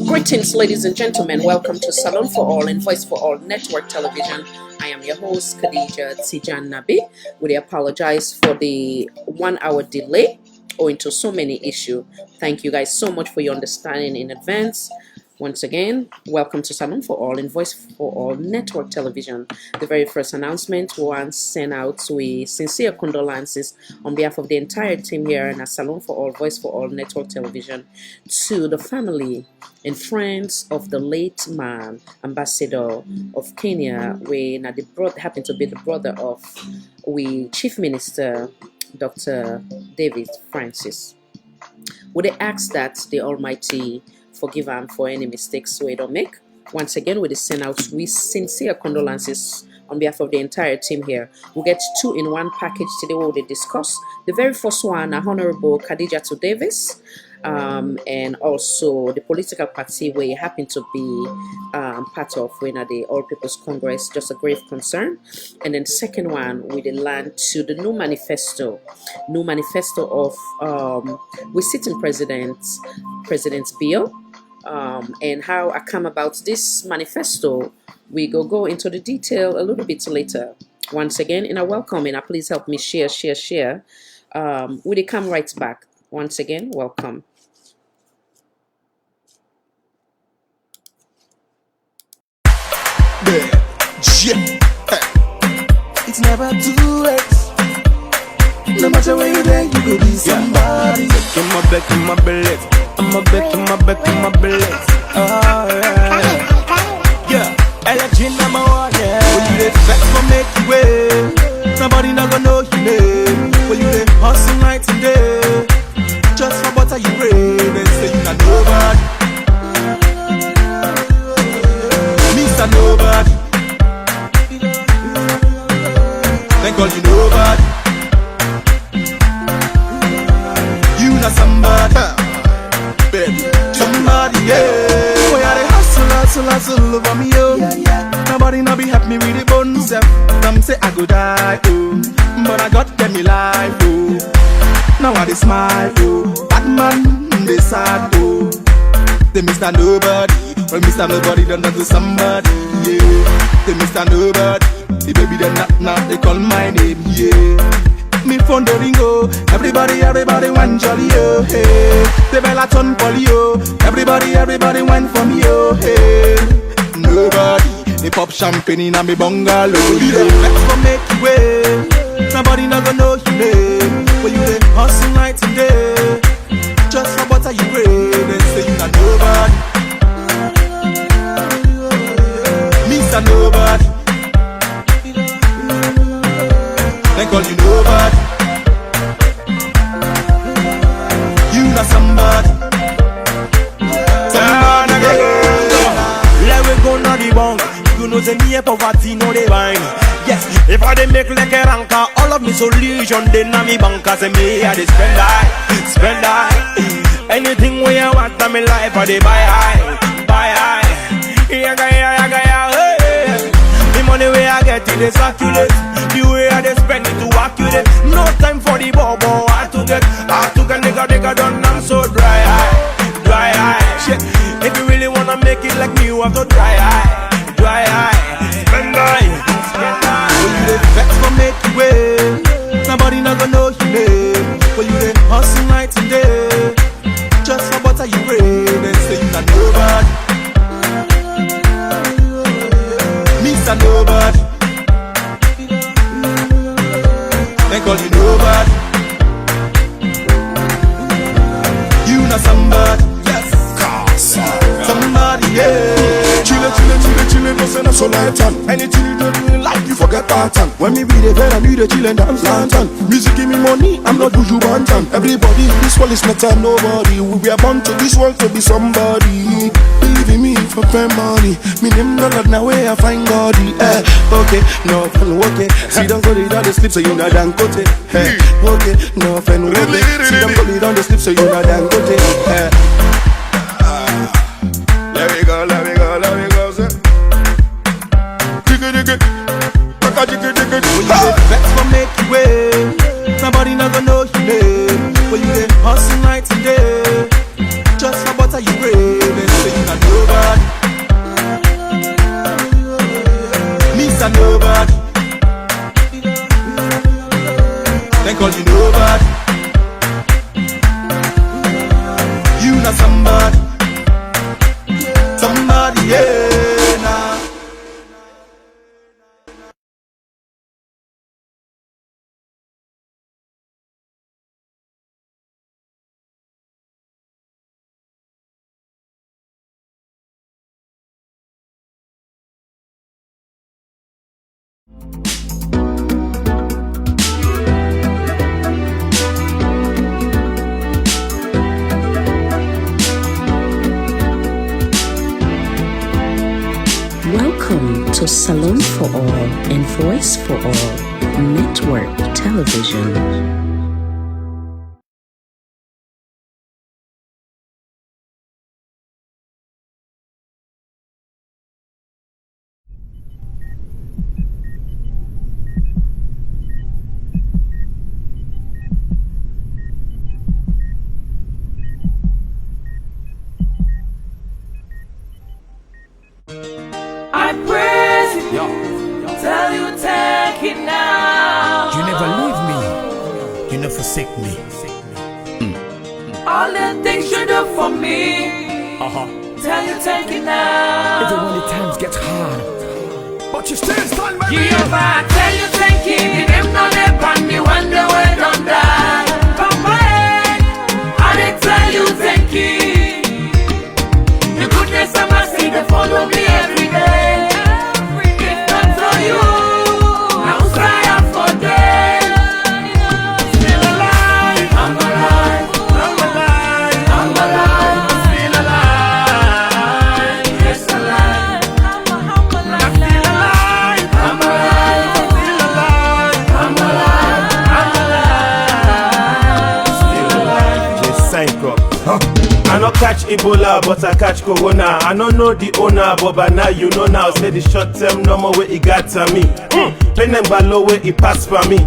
Greetings, ladies and gentlemen. Welcome to Salon for All and Voice for All Network Television. I am your host, Kadijatu Davies. We apologize for the 1 hour delay owing to so many issues. Thank you guys so much for your understanding in advance. Once again, welcome to Salon for All and Voice for All Network Television. The very first announcement was sent out with sincere condolences on behalf of the entire team here in Salon for All, Voice for All Network Television to the family and friends of the late man, ambassador of Kenya, when happened to be the brother of Chief Minister Dr. Davies Francis. Would they ask that the Almighty forgive him for any mistakes we don't make? Once again, we send out with sincere condolences on behalf of the entire team here. We'll get two in one package today. We'll discuss the very first one, Honorable Kadijatu Davies, and also the political party we happen to be part of when at the All People's Congress, just a grave concern. And then the second one with the land to the new manifesto of we sitting President's bill, and how I come about this manifesto. We go into the detail a little bit later. Once again, in a welcome, and please help me share. We come right back. Once again, welcome. It's never too late. No matter where you're there, you could be somebody. In my back, in my belly. I'm a back, in my back, in my belly. Yeah, LG number one, yeah. When you dey vex for make you way, nobody not gonna know your name. When you dey hustle night and day, just for butter you pray. They say you not nobody, Mr. Nobody. Thank God you nobody. You not somebody, baby. Somebody, yeah. Boy, I dey hustle over me, yo. Nobody not be happy with the bones, Some say I go die, oh, but I got them me life, oh. Now I dey smile, oh. Bad man, they sad, oh. They Mr. Nobody, well Mr. Nobody done that to somebody, yeah. They Mr. Nobody, the baby they not now they call my name, yeah. Me phone the ringo, everybody want jolly, oh, hey. The bella turn poly, oh. Everybody went for me, oh, hey. Nobody, they pop champagne in a me bungalow. You dey vex for make you way, nobody not gonna know your name. When you dey hustle night and day, just for butter you pray. They say you not nobody, Mr. Nobody. They call you nobody. You not somebody. Let we go now the bank. You know the near poverty no they wine. Yes, if I dey make like a ranker, all of me solution they na me banker. Say me I dey spend high. Anything we want in my life I dey buy high. Hey. The money we I get it they circulate. The way I dey spend it to accurate. No time for the bobo. I to get nigga done. I'm so dry eye. Shit. If you really wanna make it like me, you have to dry eye. Spend high. When you dey vex for make you way, nobody not gonna know your name. When you dey hustle night and day, just for butter you pray. They say you not nobody, Mr. Nobody. They call you nobody. You not somebody. Yes, somebody, yeah. Chillin', no say no so light on. Anything you do in life, you forget pattern. When me be the bed, I need a chillin' dance lantern. Music give me money, I'm not do you want. Everybody, this world is not time, nobody. We were born to this world to be somebody. Believe in me for fame money. Me name no God, now where I find God. Okay, no fun, okay. See them go down the slip, so you not done cut it. Okay, no fun, okay. See them go down the slip, so you not done cut it. Let me go, sir. When you dey vex for make you way, nobody not gonna know your name. When you dey hustle night and day, just for butter you pray. They say you not Welcome to Salon for All and Voice for All Network Television. I praise you, tell you thank you now. You never leave me, you never forsake me. All the things you do for me, tell you thank you now. Even when the times get hard, but you still stand by me. Jehovah, tell you thank you. The name no name and the one the way don't die. Papa, I tell you thank you. The goodness and mercy they follow me every day. If not for you, now I am for dead. Still alive, I'm alive, I'm alive, I'm alive, still alive, yes alive, I'm alive, still alive, I'm alive, still alive, I'm alive, still alive. Just sign up. I no catch Ebola, but I catch Corona. I no know the owner, but by now you know now. Say the short term, no more way it got to me. Plain them by low way it pass for me.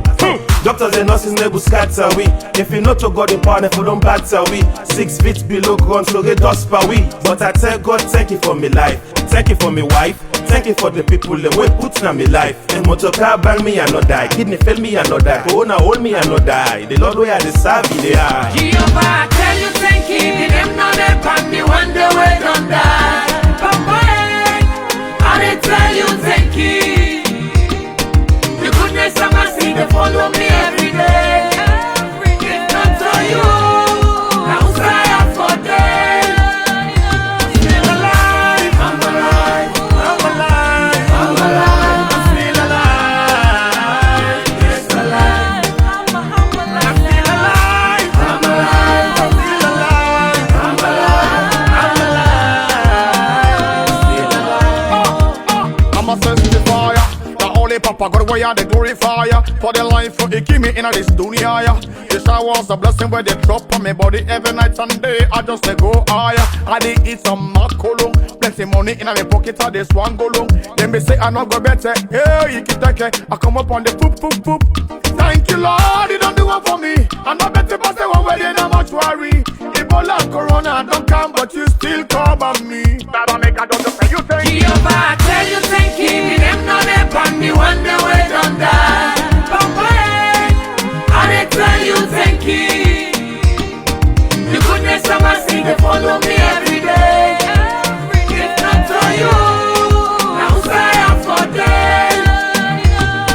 Doctors and nurses never scatter we. If you know to God the power, if you don't batter we. 6 feet below ground, so get dust per we. But I tell God, thank you for me life. Thank you for me wife. Thank you for the people that way put in my life. The motor car bang me and not die. Kidney fail me and not die. Corona hold me and not die. The Lord way I deserve it, they are. Jehovah, tell you thank you. The name no name and the one the way don't die. Papa, I tell you thank you. The goodness and mercy they follow me every day. If not for you, now I am for dead. Still alive, I'm alive, I'm alive, I'm alive, I'm still alive, yes alive, I'm alive, still alive, I'm alive, I'm still alive, I'm alive, still alive. I'm a testifier. The only Papa God way I the glorifier. For the life for it give me in this dunya. This I was a blessing where they drop on my body every night and day. I just say go higher. I did eat some macolong. Plenty money in my pocket. I this one go long. Then me say I not go better. Hey, you can take it. I come up on the poop poop poop. Thank you Lord, you don't do one for me. I'm not better pass the one where they not much worry. Ebola, Corona don't come, but you still cover me. Baba make I don't say you thank you. Jehovah, tell you thank you. The name no name and the one the way don't die. Papa, I tell you thank you. The goodness and mercy they follow me every day. If not for you, now I am for dead.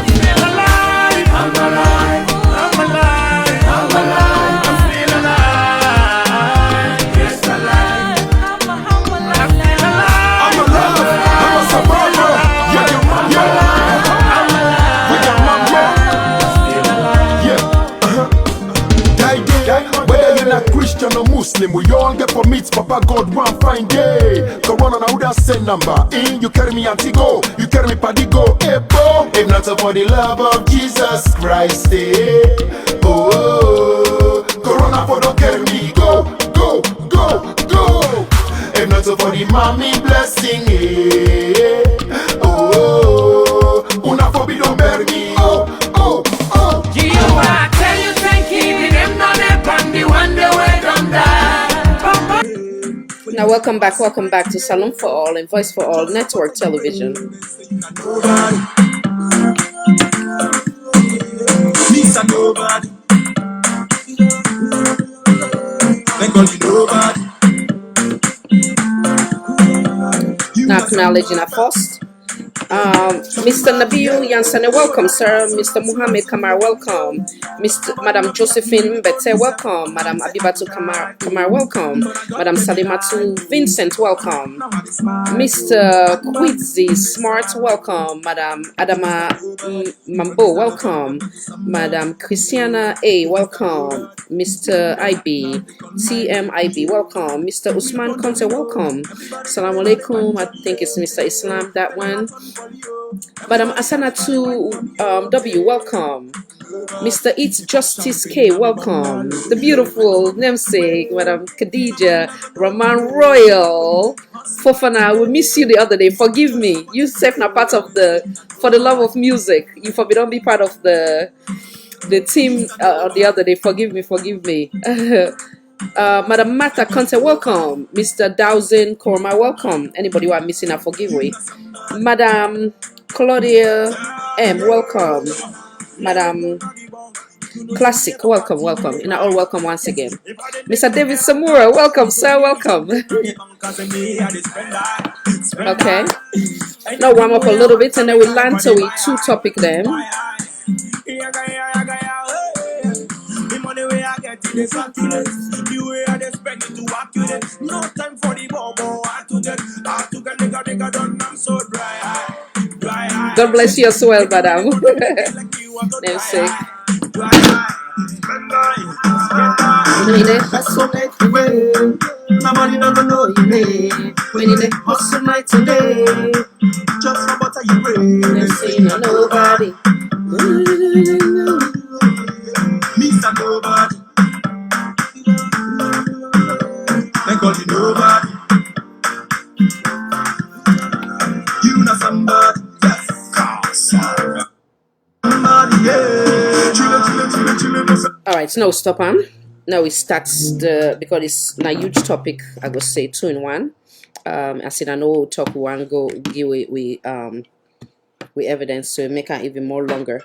Still alive, I'm alive, I'm alive, I'm alive, I'm still alive, yes alive, I'm alive, still alive, I'm alive, I'm a survivor. Yeah, with your mom, yeah. Die day, whether you're not Christian or Muslim, we all get for meets. Papa God one fine day. Corona now that same number. In you carry me anti-go, you carry me padigo. Hey, boom. If not for the love of Jesus Christ, oh, Corona for don't carry me go, go, go, go. If not for the mommy blessing, oh, una for be don't bury me, oh, oh, oh. Jehovah, tell you thank you. The name no name and the one the way don't die. Papa. Now, welcome back to Salon for All and Voice for All Network Television. Nobody. Me's a nobody. They call me nobody. Now, acknowledging our first Mr. Nabil Yansane, welcome, sir. Mr. Muhammad Kamar, welcome. Madam Josephine Mbete, welcome. Madam Abibatu Kamar, welcome. Madam Salimatu Vincent, welcome. Mr. Quidzi Smart, welcome. Madam Adama Mambo, welcome. Madam Christiana A, welcome. Mr. IB, TMIB, welcome. Mr. Usman Conte, welcome. Assalamu alaikum. I think it's Mr. Islam, that one. Madam Asanatu W, welcome. Mr. Eats Justice K, welcome. The beautiful namesake, Madam Khadija Rahman Royal. Fofana, we miss you the other day. Forgive me. You said not part of the For the Love of Music. You for don't be part of the team the other day. Forgive me, forgive me. Madam Martha Conte, welcome. Mr. Dowson Korma, welcome. Anybody who I'm missing, I forgive me. Madam Claudia M, welcome. Madam Classic, welcome, welcome. And all welcome once again. Mr. David Samura, welcome, sir, welcome. Okay. Now warm up a little bit and then we'll land to a two topic then. God bless you as well, madam. Namesake. Nobody don't know your name. When you hustle night today, just for butter you bring. They say no nobody. Mr. Nobody. They call you nobody. You know somebody. Yes. Somebody, yeah. All right, so now stop on. Now it starts because it's a huge topic. I go say 2 in 1. I said I know talk one go give we evidence to make it even more longer.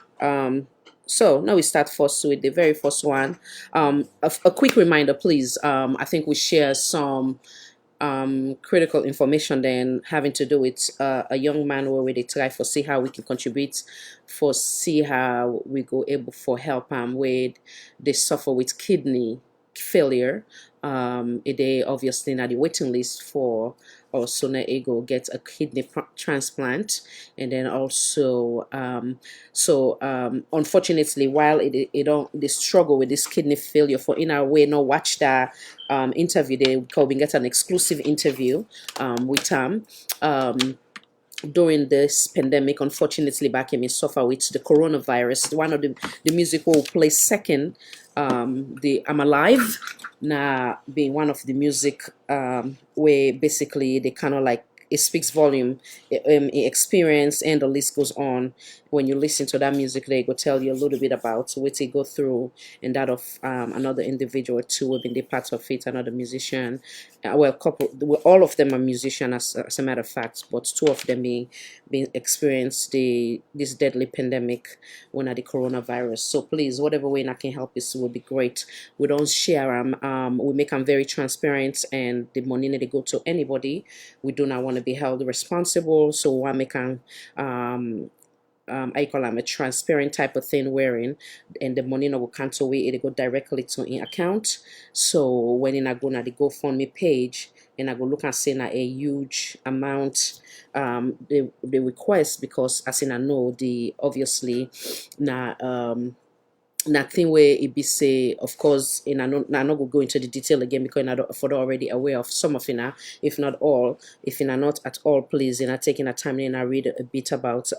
So now we start first with the very first one. A quick reminder, please. I think we share some critical information then having to do with a young man where we try for see how we can contribute, for see how we go able for help with they suffer with kidney failure. They obviously not the waiting list for also na ego get a kidney transplant, and then also unfortunately while it don't they struggle with this kidney failure for in our way no watch that interview they call we get an exclusive interview with during this pandemic. Unfortunately back in suffer with the coronavirus. One of the music will play second, the I'm Alive now being one of the music where basically they kind of like it speaks volume, experience, and the list goes on. When you listen to that music, they go tell you a little bit about what they go through, and that of another individual too, who have been the part of it, another musician. All of them are musicians as a matter of fact, but 2 of them being experienced this deadly pandemic when at the coronavirus. So please, whatever way I can help is will be great. We don't share them. We make them very transparent, and the money they go to anybody. We do not want to be held responsible, so I make them I call them a transparent type of thing wearing, and the money no will cancel away, it go directly to in account. So when I go na the GoFundMe page and I go look and see na a huge amount the request, because as in I know the obviously na nothing where it be say, of course, and I'm not go into the detail again because I'm already aware of some of it, if not all. If you're not at all, please, and I taking a time and I read a bit about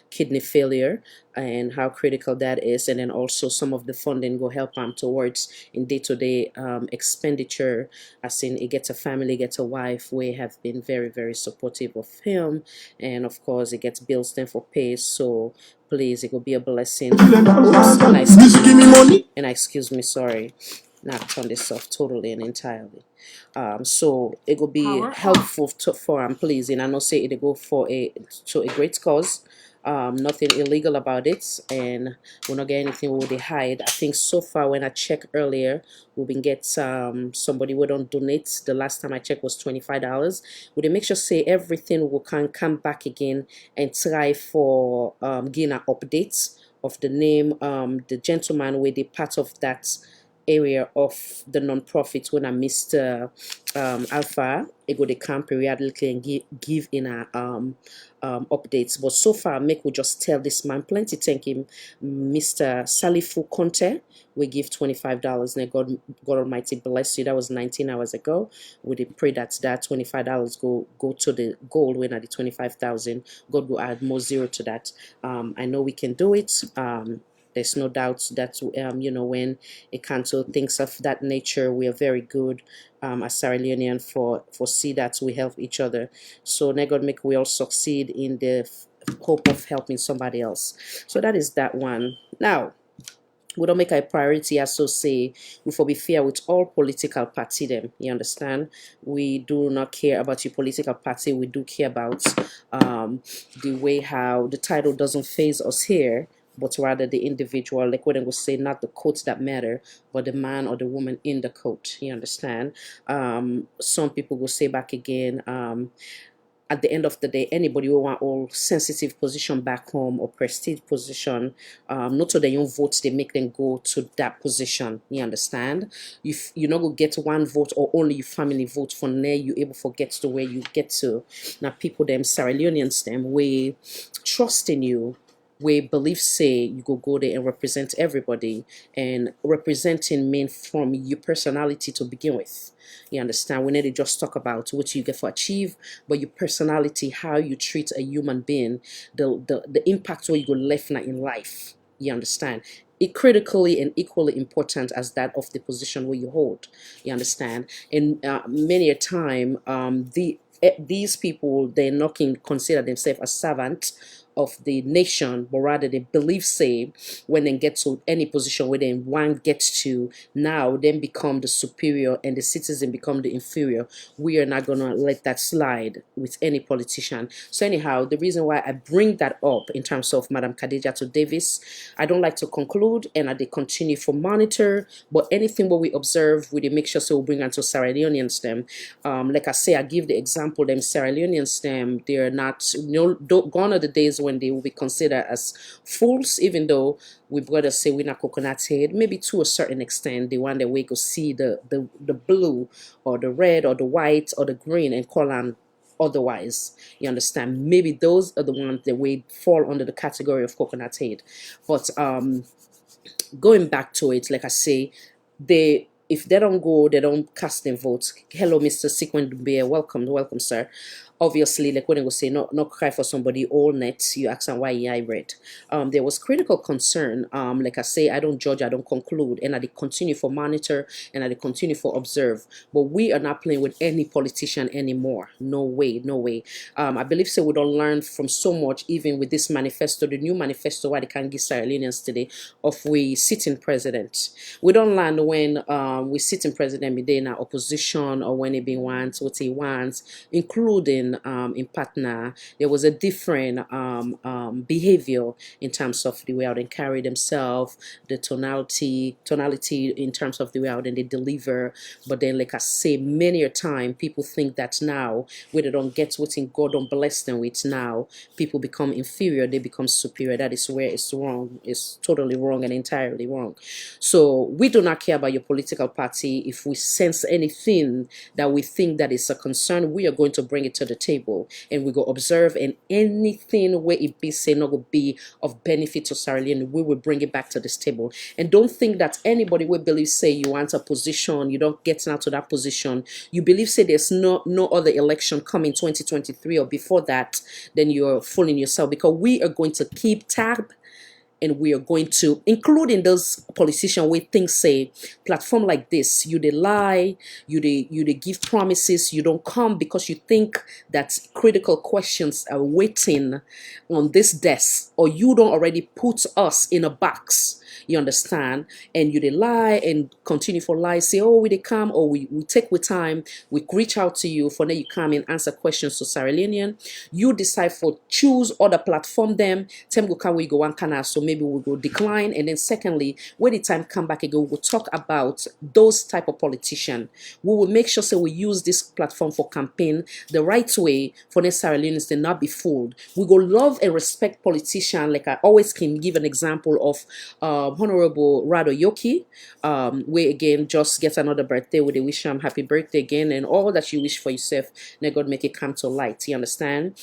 kidney failure and how critical that is, and then also some of the funding go help towards in day-to-day expenditure. As in, it gets a family, gets a wife, we have been very, very supportive of him, and of course, it gets bills then for pay. So please, it will be a blessing. Oops, and excuse me, sorry, not turn this off totally and entirely. So it will be helpful for please, and I know say it go for a great cause. nothing illegal about it, and we're not getting anything where they hide. I think so far when I checked earlier, we've been get somebody who don't donate. The last time I checked was $25. Would they make sure say everything will can come back again and try for getting updates of the name the gentleman where they part of that area of the non-profit when I Mr. Alpha ego they come periodically and give in a updates. But so far make we just tell this man plenty thank him Mr. Salifu Conte we give $25 and God Almighty bless you. That was 19 hours ago. We did pray that $25 go to the goal when at the 25,000. God will add more zero to that. I know we can do it. There's no doubt that when a council thinks of that nature, we are very good as Sierra Leonean for see that we help each other. So may God make we all succeed in the hope of helping somebody else. So that is that one. Now, we don't make a priority as so say we for be fair with all political party them. You understand? We do not care about your political party. We do care about the way how the title doesn't phase us here, but rather the individual, like what I would say, not the coats that matter, but the man or the woman in the coat. You understand? Some people will say back again, at the end of the day, anybody who want all sensitive position back home or prestige position, not to their own votes, they make them go to that position. You understand? If you not go get one vote or only your family vote for there, you able to get to where you get to. Now people them Sierra Leoneans them we trust in you. We believe say you go there and represent everybody, and representing mean from your personality to begin with. You understand? We need to just talk about what you get to achieve, but your personality, how you treat a human being, the impact where you go left now in life. You understand? It critically and equally important as that of the position where you hold. You understand? And many a time, these people they're not consider themselves a servant of the nation, but rather they believe say when they get to any position where then one gets to now then become the superior and the citizen become the inferior. We are not gonna let that slide with any politician. So anyhow, the reason why I bring that up in terms of Madam Kadijatu Davies, I don't like to conclude and they continue for monitor, but anything what we observe we make sure so we bring onto Sierra Leoneans them. Like I say, I give the example them Sierra Leoneans them, they're not gone are the days when they will be considered as fools, even though we brother say we're not coconut head, maybe to a certain extent, the one that we go see the blue or the red or the white or the green and call on otherwise. You understand? Maybe those are the ones that we fall under the category of coconut head. But going back to it, like I say, if they don't go, they don't cast their votes. Hello, Mr. Sequin Bear. Welcome, sir. Obviously, like when I was saying, not cry for somebody all night. You ask them why I read. There was critical concern. Like I say, I don't judge, I don't conclude, and I continue for monitor and I continue for observe. But we are not playing with any politician anymore. No way, no way. I believe so. We don't learn from so much, even with this manifesto, the new manifesto, why they can give Sierra Leoneans today of we sitting president. We don't learn when we sitting president be there in our opposition or when he be wants what he wants, including in partner. There was a different behavior in terms of the way how they carry themselves, the tonality in terms of the way how they deliver. But then, like I say, many a time people think that now where they don't get what in God don't bless them with, now people become inferior, they become superior. That is where it's wrong. It's totally wrong and entirely wrong. So we do not care about your political party. If we sense anything that we think that is a concern, we are going to bring it to the table and we go observe, and anything where it be say not will be of benefit to Sierra Leone, we will bring it back to this table. And don't think that anybody will believe say you want a position, you don't get out to that position, you believe say there's no other election coming 2023 or before that, then you're fooling yourself, because we are going to keep tab and we are going to, including those politicians where things say platform like this, you they lie, you they give promises, you don't come because you think that critical questions are waiting on this desk, or you don't already put us in a box. You understand? And you they lie and continue for lies, say, oh, we they come, or we take with time, we reach out to you for now you come and answer questions to Sierra Leonean. You decide for choose other platform them, time go can we go one canal, so maybe we'll go decline. And then secondly, when the time come back again, we'll talk about those type of politician. We will make sure so we use this platform for campaign the right way for the Sierra Leoneans to not be fooled. We go love and respect politician, like I always can give an example of Honorable Rado Yoki, where again just get another birthday with a wish him happy birthday again, and all that you wish for yourself, may God make it come to light. You understand?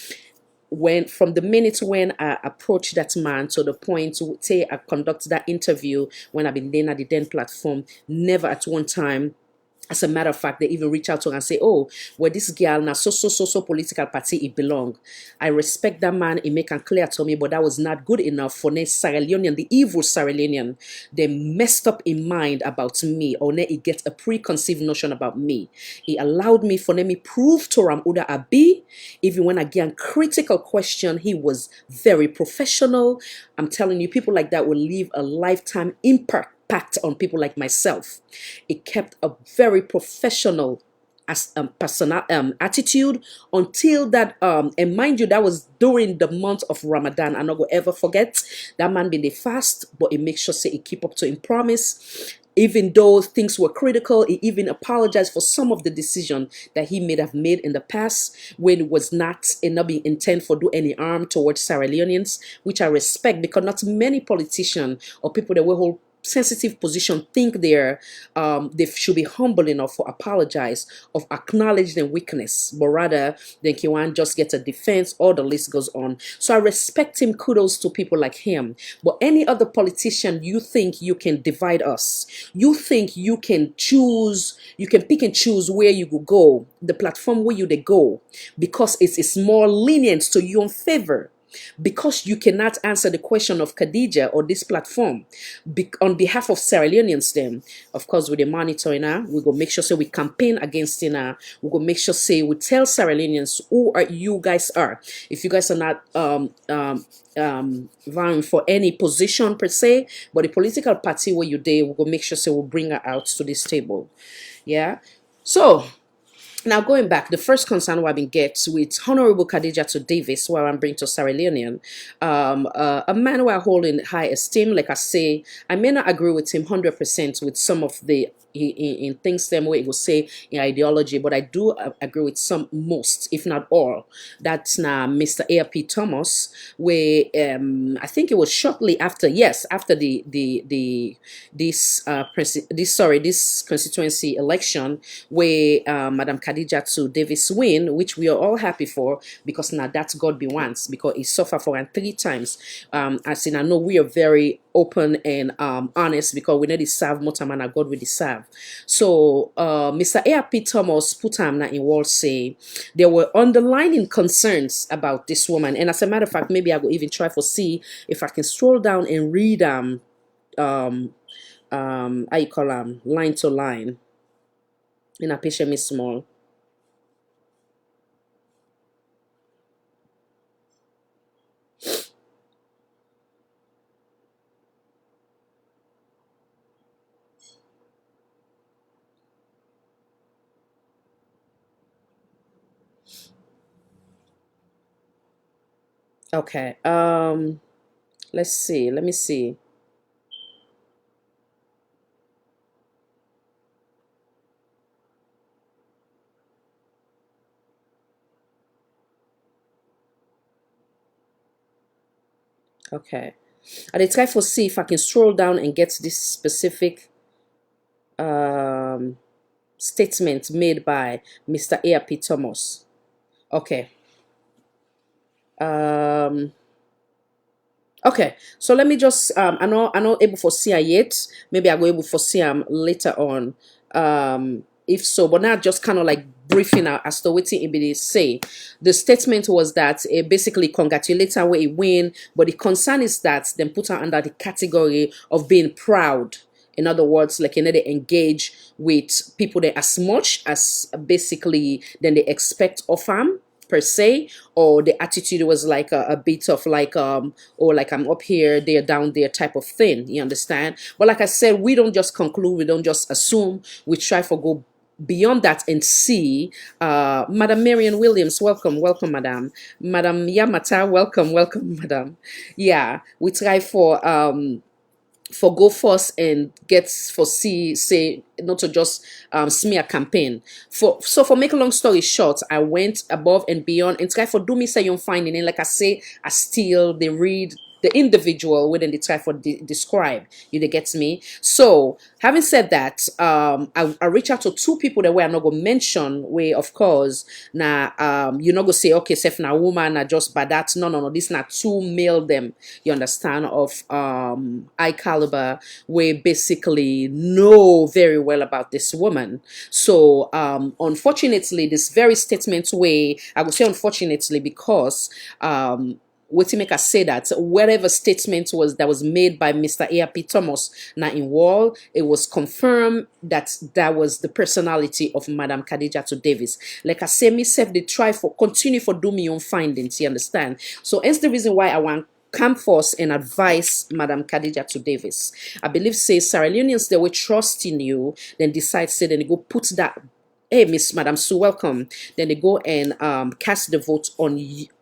When from the minute when I approach that man to the point to say I conduct that interview when I've been there at the then platform, never at one time. As a matter of fact, they even reach out to her and say, oh, well, this girl now so political party it belong. I respect that man, it make it clear to me, but that was not good enough for the Sierra Leonean, the evil Sierra Leonean. They messed up in mind about me, or it get a preconceived notion about me. It allowed me for me prove to Ram Uda Abi, even when again critical question, he was very professional. I'm telling you, people like that will leave a lifetime impact on people like myself. It kept a very professional personal attitude until that and mind you, that was during the month of Ramadan. I'm not gonna ever forget that man been the fast, but it makes sure say it keep up to him promise. Even though things were critical, he even apologized for some of the decision that he may have made in the past when it was not being intent for do any harm towards Sierra Leoneans, which I respect, because not many politicians or people that will hold sensitive position think they should be humble enough for apologize of acknowledge their weakness, but rather than Kiwan just get a defense, or the list goes on. So I respect him, kudos to people like him. But any other politician, you think you can divide us, you think you can choose, you can pick and choose where you will go, the platform where you they go, because it's more lenient to your favor, because you cannot answer the question of Khadija or this platform on behalf of Sierra Leoneans. Then of course with the monitoring now, we go make sure say we campaign against it now. We go make sure say we tell Sierra Leoneans who are you guys are. If you guys are not vying for any position per se, but the political party where you there, we go make sure say we'll bring her out to this table. Yeah. So now going back, the first concern we have been get with Honorable Kadijatu Davies, where I'm bringing to Sierra Leonean, a man who I hold in high esteem. Like I say, I may not agree with him 100% with some of the in things them way it will say in ideology, but I do agree with some, most if not all. That's now Mr. Apc Thomas, where I think it was shortly after, yes, after this constituency election, where Madam Kadijatu Davies win, which we are all happy for, because now that's God be once, because he suffered for him 3 times. As in, I know we are very open and honest, because we need to serve more time and God will serve. So Mr. Apc Thomas put him in wall say there were underlying concerns about this woman, and as a matter of fact, maybe I will even try for see if I can scroll down and read how you call line to line. In a picture me small. Okay. Let's see. Let me see. Okay. I try for see if I can scroll down and get this specific statement made by Mr. Apc Thomas. Okay. Okay, so let me just I'm not able to see her yet. Maybe I'll go able to see him later on. if so, but not just kind of like briefing out as to what he say. The statement was that basically congratulate her where he win, but the concern is that then put her under the category of being proud. In other words, like, you know, they engage with people that as much as basically than they expect of them per se, or the attitude was like a bit of like or like I'm up here, they're down there type of thing. You understand? But like I said, we don't just conclude, we don't just assume, we try for go beyond that and see. Madam Marion Williams, welcome, Madam. Madam Yamata, welcome, Madam. Yeah, we try for go first and get for see say not to just smear campaign for make a long story short, I went above and beyond and try for do me say you're finding it. Like I say, I still they read the individual within the try for describe you, they get me. So having said that, I reach out to two people that were not gonna mention way, of course. Now you're not gonna say okay, Seth na woman na just by that. No, this not two male them, you understand, of high caliber, we basically know very well about this woman. So unfortunately, this very statement way, I would say unfortunately, because what to make us say that whatever statement was that was made by Mr. A.P. Thomas now in Wall, it was confirmed that that was the personality of Madam Kadijatu Davies. Like I say, myself, they try for continue for do me own findings, you understand? So hence the reason why I want come forth and advise Madam Kadijatu Davies. I believe say Sierra Leoneans, they will trust in you, then decide say then they go put that, hey Miss Madam Sue, welcome. Then they go and cast the vote on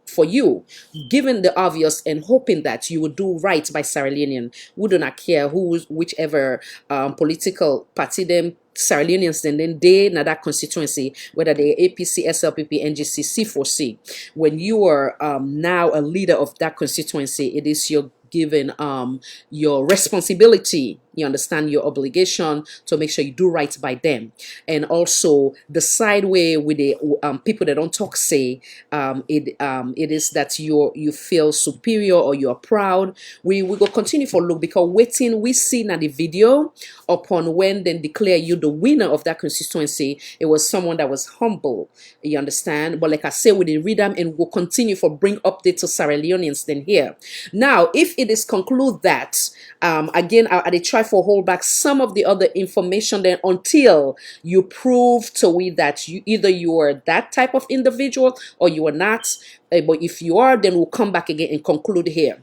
for you, given the obvious and hoping that you will do right by Sierra Leonean. We do not care whichever political party them Sierra Leoneans then they na that constituency, whether they APC, SLPP, NGC, C4C. When you are now a leader of that constituency, it is your given your responsibility, you understand, your obligation to make sure you do right by them. And also the side way with the people that don't talk say it is that you feel superior or you're proud. We will continue for look, because waiting we see now the video upon when then declare you the winner of that constituency, it was someone that was humble, you understand. But like I say, we did read them and we'll continue for bring updates to Sierra Leoneans then here. Now if it is conclude that again I try for hold back some of the other information then until you prove to we that you either you are that type of individual or you are not. But if you are, then we'll come back again and conclude here.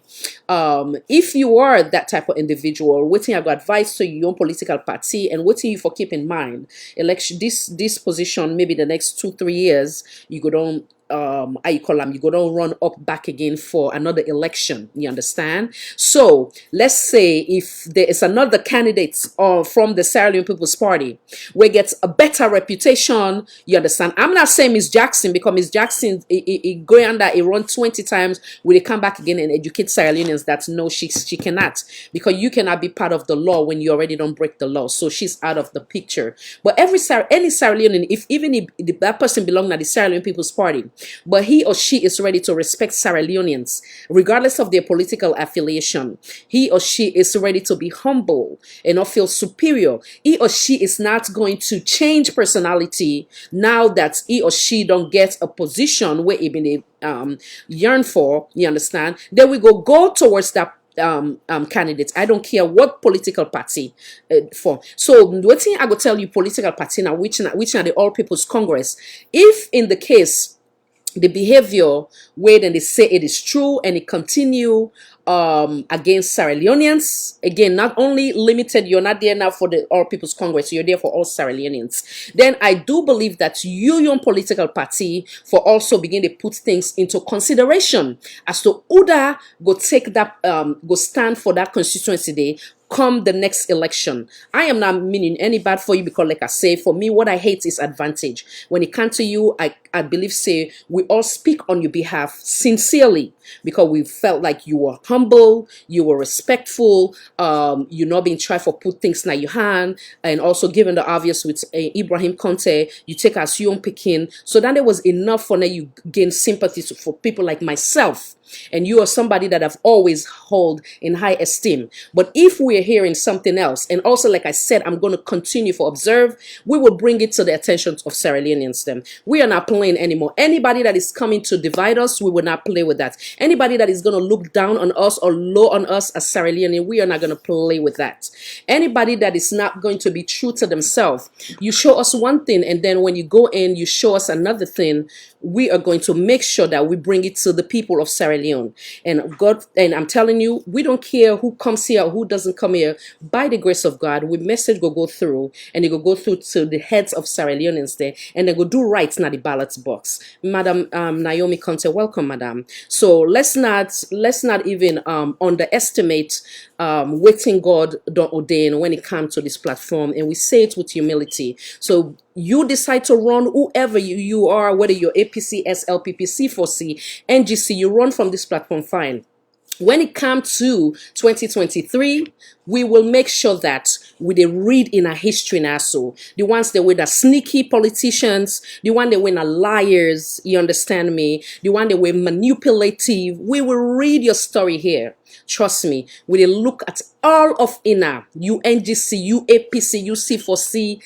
If you are that type of individual, waiting I got advice to your own political party and waiting you for keep in mind election this position maybe the next 2-3 years you go down you go down run up back again for another election, you understand. So let's say if there is another candidate from the Sierra Leone People's Party where gets a better reputation, you understand. I'm not saying Miss Jackson, because Miss Jackson he go under he run 20 times, will they come back again and educate Sierra Leoneans that no, she cannot, because you cannot be part of the law when you already don't break the law. So she's out of the picture. But any Sierra Leonean, if that person belongs to the Sierra Leone People's Party, but he or she is ready to respect Sierra Leoneans, regardless of their political affiliation. He or she is ready to be humble and not feel superior. He or she is not going to change personality now that he or she don't get a position where even they yearn for, you understand. Then we go towards that candidates. I don't care what political party for. So what thing I go tell you political party now, which are the All People's Congress. If in the case the behavior where then they say it is true and it continue against Sierra Leoneans, again, not only limited, you're not there now for the All People's Congress, you're there for all Sierra Leoneans, then I do believe that your own political party for also begin to put things into consideration as to who go take that go stand for that constituency day come the next election. I am not meaning any bad for you, because like I say, for me, what I hate is advantage. When it comes to you, I believe say we all speak on your behalf sincerely, because we felt like you were humble, you were respectful, you not being tried for put things in your hand, and also given the obvious with Ibrahim Conte, you take as your own picking. So then there was enough for that you gain sympathy for people like myself. And you are somebody that I've always held in high esteem. But if we're hearing something else, and also like I said, I'm going to continue for observe, we will bring it to the attention of Sierra Leoneans. Them, we are not playing anymore. Anybody that is coming to divide us, we will not play with that. Anybody that is going to look down on us or low on us as Sierra Leonean, we are not going to play with that. Anybody that is not going to be true to themselves, you show us one thing, and then when you go in, you show us another thing. We are going to make sure that we bring it to the people of Sierra Leone. And God, and I'm telling you, we don't care who comes here or who doesn't come here. By the grace of God, we message go through, and it will go through to the heads of Sierra Leoneans there, and they go do right in the ballot box. Madam Naomi Conte, welcome, madam. So let's not even underestimate waiting God don't ordain when it comes to this platform, and we say it with humility. So you decide to run whoever you are, whether you're APC, SLPP, C4C, NGC, you run from this platform, fine. When it comes to 2023, we will make sure that we read in our history now. So the ones that were the sneaky politicians, the one that were the liars, you understand me, the one that were manipulative, we will read your story here. Trust me, we will look at all of INA, UNGC, UAPC, UC4C,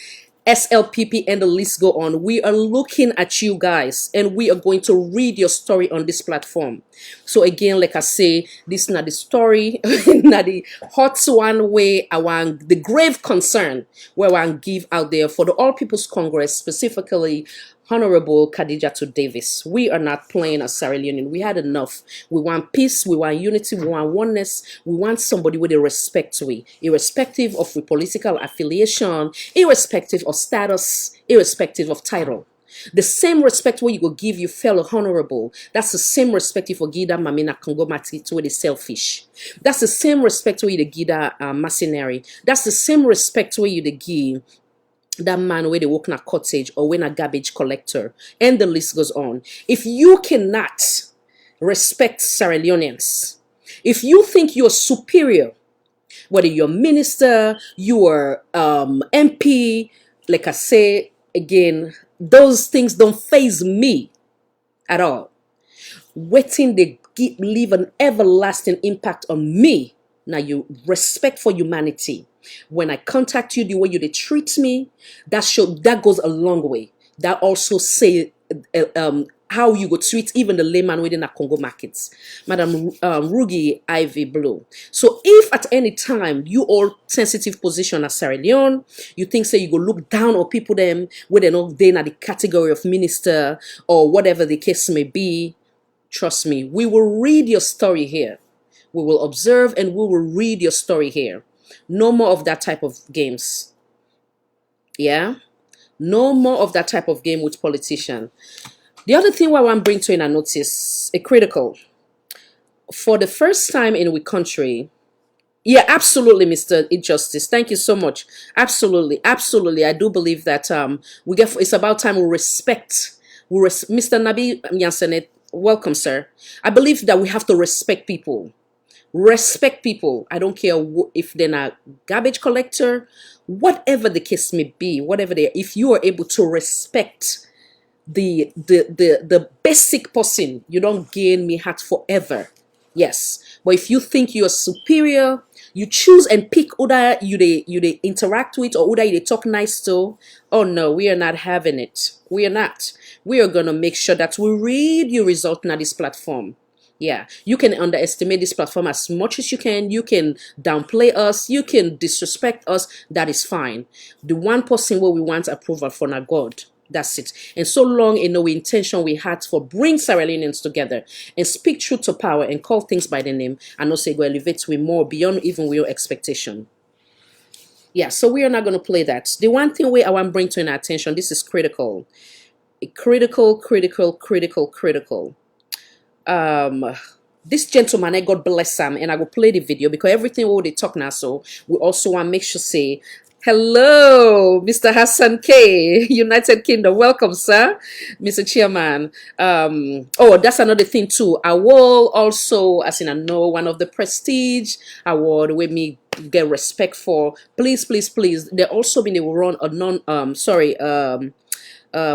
SLPP, and the list go on. We are looking at you guys, and we are going to read your story on this platform. So again, like I say, this is not the story, not the hot one way I want, the grave concern where I want to give out there for the All People's Congress, specifically Honorable Kadijatu Davies. We are not playing as Sierra Leone. We had enough. We want peace, we want unity, we want oneness, we want somebody with a respect to it, irrespective of political affiliation, irrespective of status, irrespective of title. The same respect where you go give your fellow honorable, that's the same respect you for give that mamina Kongomati to the selfish. That's the same respect where you give that mercenary. That's the same respect where you give that man where they work in a cottage or when a garbage collector, and the list goes on. If you cannot respect Sierra Leoneans, if you think you're superior, whether you're minister, you're MP, like I say again, those things don't faze me at all. Waiting they leave an everlasting impact on me. Now you respect for humanity. When I contact you, the way you treat me, that goes a long way. That also say how you go treat even the layman within the Congo markets. Madam Rugi Ivy Blue. So if at any time you all sensitive position as Sierra Leone, you think say you go look down on people them where they're not in the category of minister or whatever the case may be, trust me, we will read your story here. We will observe and we will read your story here. No more of that type of games. Yeah? No more of that type of game with politician. The other thing I want to bring to in a notice, a critical. For the first time in our country, yeah, absolutely, Mr. Injustice. Thank you so much. Absolutely, absolutely. I do believe that it's about time we respect. Mr. Nabi Yansenet, welcome, sir. I believe that we have to respect people. Respect people. I don't care if they're a garbage collector, whatever the case may be, whatever they are. If you are able to respect the basic person, you don't gain me heart forever. Yes, but if you think you're superior, you choose and pick who that you they interact with or who that you they talk nice to. Oh no, we are not having it. We are not. We are gonna make sure that we read your result on this platform. Yeah, you can underestimate this platform as much as you can. You can downplay us. You can disrespect us. That is fine. The one person where we want approval for now, God. That's it. And so long, intention we had for bring Sierra Leoneans together and speak truth to power and call things by the name and not say go elevate we more beyond even your expectation. Yeah, so we are not going to play that. The one thing I want to bring to your attention, this is critical. Critical. This gentleman, God bless him, and I will play the video because everything we talk now, so we also want to make sure say Hello, Mr. Hassan K, United Kingdom. Welcome, sir, Mr. Chairman. Oh, that's another thing too. I will also, as in I know, one of the prestige award with me get respect for. Please, please, please. There also been a run a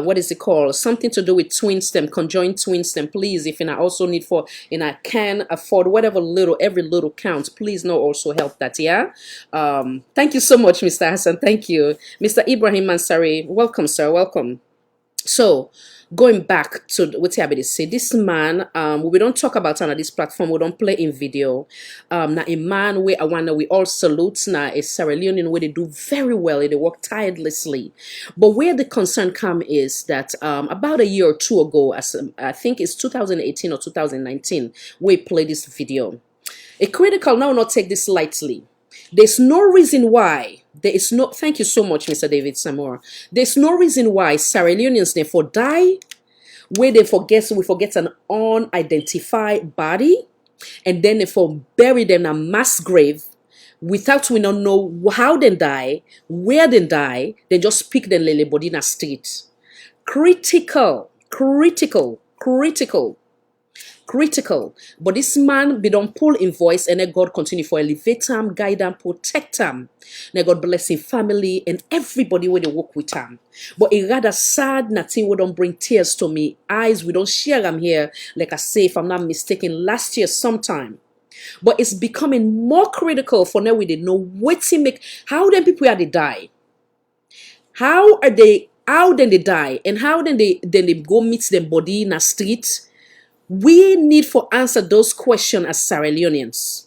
what is it called? Something to do with twin stem, conjoined twin stem. Please, if I also need for, and I can afford whatever little, every little counts. Please, no, also help that. Yeah. Thank you so much, Mr. Hassan. Thank you, Mr. Ibrahim Mansari. Welcome, sir. Welcome. So, going back to what I say, this man, we don't talk about on this platform, we don't play in video. Now a man where I wonder we all salute now a Sierra Leonean where they do very well, they work tirelessly. But where the concern come is that about a year or two ago, I think it's 2018 or 2019, we played this video. A critical now not take this lightly. There's no reason why. There is no. Thank you so much, Mr. David Samora. There's no reason why Sierra Leoneans therefore die, where we forget an unidentified body, and then therefore bury them in a mass grave, without we don't know how they die, where they die. They just pick them lele body in a street. Critical. But this man be don't pull in voice, and then God continue for elevate him, guide him, protect him. Now God bless him family and everybody where they work with him. But it rather sad nothing we don't bring tears to me eyes. We don't share them here, like I say, if I'm not mistaken, last year sometime. But it's becoming more critical for now. We didn't know what to make. How then people are they die? How then they die, and how then they go meet them body in a street? We need for answer those questions as Sierra Leoneans.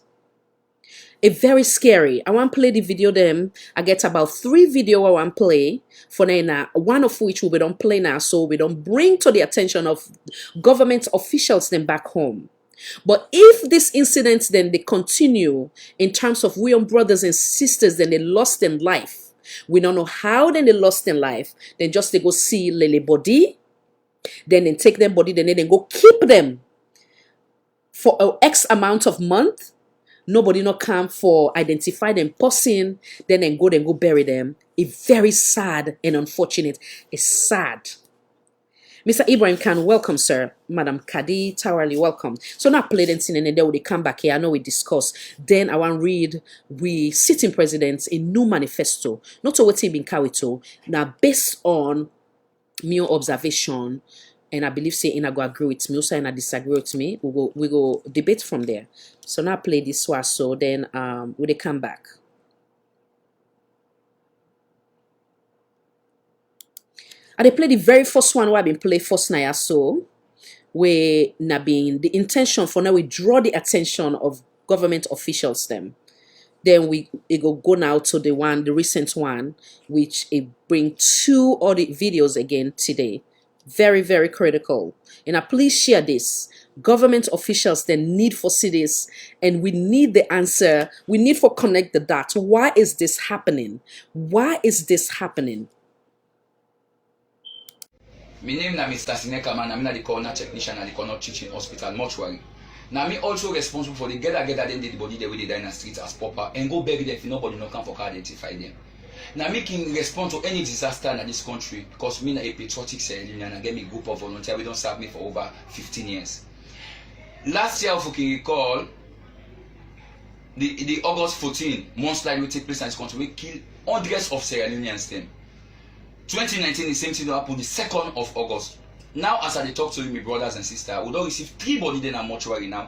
It's very scary. I want to play the video them. I get about 3 videos I want to play for now, one of which we don't play now, so we don't bring to the attention of government officials then back home. But if this incident then they continue in terms of we brothers and sisters, then they lost their life. We don't know how then they lost their life. Then just they go see Lele body. Then they take them body, then they go keep them for X amount of month. Nobody not come for identify them person, then go bury them. It's very sad and unfortunate. It's sad. Mr. Ibrahim Khan, welcome, sir. Madam Kadi Tawali, welcome. So now play them scene and then they come back here. I know we discuss. Then I want to read we sitting presidents in new manifesto. Not to what been kawito. Now based on mere observation, and I believe say I go agree with me, also and I disagree with me. We go debate from there. So now play this one, so then will they come back? I play the very first one where I've been play first now, so where na being the intention for now we draw the attention of government officials them. Then we go now to the recent one, which it bring 2 other videos again today. Very, very critical. And I please share this. Government officials then need for see this, and we need the answer. We need for connect the dots. Why is this happening? Why is this happening? My name is Mr. Sineka man. I'm not the coroner technician at the coroner teaching hospital mortuary. Now me also responsible for the gather them the body they will die in the streets as proper and go bury them if nobody no come for car identify them. Now me can respond to any disaster in this country because me a patriotic Sierra Leonean and I get me group of volunteers. We don't serve me for over 15 years. Last year, if you can recall, the August 14 monthslide will take place in this country. We kill hundreds of Sierra Leoneans then. 2019, the same thing happened the 2nd of August. Now, as I talk to you, my brothers and sisters, we don't receive 3 bodies in a mortuary now.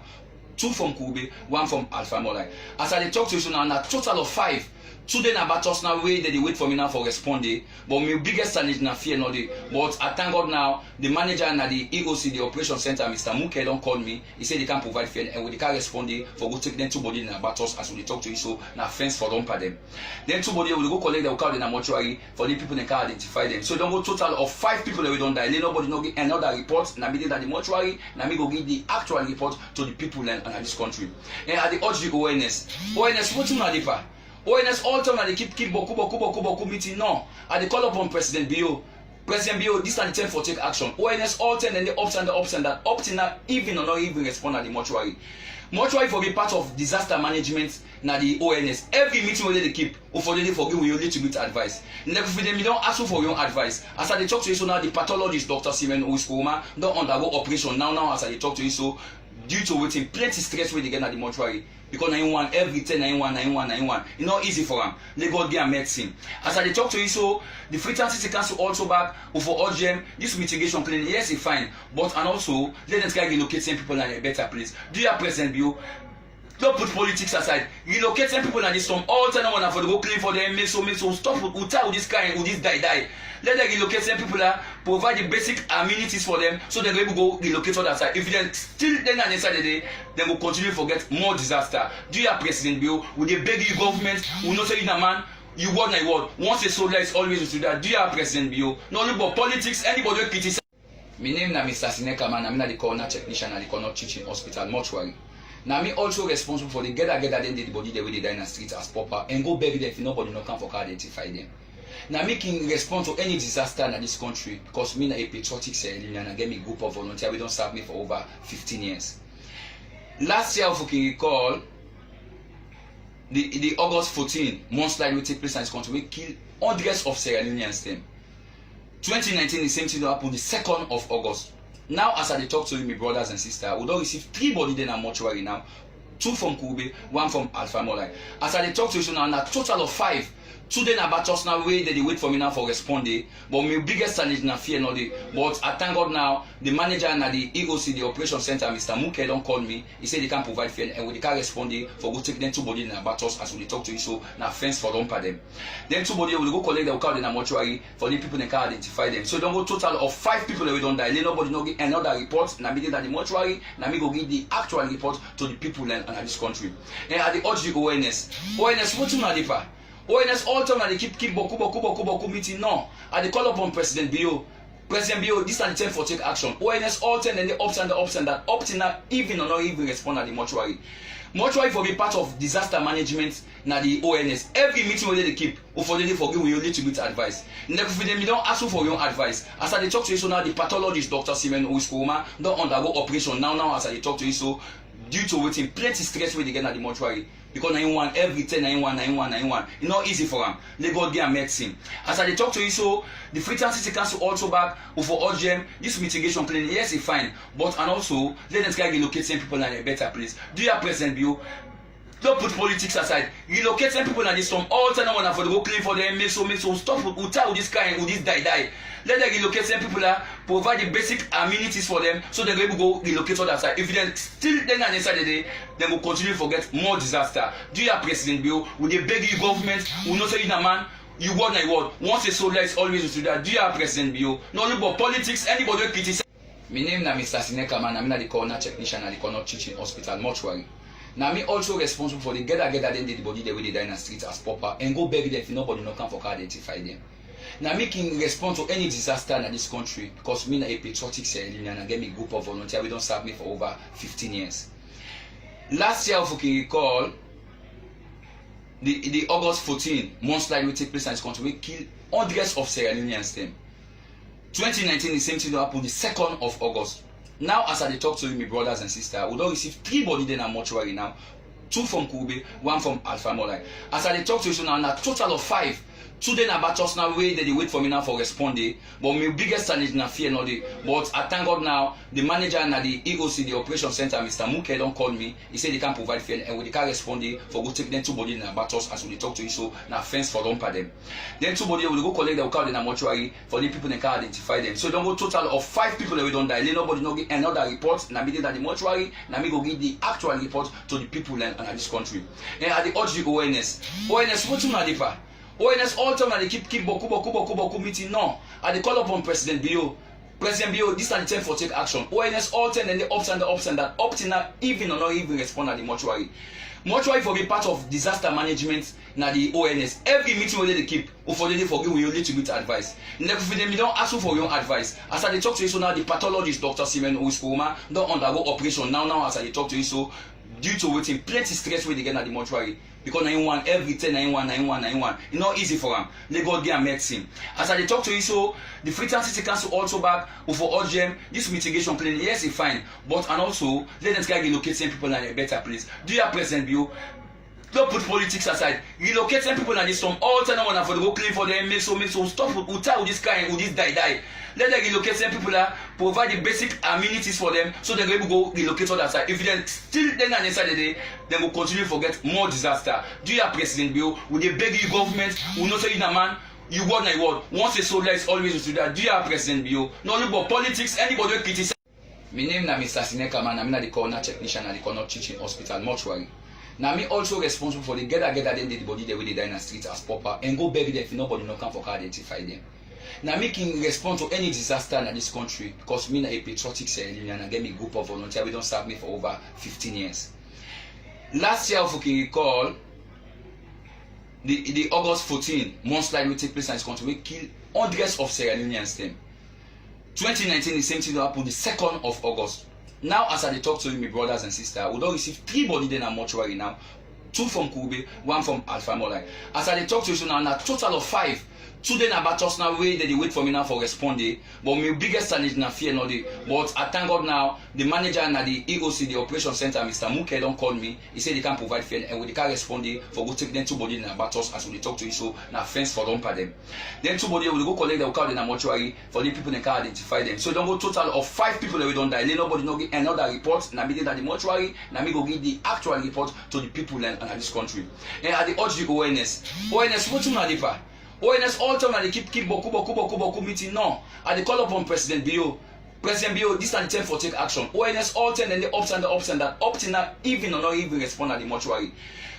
2 from Kube, 1 from Alpha Molai. As I talk to you so now, a total of 5. 2 days about us now, they wait for me now for responding. But my biggest challenge now fear no day. But I thank God now, the manager and the EOC, the operation center, Mr. Muke, don't call me. He said they can't provide fear and they can't respond for go take them 2 bodies in about us as we talk to you. So now fence for them. Then 2 bodies will go collect the crowd in a mortuary for the people they can't identify them. So don't go total of 5 people that we don't die. Then nobody no get another report. Now me did at the mortuary. Now me go give the actual report to the people in this country. And at the urge the ONS, what's in the ONS all time they keep boku meeting. No, I they call upon President Bio. President Bio, this is the time for take action. ONS all 10 and the ups and the ups and that up to now even or not even respond at the mortuary. Mortuary for be part of disaster management na the ONS. Every meeting where they keep, or for they forgive we only to get advice. Never for them, you don't ask for your own advice. As I talk to you so now, the pathologist Dr. Simon Uskoma don't undergo operation now as I talk to you so due to waiting plenty stress where they get at the mortuary. Because 911 every 10 911 it's not easy for them. They got their medicine. As I talk to you so the frequency cancel also back for urgent this mitigation clinic, yes it's fine, but and also let them try relocate some people in a better place. Do you present view? Don't put politics aside. Relocate some people in this from all time one for the go clean for them, make so stop with this kind with this die. Let them relocate some people provide the basic amenities for them so they're able to go relocate on that side. If they still then on the side of the day, then we'll continue to forget more disaster. Do you have President Bill? Will they beg you government? Will not say you man? You word my word. Once a soldier is always to that. Do you have President Bill? Not only about politics, anybody will criticize. My name is Mr. Sineka man. I'm not the coroner technician at the coroner teaching hospital mortuary. Now me also responsible for the gather then the body the way they die in the street as proper and go beg them if nobody no come for car identify them. Now making response to any disaster in this country because me na a patriotic ceremony and I get me group of volunteers we don't serve me for over 15 years. Last year if you can recall the August 14 monthslide will take place in this country we kill hundreds of Sierra Leoneans them. 2019 the same thing happened the 2nd of August. Now as I talk to you my brothers and sisters, we don't receive 3 bodies in a mortuary now. 2 from Kube, 1 from Alpha Molai. As I talk to you now, a total of 5. 2 then about us now where they wait for me now for responding. But my biggest challenge now fear not the. But I thank God now the manager and the EOC, the operation center, Mr. Muke don't call me. He said they can't provide fear and we can't respond for go take them 2 bodies in about us as we talk to you so now fence for them. Then 2 bodies will go collect the car in a mortuary for the people they can identify them. So don't go total of 5 people that we don't die. Let nobody know get another report. Now me get the mortuary. Now me go give the actual report to the people in this country. And at the urge the ONS what you know the ONS all time they keep boku meeting no. And they call upon President Bio. President Bio, this is the time for take action. ONS all time and the ups and the ups and that up to now even or not even respond at the mortuary. Mortuary for be part of disaster management na the ONS. Every meeting where they keep or for they forgive we only to get advice. Never for them you don't ask for your own advice. As I talk to you so now the pathologist Dr. Simon Uskoma don't undergo operation now as I talk to you so due to waiting plenty stress where they get at the mortuary. Because 911 every 10 911 it's not easy for them. They got their medicine. As I talk to you so the frequency cancel also back for urgent this mitigation clinic, yes it's fine, but and also let them try relocate some people in a better place. Do you have President Bill? Don't put politics aside. Relocate some people in this from all time one for the go clean for them, make so stop with this kind with this die. Let them relocate some people provide the basic amenities for them so they're able to go relocate on that side. If they still then on the side of the day, then we'll continue to forget more disaster. Do you have President Bill? Will they beg you government? Will not say you man? You word my word. Once a soldier is always to that. Do you have President Bill? Not only about politics, anybody will criticize. My name is Mr. Sineka man. I'm not the coroner technician at the coroner teaching hospital mortuary. Now me also responsible for the gather then the body the way they die in the street as proper and go beg them if nobody no come for car identify them. Now making response to any disaster in this country because me na a patriotic ceremony and I get me group of volunteers we don't serve me for over 15 years. Last year if you can recall the August 14 monthslide will take place in this country we kill hundreds of Sierra Leoneans them. 2019 the same thing happened the 2nd of August. Now as I talk to you my brothers and sisters, we don't receive 3 bodies in a mortuary now. 2 from Kube, 1 from Alpha Molai. As I talk to you so now a total of 5. 2 then about us now where they wait for me now for responding. But my biggest challenge now fear not the. But I thank God now the manager and the EOC, the operation center, Mr. Muke don't call me. He said they can't provide fear and we can't respond for go take them 2 bodies in about us as we talk to you so now fence for them. Then 2 bodies will go collect the car in a mortuary for the people they can identify them. So don't go total of 5 people that we don't die. Let nobody no get another report. Now me did at the mortuary. Now me go give the actual report to the people in this country. And at the urge the ONS what you know the ONS all time they keep boku meeting no. And they call upon President Bio. President Bio, this is the time for take action. ONS all 10 and the ups and the ups and that up to now even or not even respond at the mortuary. Mortuary for be part of disaster management na the ONS. Every meeting where they keep or for they forgive we only to get advice. Never for them you don't ask for your own advice. As I talk to you so now the pathologist Dr. Simon Uskoma don't undergo operation now as I talk to you so due to waiting plenty stress wey dey get at the mortuary because 911 every 10 911 e no easy for am. Let God get medicine. As I dey talk to you so, the Freetown City Council also back for urge them this mitigation plan. Yes, it's fine, but and also let them try relocate some people in a better place. Do your President Bill? Don't put politics aside. Relocate some people in this some all time one for the go clean for them. Make so stop with this kind with this die. Let them relocate some people provide the basic amenities for them so they will go relocate on that side. If they still then on the side of the day, they will continue to forget more disaster. Do your President Bill? Will they beg you government? Will not say you a man? You want a word. Once a soldier is always to that. Do your President Bill? No look about politics. Anybody will criticize. My name is Mr. Sineka man. I'm not the coroner technician at the Coroner Teaching Hospital mortuary. Now me also responsible for the gather then the body they will die in the street as proper and go bury them if nobody no come for identify them. Now making respond to any disaster in this country because me a patriotic ceremony and I get me a group of volunteers. We don't serve me for over 15 years. Last year, if you can recall, the August 14 mudslide will take place in this country. We kill hundreds of Sierra Leoneans. 2019, the same thing will happen the 2nd of August. Now, as I talk to you, my brothers and sisters, we don't receive 3 bodies in a mortuary now. 2 from Kube, 1 from Alpha Molai. As I talk to you so now, a total of 5. 2 days about us now, they wait for me now for responding. But my biggest challenge now fear no day. But I thank God now, the manager and the EOC, the operation center, Mr. Muke, don't call me. He said they can't provide fear and we can't respond. For go take them 2 bodies in about us as we talk to you so now fence for them for them. Then 2 bodies will go collect the card in a mortuary for the people they can identify them. So don't go total of 5 people that we don't die. Let nobody know get another report. Now me did at the mortuary. Now me go give the actual report to the people in this country. And at the urge the ONS, what you know ONS all time they keep boku meeting. No, I they call upon President Bio. President Bio, this is the time for take action. ONS all time and the ups and that up to now even or not even respond at the mortuary.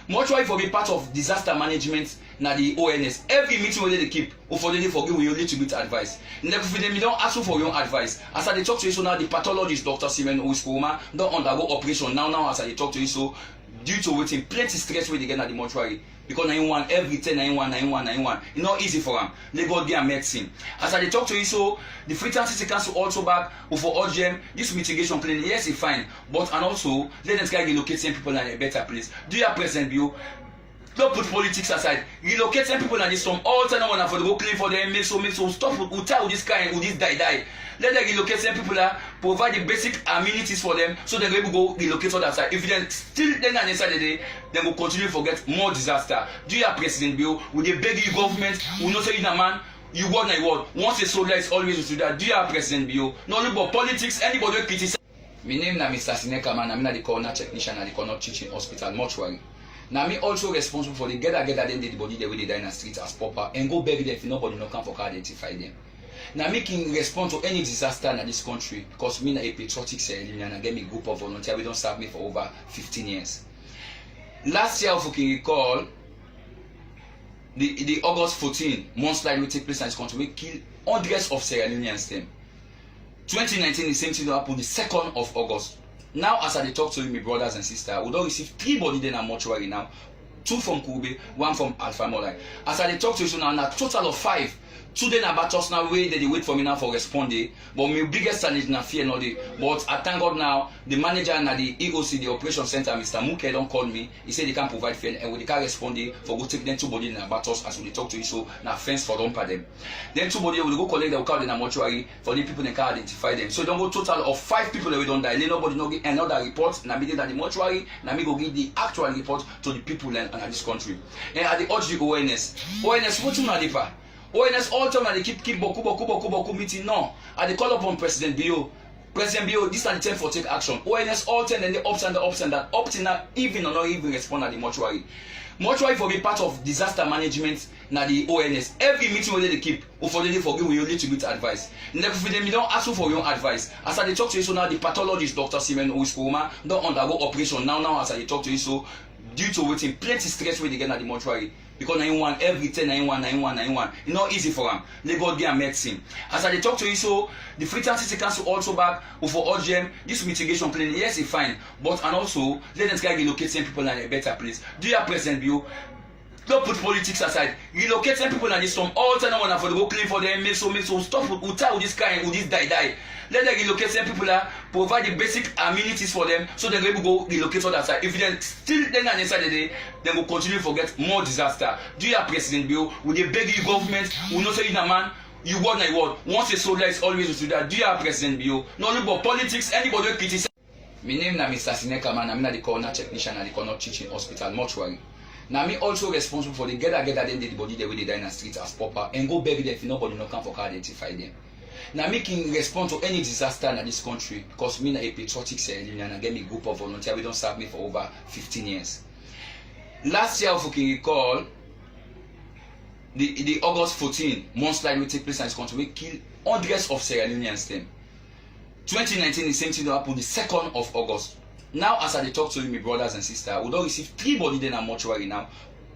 Mortuary for be part of disaster management na the ONS. Every meeting where they keep, or for them forgive we only to get advice. Never for them you don't ask for your own advice. As I talk to you so now the pathologist Dr. Simon Uskoma don't undergo operation now as I talk to you so due to waiting plenty stress where they get at the mortuary. Because 911 every 10 911 it's not easy for them. They go get medicine. As I talk to you so the Freetown City Council also back for urge them this mitigation plan. Yes, it's fine, but and also let them try relocate some people in a better place. Do your President Bill? Don't put politics aside. Relocate some people in this some all time one for the go clean for them. Make so stop with this kind with this die. Let them relocate some people provide the basic amenities for them so they will go relocate on that side. If they still then on the side of the day, they will continue to forget more disaster. Do your President Bill? Will they beg you government? Will not say you a man? You want a word. Once a soldier is always to that. Do your President Bill? No look about politics. Anybody will criticize. My name is Mr. Sineka man. I'm not the coroner technician at the Coroner Teaching Hospital mortuary. Now me also responsible for the gather then the body they will die in the street as proper and go bury them if nobody no come for identify them. Now making respond to any disaster in this country because me a patriotic ceremony and I get me a group of volunteers. We don't serve me for over 15 years. Last year, if you can recall, the August 14 mudslide will take place in this country. We kill hundreds of Sierra Leoneans. 2019, the same thing will happen the 2nd of August. Now, as I talk to you, my brothers and sisters, we don't receive 3 bodies in a mortuary now. 2 from Kube, 1 from Alpha Molai. As I talk to you so now, a total of 5. 2 days about us now, they wait for me now for responding. But my biggest challenge now fear no day. But I thank God now, the manager and the EOC, the operation center, Mr. Muke, don't call me. He said they can't provide fear and we can't respond for go take them 2 bodies in about us as we talk to you so now fence for them for them. Then 2 bodies will go collect the card in a mortuary for the people they can identify them. So don't go total of 5 people that we don't die. Let nobody know get another report. Now me did at the mortuary. Now me go give the actual report to the people in this country. And at the urge the ONS, what you know ONS all time they keep boku meeting. No, I they call upon President Bio. President Bio, this is the time for take action. ONS all time and the ups and that up to now even or not even respond at the mortuary. Mortuary for be part of disaster management na the ONS. Every meeting where they keep, or for them forgive we only to get advice. Never for them you don't ask for your own advice. As I talk to you so now the pathologist Dr. Simon Uskoma don't undergo operation now as I talk to you so due to waiting plenty stress where they get at the mortuary. Because 911 every 10 911 it's not easy for them. Let God get medicine. As I talk to you so the Freetown City Council also back for urge them this mitigation plan. Yes, it's fine, but and also let them try relocate some people in a better place. Do your President Bill? don't put politics aside. Relocate some people and this some all time one for the go clean for them, make so stop with this kind, with this die. Let them relocate some people provide the basic amenities for them so they will go relocate to that side. If then still then on the side of the day, they will continue to forget more disaster. Do you have President Bill? Will they beg you government? Will not say in a man? You word na word. Once a soldier is always to that. Do you have President Bill? No look about politics, anybody will criticize. My name na Mr. Sineka man, I'm not the coroner technician at the Corner Teaching Hospital mortuary. Now me also responsible for the gather then the body they will die in the street as proper and go bury them if nobody no come for identify them. Now me can respond to any disaster in this country because me na a patriotic civilian and I get me group of volunteers we don't serve me for over 15 years. Last year if you can recall the August 14 mudslide will take place in this country we kill hundreds of Sierra Leoneans them. 2019 the same thing happened the 2nd of August. Now as I talk to you, my brothers and sisters, we don't receive 3 bodies in a mortuary now.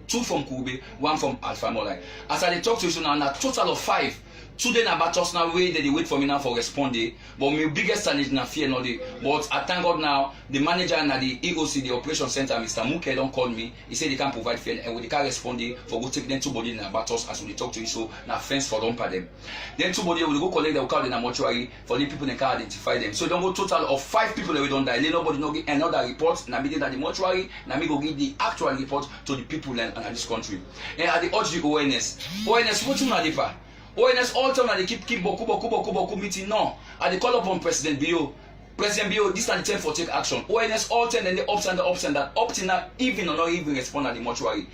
2 from Kube, 1 from Alpha Molai. As I talk to you so now, a total of 5. 2 then about us now wait they wait for me now for responding. But my biggest challenge now fear not day. But I thank God now the manager and the EOC, the operation center, Mr. Muke don't call me. He said they can't provide fair and we can't respond for go take them 2 bodies in about us as we talk to you so now fence for them per them. Then 2 bodies will go collect the card in a mortuary for the people they can identify them. So don't go total of 5 people that we don't die. Let nobody no get another report. Now me get at the mortuary. Now me go give the actual report to the people and this country. And at the urge the ONS what you know the ONS all time they keep boku meeting no. And they call upon President Bio. President Bio, this is the time for take action. ONS all time and the ups and that up till now even or not even respond at the mortuary.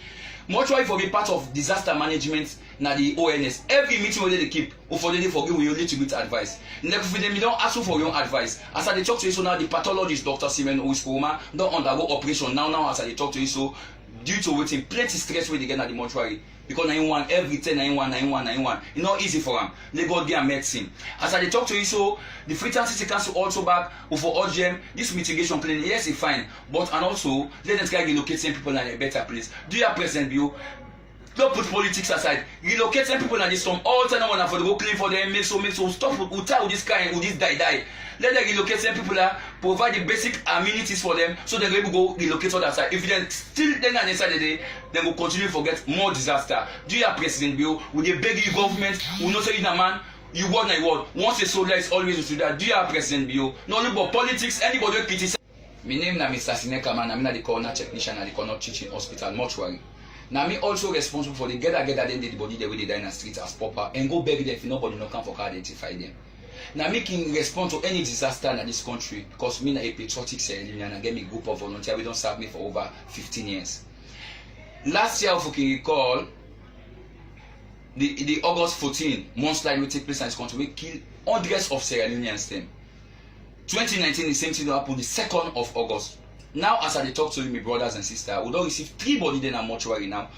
Mortuary for be part of disaster management na the ONS. Every meeting where they keep for them forgive we only to get advice. Next for them you don't ask for your advice. As I talk to you so now the pathologist Dr. Simon Uiskoma don't undergo operation now as I talk to you so due to waiting plenty stress where they get at the mortuary. Because 911 every 10 911 it's not easy for them. They go get medicine. As I talk to you so the Freetown City Council also back for OGM this mitigation plan yes it's fine but and also let them try to relocate some people in a better place. Do you have President Bill? Don't put politics aside. Relocate some people and this some all time one for the go clean for them make so stop with this kind with this die. Let them relocate some people provide the basic amenities for them so they will go relocate to that side. If then still then on the side of the day, they will continue to forget more disaster. Do you have President Bill? Will they beg you government? Will not say in a man? You word na word. Once a soldier is always to that. Do you have President Bill? No look about politics, anybody will criticize. My name na Mr. Sineka man, I'm not the coroner technician at the Corner Teaching Hospital mortuary. Now me also responsible for the gather then the body they will die in the street as proper and go bury them if nobody no come for identify them. Now me can respond to any disaster in this country because me na a patriotic civilian and I get me group of volunteers we don't serve me for over 15 years. Last year if you can recall the August 14 mudslide will take place in this country we kill hundreds of Sierra Leoneans them. 2019 the same thing happened the 2nd of August. Now as I talk to you my brothers and sisters, we don't receive 3 bodies in a mortuary now.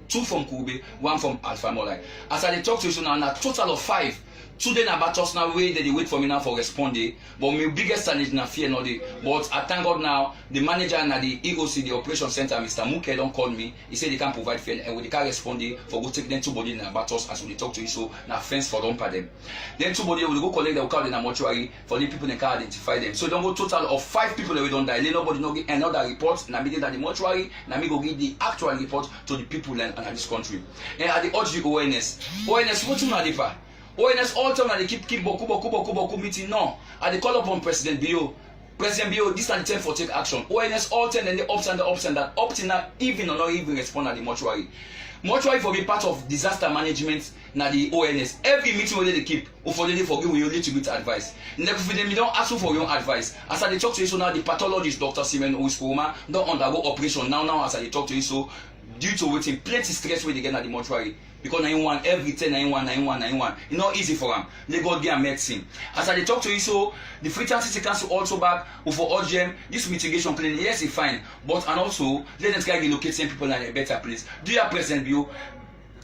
2 from Kube, 1 from Alpha Molai. As I talk to you so now a total of 5. 2 then about us now wait they wait for me now for responding. But my biggest challenge now fear not day. But I thank God now the manager and the EOC, the operation center, Mr. Muke don't call me. He said they can't provide fair and we can't respond for go take them 2 bodies in about us as we talk to you so now fence for them per them. Then 2 bodies will go collect the card in a mortuary for the people they can identify them. So don't go total of 5 people that we don't die. Let nobody no get another report. Now me get at the mortuary. Now me go give the actual report to the people and this country. And at the urge the ONS what you know the ONS all time they keep boku meeting no. And they call upon President Bio. President Bio, this is the time for take action. ONS all time and the ups and that up till now even or not even respond at the mortuary. Mortuary for be part of disaster management na the ONS. Every meeting where they keep for them forgive we only to get advice. Next for them you don't ask for your advice. As I talk to you so now the pathologist Dr. Simon Uiskoma don't undergo operation now as I talk to you so due to waiting plenty stress where they get at the mortuary. Because 911 every 10 911 it's not easy for them. They go get medicine. As I talk to you so the Freetown City Council also back for OGM this mitigation plan yes it's fine but and also let them try to relocate some people in a better place. Do you have President Bill?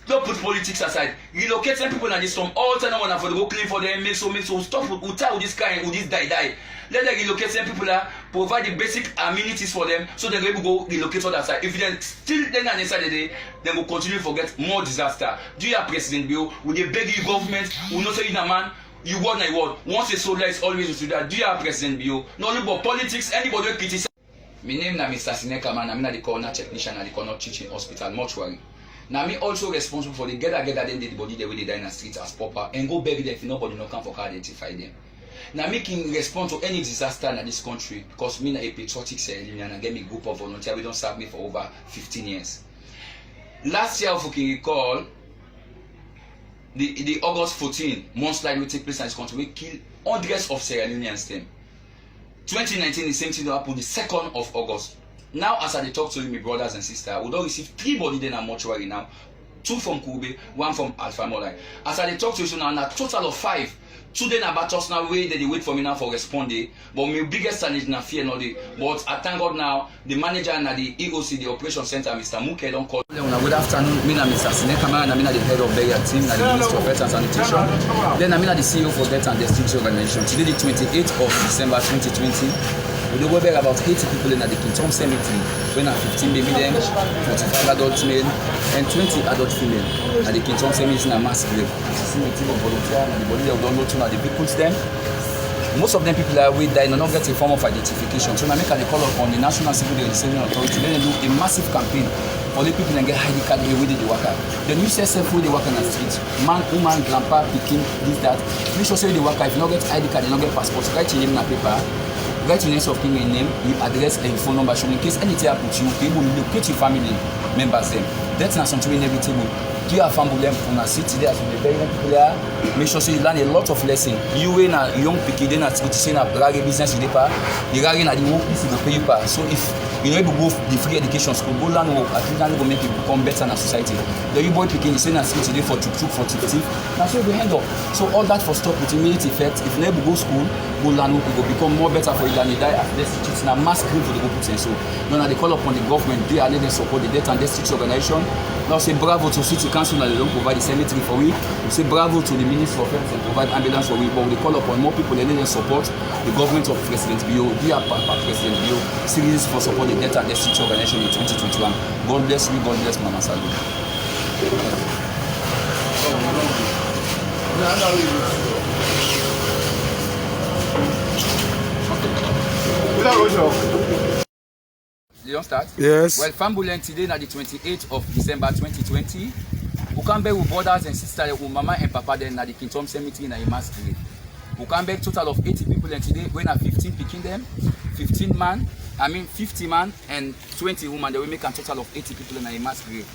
Don't put politics aside. Relocate some people and this some all time one for the go clean for them make so stop with this kind with this die. Let them relocate some people provide the basic amenities for them so they will go relocate to that side. If then still then on the side of the day, they will continue to forget more disaster. Do you have President Bill? Will they beg you government? Will not say in a man? You word na word. Once a soldier is always to that. Do you have President Bill? No look about politics, anybody will criticize. My name na Mr. Sineka man, I'm not the coroner technician at the Corner Teaching Hospital mortuary. Now me also responsible for the get them the body the way they die in the streets as proper and go bury them if nobody no come for identify them. Now making respond to any disaster in this country because me a patriotic union and get me group of volunteers we don't serve me for over 15 years. Last year, if you can recall, the August 14 mudslide will take place in this country. We kill hundreds of Sierra Leoneans. 2019, the same thing will happen the 2nd of August. Now, as I talk to you, my brothers and sisters, we don't receive 3 bodies in a mortuary now. 2 from Kube, 1 from Alpha Molai. As I talk to you so now, a total of 5. 2 days about us now, they wait for me now for responding. But my biggest challenge now fear no day. But I thank God now, the manager and the EOC, the operation center, Mr. Muke, don't call. Good afternoon, me and Mr. Sinekama, and I'm the head of burial team, and the Ministry of Health and Sanitation. Then I'm the CEO for Death and Destitution Organization. Today, the 28th of December 2020. We do about 80 people in the Kingdom Cemetery. When are 15 baby them, 45 adult male, and 20 adult female. At the Kingdom Cemetery in a mass grave. See the team of volunteers and the body of don't know to they put them. Most of them people are with that not get a form of identification. So now make a call upon the National Civil Registration Authority. Then they do a massive campaign for the people and get ID card the way they work. Then you say self they work on the street. Man, woman, grandpa, picking, this, that. Make sure say they work. If you not get ID card, you not get passport. So write your name in a paper. Write your name of king in name, your address and your phone number. So in case anything happens to you, they will locate your family members them. That's not something we never table. Do you have family from a city there? So the very people there. Make sure you learn a lot of lessons. You in a young picky, then at which in a rag business you pay. You rag in a the work if you pay you pay. So if you know able to go the free education school, go learn work. I think that will make you become better in a society. The you boy picking is in a city today for tuk for tic. Now so we hand up. So all that for stop with immediate effect. If you never go school, go learn work, it will become more better for you than you die at this. It's a mass grave for the people. So now they call upon the government. They are letting support the Death and Destitution Organization. Now say bravo to City Council that they don't provide the cemetery for we. We say bravo to the Ministry of Health and provide ambulance for we. But we call upon more people and then support the government of President Bio, dear Papa President Bio, series for support the Death and Destitution Organization in 2021. God bless you, God bless Mama Salu. You don't start? Yes. Well, Fambulen today na the 28th of December 2020. Ukambe with brothers and sisters with Mama and Papa then na the Kingdom Cemetery na a mass grave. Ukambe total of 80 people and today when are 15 picking them, 50 man and 20 women. They will make a total of 80 people in a mass grave.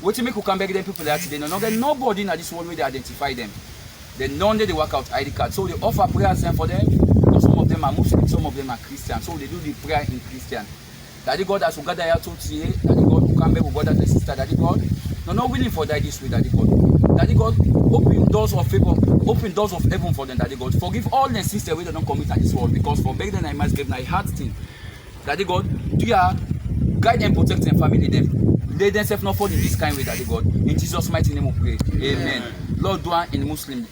What you make Ukambe them people there today? No, get nobody in this world where they identify them. Then none they work out ID card. So they offer prayers for them. Because some of them are Muslim, some of them are Christian. So they do the prayer in Christian. Daddy God has gather here to see, Daddy God who come back with brother and sister, Daddy God. No, not willing for that this way, Daddy God. Daddy God, open doors of favor, open doors of heaven for them, Daddy God. Forgive all the sisters who don't commit in this world, because for back then I must give my heart thing. Daddy God, do you guide and protect and family them. They themselves not fall in this kind way, Daddy God. In Jesus' mighty name we pray. Amen. Lord Dua in Muslim.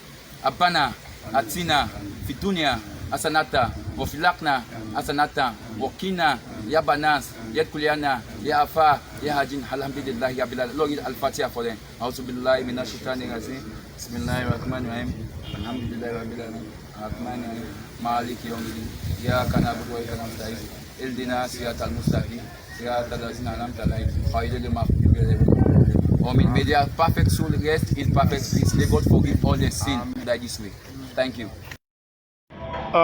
Abana, Atina, Fitunia, Asanata, Wafilakna, Asanata, Wakina, Ya Banas, Ya Kuliana, Ya Afa, Ya Hajin, Alhamdulillah, Ya Bilal. Lord, Al-Fatiha for them. Auzubillahi minash shaitani rajim. Bismillahirrahmanirrahim. Alhamdulillah, Rabbil alamin. Ar-Rahmanir-Rahim. Maliki yawmiddin. Iyyaka na'budu wa iyyaka nasta'in. Ihdina siratal mustaqim. Siratal ladzina an'amta alaihim. Ghayril maghdubi alaihim. May their perfect soul rest in perfect peace. May God forgive all their sin. Like this way. Thank you.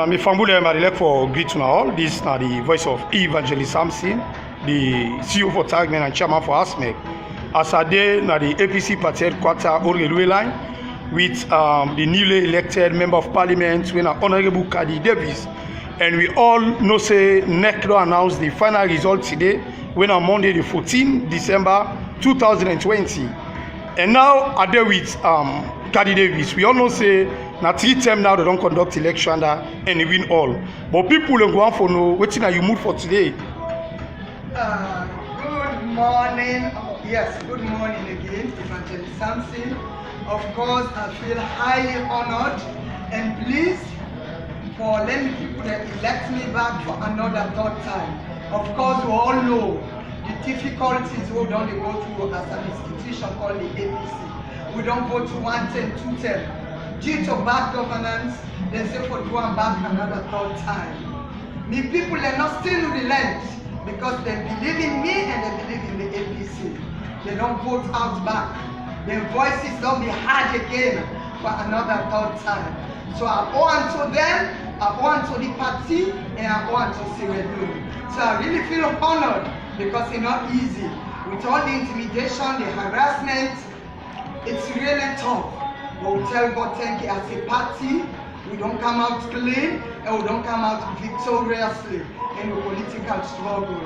Me Fambule Marilek for greet to all. This is the voice of Evangelist Samson, the CEO for Tagman and Chairman for ASMEC. As a day na the APC party headquarters on railway line with the newly elected member of parliament, when Honorable Kadijatu Davies. And we all know say NEC announced the final result today, when on Monday the 14th December 2020. And now I there with Kadijatu Davies. We all know say na 3 term now they don't conduct election and they win all. But people don't go on for no waiting are you mood for today? Good morning. Yes, good morning again, Evangelist Samson. Of course, I feel highly honored and pleased for letting people that elect me back for another 3rd time. Of course, we all know the difficulties we don't go through as an institution called the APC. We don't go to 1 term, 2 term. Due to bad governance, they say for going back another 3rd time. Me people are not still relent because they believe in me and they believe in the APC. they don't vote out back. Their voices don't be heard again for another third time. So I owe unto them, I owe unto the party, and I owe unto Sierra Leone. So I really feel honored because it's not easy. With all the intimidation, the harassment, it's really tough. But we tell God thank you. As a party, we don't come out clean and we don't come out victoriously in the political struggle.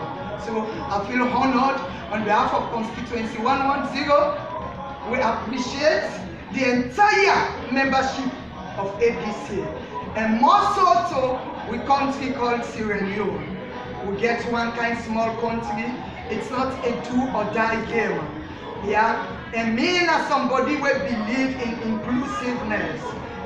So I feel honored on behalf of Constituency 110. We appreciate the entire membership of APC, and more so to we country called Sierra Leone. We get one kind small country. It's not a do or die game. Yeah, and me as somebody will believe in inclusiveness.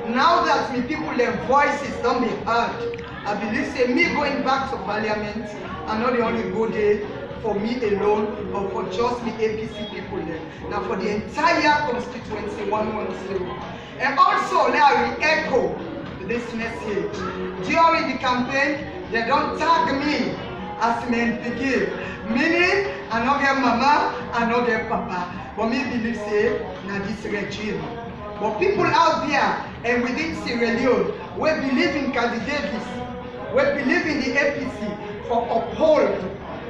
Now that me people their voices don't be heard, I believe say me going back to parliament, I'm not the only go there for me alone or for just the APC people there. Now for the entire constituency 110. And also let me echo this message. During the campaign, they don't tag me as men begin. Meaning, I don't get mama, I don't get papa. But me believe say, now this regime. But people out there and within Sierra Leone, we believe in Kadijatu Davies, we believe in the APC for uphold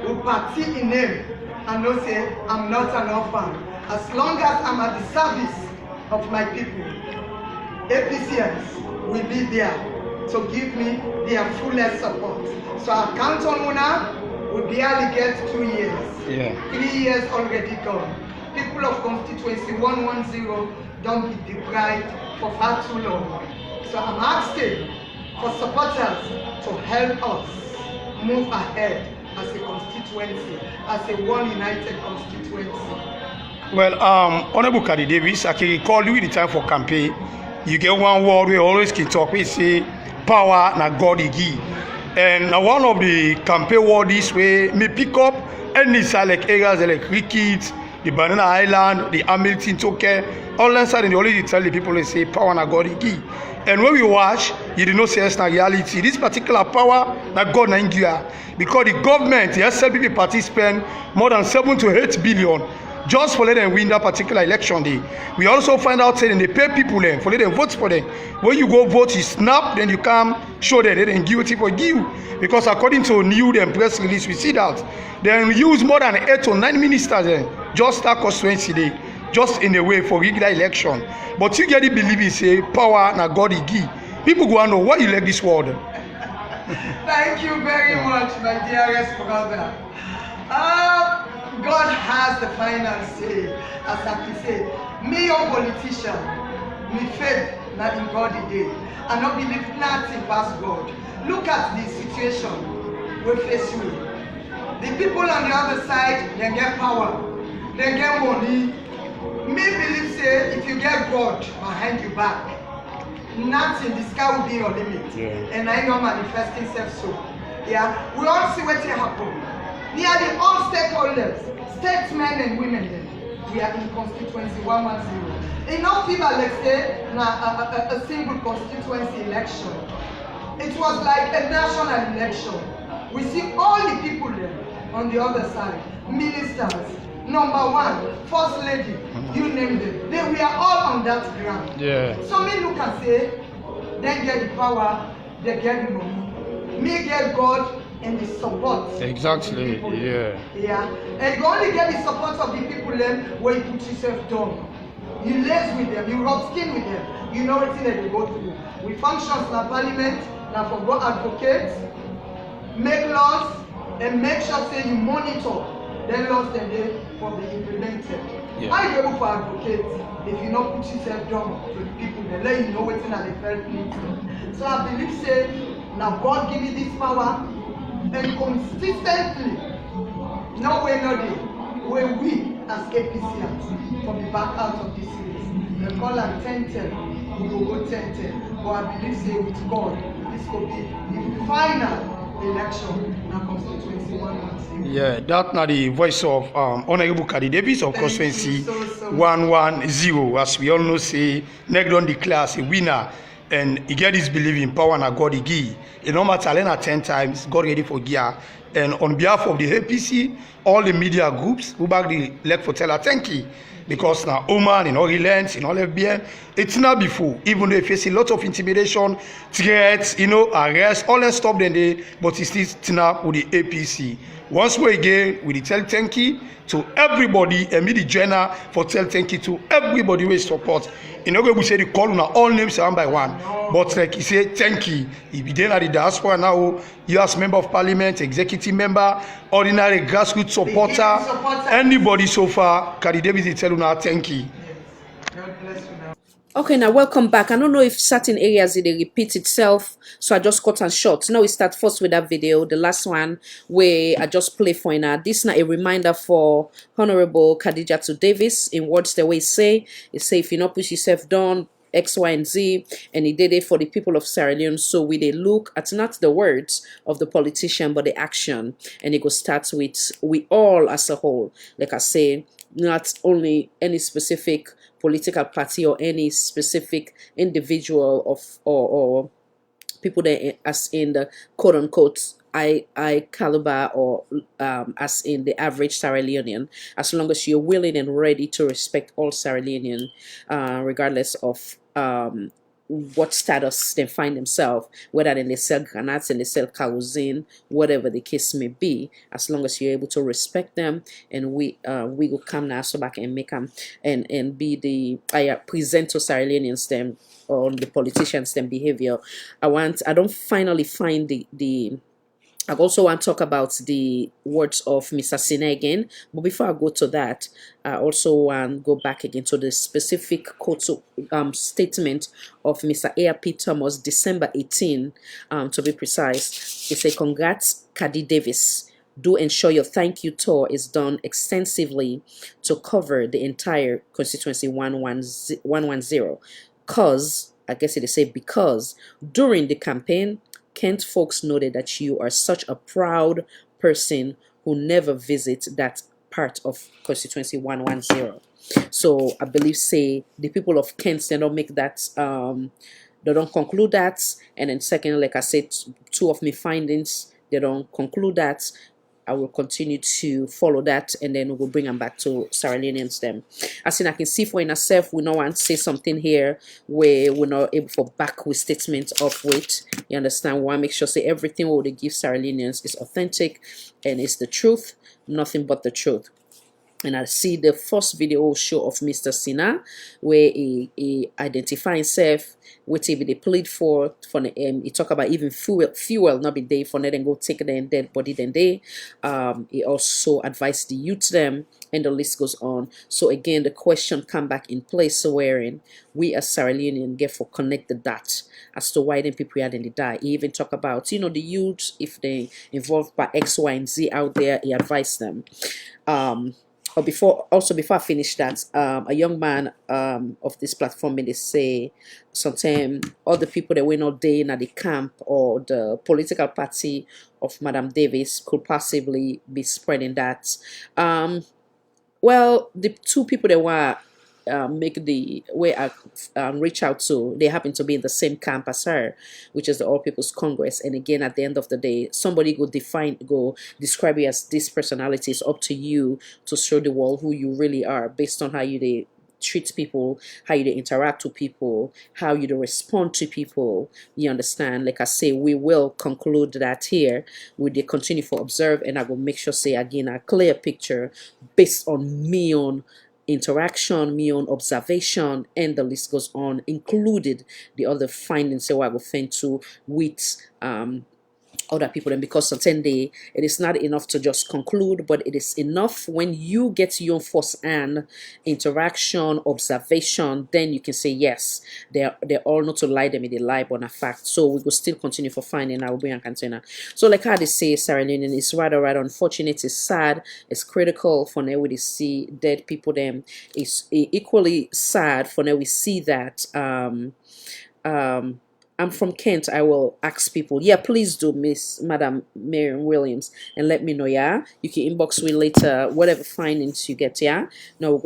the party in name. And not say, I'm not an orphan. As long as I'm at the service of my people, APCs will be there to give me their fullest support. So I count on Una, we barely get 2 years. Yeah. 3 years already gone. People of constituency 110 don't be deprived for far too long. So I'm asking for supporters to help us move ahead as a constituency, as a one united constituency. Well, Honorable Kadijatu Davies, I can recall you the time for campaign. You get one word we always can talk. We say power na God he give. And now one of the campaign words where me pick up any like areas like Ricketts, the Banana Island, the Hamilton, Toke, all that side, and they already tell the people they say power na God he give. And when we watch, you did not say it's not reality. This particular power na God na India, because the government, the SLPP party spend more than 7 to 8 billion just for let them win that particular election day. We also find out saying they pay people then for let them vote for them. When you go vote, you snap, then you come show them they didn't guilty for you. Because according to new press release, we see that they use more than 8 to 9 ministers then just that constituency day, just in a way for regular election. But you get it believe say power na God he give. People go and know why you like this word. Thank you very much, my dearest brother. God has the final say. As I say, me a politician, me faith not in God today. I don't believe nothing past God. Look at the situation we face with. The people on the other side, they get power, they get money. Me believe say if you get God behind your back, nothing, the sky will be your limit. Yeah. And I know manifesting self so. Yeah, we all see what happen. We are the all stakeholders, statesmen and women. We are in constituency 110. Enough people, let's say, a single constituency election. It was like a national election. We see all the people there on the other side, ministers, number one, first lady, you name them. They were all on that ground. Yeah. So me look and say, they get the power, they get the money. Me get God and the support. Exactly. Of the Yeah. Yeah. And you only get the support of the people then when you put yourself down. You laze with them, you rub skin with them. You know what they go through. We function in parliament, now for go advocates, make laws, and make sure say you monitor then laws them there for be implemented. Yeah. How you able for advocates if you not put yourself down with people, they let you know what's in the felt need. So I believe say now God give me this power and consistently, no way no day, where we as APCs from the back out of this series. They call it 10-10, we will go 10-10. But I believe say with God, this could be the final election in constituency 110. Yeah, that's not the voice of Honorable Kadijatu Davies of constituency 110. As we all know, say, Neg don't declare as a winner and he get this belief in power and God he give. It no matter at 10 times, God ready for gear. And on behalf of the APC, all the media groups who back the leg for tell her thank you. Because now Oman, in all relents, in all FBN, it's not before. Even though they face a lot of intimidation, threats, arrest, all that stuff then they, but it's still now with the APC. Once more again, we tell thank you to everybody, and me the journal for tell thank you to everybody who support. In other words, we say the call on all names one by one. But like he say, thank you. If you didn't at the diaspora now, you as member of parliament, executive member, ordinary grassroots supporter, anybody so far, Kadijatu Davies tell you now thank you. God bless you now. Okay, now welcome back. I don't know if certain areas it repeat itself, so I just cut and short. Now we start first with that video, the last one where I just play for now. This is now a reminder for Honorable Kadijatu Davies. In words the way say, if you not push yourself down, X, Y, and Z, and he did it for the people of Sierra Leone. So we they look at not the words of the politician, but the action, and it go start with we all as a whole. Like I say, not only any specific political party or any specific individual of or people that as in the quote unquote I caliber or as in the average Sierra Leonean, as long as you're willing and ready to respect all Sierra Leonean, regardless of what status they find themselves, whether they sell granates and they sell kerosene, whatever the case may be, as long as you're able to respect them, and we will come now so back and make them and be the present to Sierra Leoneans them on the politicians them behavior. I don't finally find the I also want to talk about the words of Mr. Sine again, but before I go to that, I also want to go back again to the specific quote statement of Mr. A.R.P. Thomas, December 18, to be precise. He said, "Congrats, Kadijatu Davies. Do ensure your thank you tour is done extensively to cover the entire constituency 110. Cause, I guess it say because during the campaign, Kent folks noted that you are such a proud person who never visits that part of constituency 110. So I believe say the people of Kent, they don't make that they don't conclude that, and then second, like I said, two of my findings, they don't conclude that. I will continue to follow that, and then we'll bring them back to Sierra Leoneans them. As in I can see for in ourselves, we don't want to say something here where we're not able for back with statements of weight. You understand? We want to make sure say everything what they give Sierra Leoneans is authentic and it's the truth, nothing but the truth. And I see the first video show of Mr. Sina where he identify himself, what he plead for the he talk about even fuel not be there for them go take their dead body then they he also advised the youth them, and the list goes on. So again the question come back in place, so wherein we as Sierra Leonean get for connect the dots as to why then people had they die. He even talk about the youth, if they involved by X, Y, and Z out there, he advised them. Or before I finish that, a young man of this platform may say sometimes all the people that were not there at the camp or the political party of Madam Davies could possibly be spreading that. Well, the two people that were make the way I reach out to, they happen to be in the same camp as her, which is the All People's Congress. And again, at the end of the day, somebody go describe you as this personality. It's up to you to show the world who you really are based on how you treat people, how you interact with people, how you respond to people. You understand? Like I say, we will conclude that here. We continue for observe, and I will make sure say again a clear picture based on me on interaction, me on observation, and the list goes on, included the other findings that I will find to with other people. And because certainly it is not enough to just conclude, but it is enough when you get your first-hand interaction, observation, then you can say yes, they're all not to lie them in the lie but a fact. So we will still continue for finding our way and container. So like how they say, Sierra Leone is rather unfortunate, it's sad, it's critical for now we see dead people. Them is equally sad for now we see that I'm from Kent. I will ask people. Yeah, please do, Madam Marion Williams, and let me know. Yeah, you can inbox me later. Whatever findings you get. Yeah. No.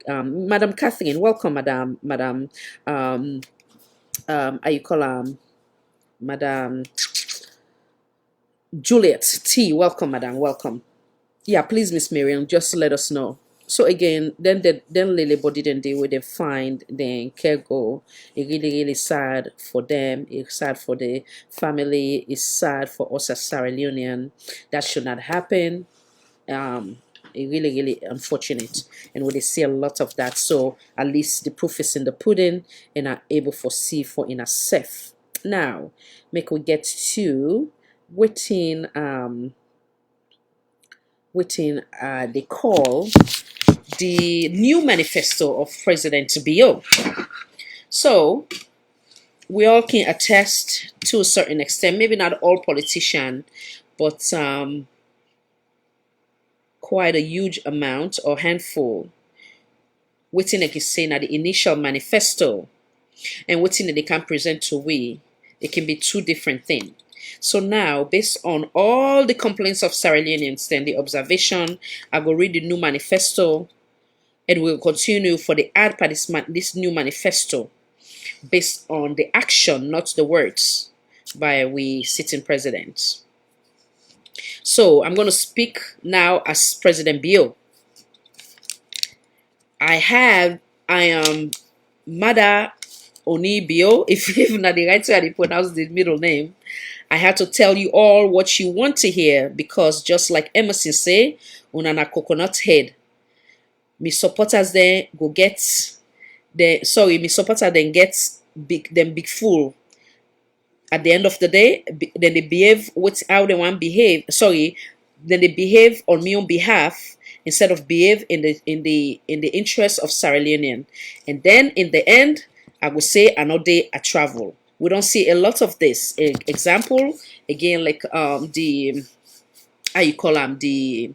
Madam Catherine, welcome, Madam how you call Madam Juliet T. Welcome, Madam. Welcome. Yeah, please, Miss Miriam, just let us know. So again, then Lily body then they would find then Kego. It really sad for them. It's sad for the family. It's sad for us as Sierra Leonean. That should not happen. It really unfortunate, and we see a lot of that. So at least the proof is in the pudding, and are able for see for in a safe. Now, make we get to waiting they call the new manifesto of President Bio. So we all can attest to a certain extent, maybe not all politicians, but quite a huge amount or handful waiting like you saying at the initial manifesto and waiting that they can present to we, it can be two different things. So now, based on all the complaints of Sierra Leoneans, then the observation, I will read the new manifesto and we'll continue for the ad part this new manifesto based on the action, not the words, by we sitting president. So I'm going to speak now as President Bio. I am Mada Oni Bio. If not the right way I pronounce the middle name, I had to tell you all what you want to hear because just like Emerson say, unana coconut head. Me supporters then go get me supporters then get big fool. At the end of the day, then they behave with how they want to behave. Then they behave on my own behalf instead of behave in the interest of Sierra Leonean. And then in the end, I will say another day I travel. We don't see a lot of this. Example again, like the how you call them the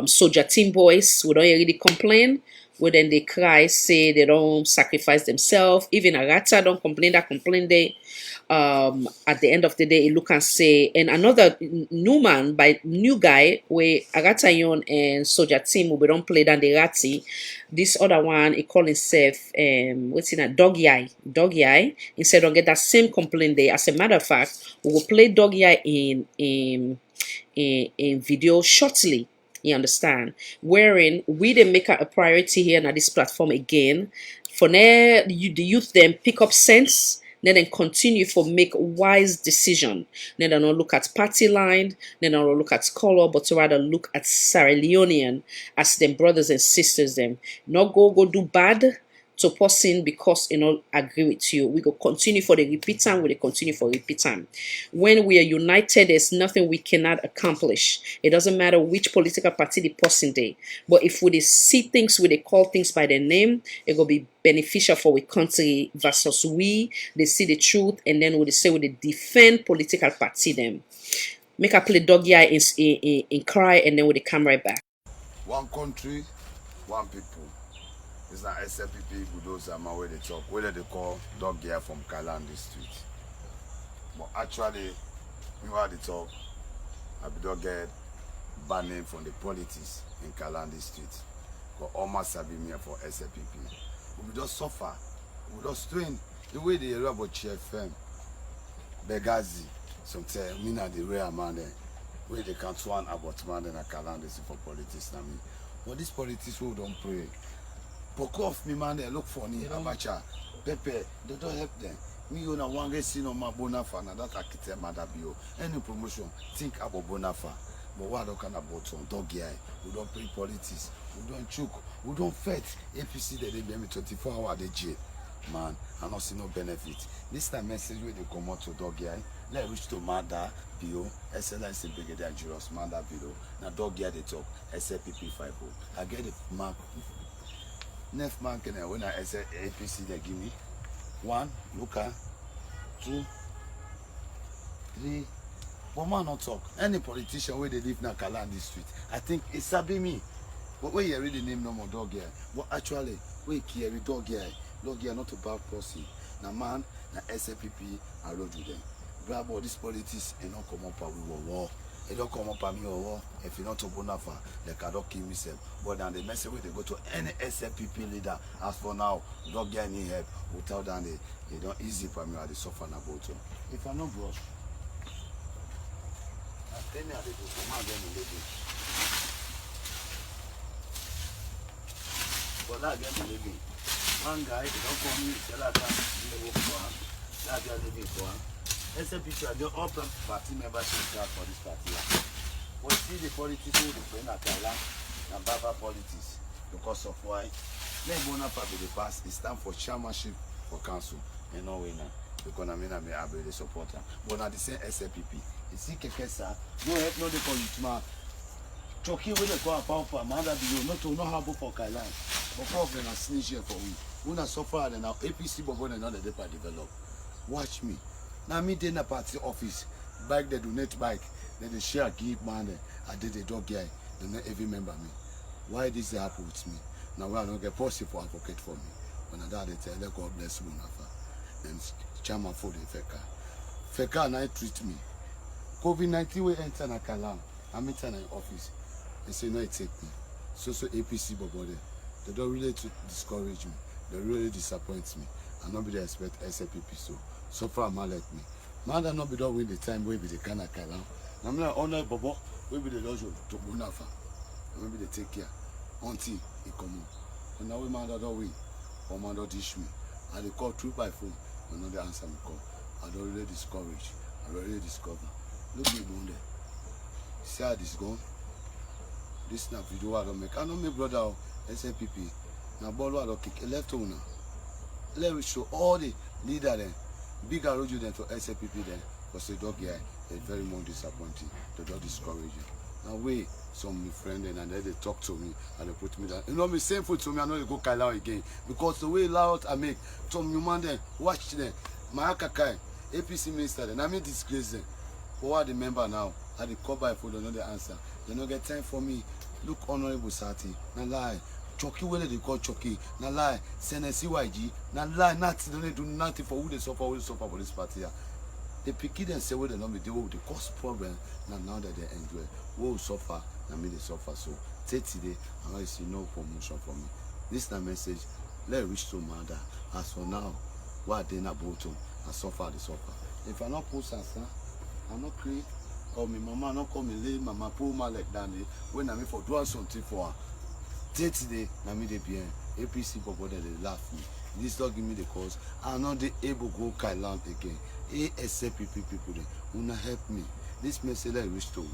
soldier team boys. We don't really complain. Well, then they cry, say they don't sacrifice themselves. Even Arata don't complain. That complain they. At the end of the day, he look and say, and another new guy where Agatayon and Soldier Team we don't play down the Rati. This other one he call himself what's in a doggy eye. Instead of get that same complaint there. As a matter of fact, we will play doggy eye in video shortly. You understand? Wherein we then make a priority here on this platform again. For now, the youth then pick up sense. Then continue for make wise decision. Then they don't look at party line. Then they don't look at color, but rather look at Sierra Leonean as them brothers and sisters. Them not go do bad to person because agree with you. We go continue for the repeat time. We continue for repeat time. When we are united, there's nothing we cannot accomplish. It doesn't matter which political party the person they. But if we see things, we call things by their name, it will be beneficial for we country versus we. They see the truth and then we say we defend political party them. Make a play doggy eye in cry and then we come right back. One country, one people. It's not SLPP bulldozer man where they talk, whether they call dog gear from Kalandi Street. But actually, you know how they talk, I be dog get banning from the politics in Kalandi Street. But almost have been here for SLPP. We just suffer, we just strain. The way they hear about CFM, Begazi, sometimes me and the rare man there, where they can't one about man and a Kalandi for politics. But this politics we don't pray. Poke off me man, they look funny. Abacha, Pepe, they don't help them. Me you know one get seen on my bonafa, and that I can Madabio. Any promotion, think about bonafa. But what do can about some doggy eye? We don't play politics, we don't choke, we don't fight. APC they give me 24 hours they jail. Man, I don't see no benefit. This time message where they come out to doggy eye. Let reach to Mada, Bio, SLIC Brigadier Juros, Mada Bio. Now doggy eye they talk, SLPP 50. I get it mark. Next man can when I say APC they give me 1, Luca, 2, 3. But man not talk. Any politician where they live now Kalandi Street, I think it's sabi me. But where you read the name no more dog here. But actually, we carry dog here not a bad person. Now man, now SLPP I road with them. Grab all this politics and not come up with war. They don't come up at me or if you not to Bonafa, they cannot kill myself. But then the message when they go to any SFPP leader, as for now, don't get any help. We tell them they don't easy for me or they suffer na boat. If I no brush, I tell me how they do for man them in living. But that get me living. One guy, they don't call me, tell that they work for him. That they are living for him. SFPP are the open party membership card for this party. But see the politics who they play at Thailand and Baba politics because of why. Let Bonafa be the past. It's time for chairmanship for council. You know we now. Because I mean I may have the supporter. But now the same SFPP. You see Kekesa, no help no they call you tomorrow. Choki when they call about for man that you not to know how for Thailand. But problem is snitch here for we. When I suffer and now APC but when another depa develop. Watch me. Now me in a party office, bike they donate bike, then they share give money. I did a dog guy, they not even remember me. Why this happen with me? Now we are not get possible for advocate for me. When I die, they tell them God bless you, Nafa. And chairman for the Feka. Feka and I treat me. COVID-19 we enter na Kalam. I'm in an office. They say no, it take me. So APC body. They don't really discourage me. They really disappoint me. I not be they expect SFPP so far man like me. Man that not be done with the time we be the kind of Kalam. I'm not honor Bobo, we be the lojo to Bonafa. Maybe they take care until he come on. And now we man that don't win or man that dish me. And they call through by phone. And not the answer me call. I don't really discourage. I don't really discover. Look me down there. See how this gone? This na video I don't make. I don't make brother SFPP. Now ball I don't kick a left owner. Let me show all the leader then. Bigger road you than to SFPP then. Because the dog guy is very much disappointing. They don't discourage you. Now wait, some friend and then they talk to me and they put me down. You know me same food to me, I know they go Kailao again. Because the way loud I make, some human then, watch them. My Akakai, APC minister then, I mean disgrace them. For what I remember now, I dey call by phone, they know the answer. They don't get time for me. Look honorable Sati, na lie. Choki where they call Choki, na lie. CYG, na lie. Nothing, they don't do nothing for who they suffer for this party. They pick it and say what they not be doing, they cause problem. Now that they enjoy, who suffer, na me they suffer. So take today, and I see no promotion for me. This is the message. Let reach to mother. As for now, what they not bottom, I suffer the suffer. If I not post answer, I not create. Call me mama, not call me lay mama, pull my like that. When I mean for doing something for her. Today, na me they be APC people they laugh me. This dog give me the cause. I'm not able to go Kailand again. ASFPP people they wanna help me. This message let reach to me.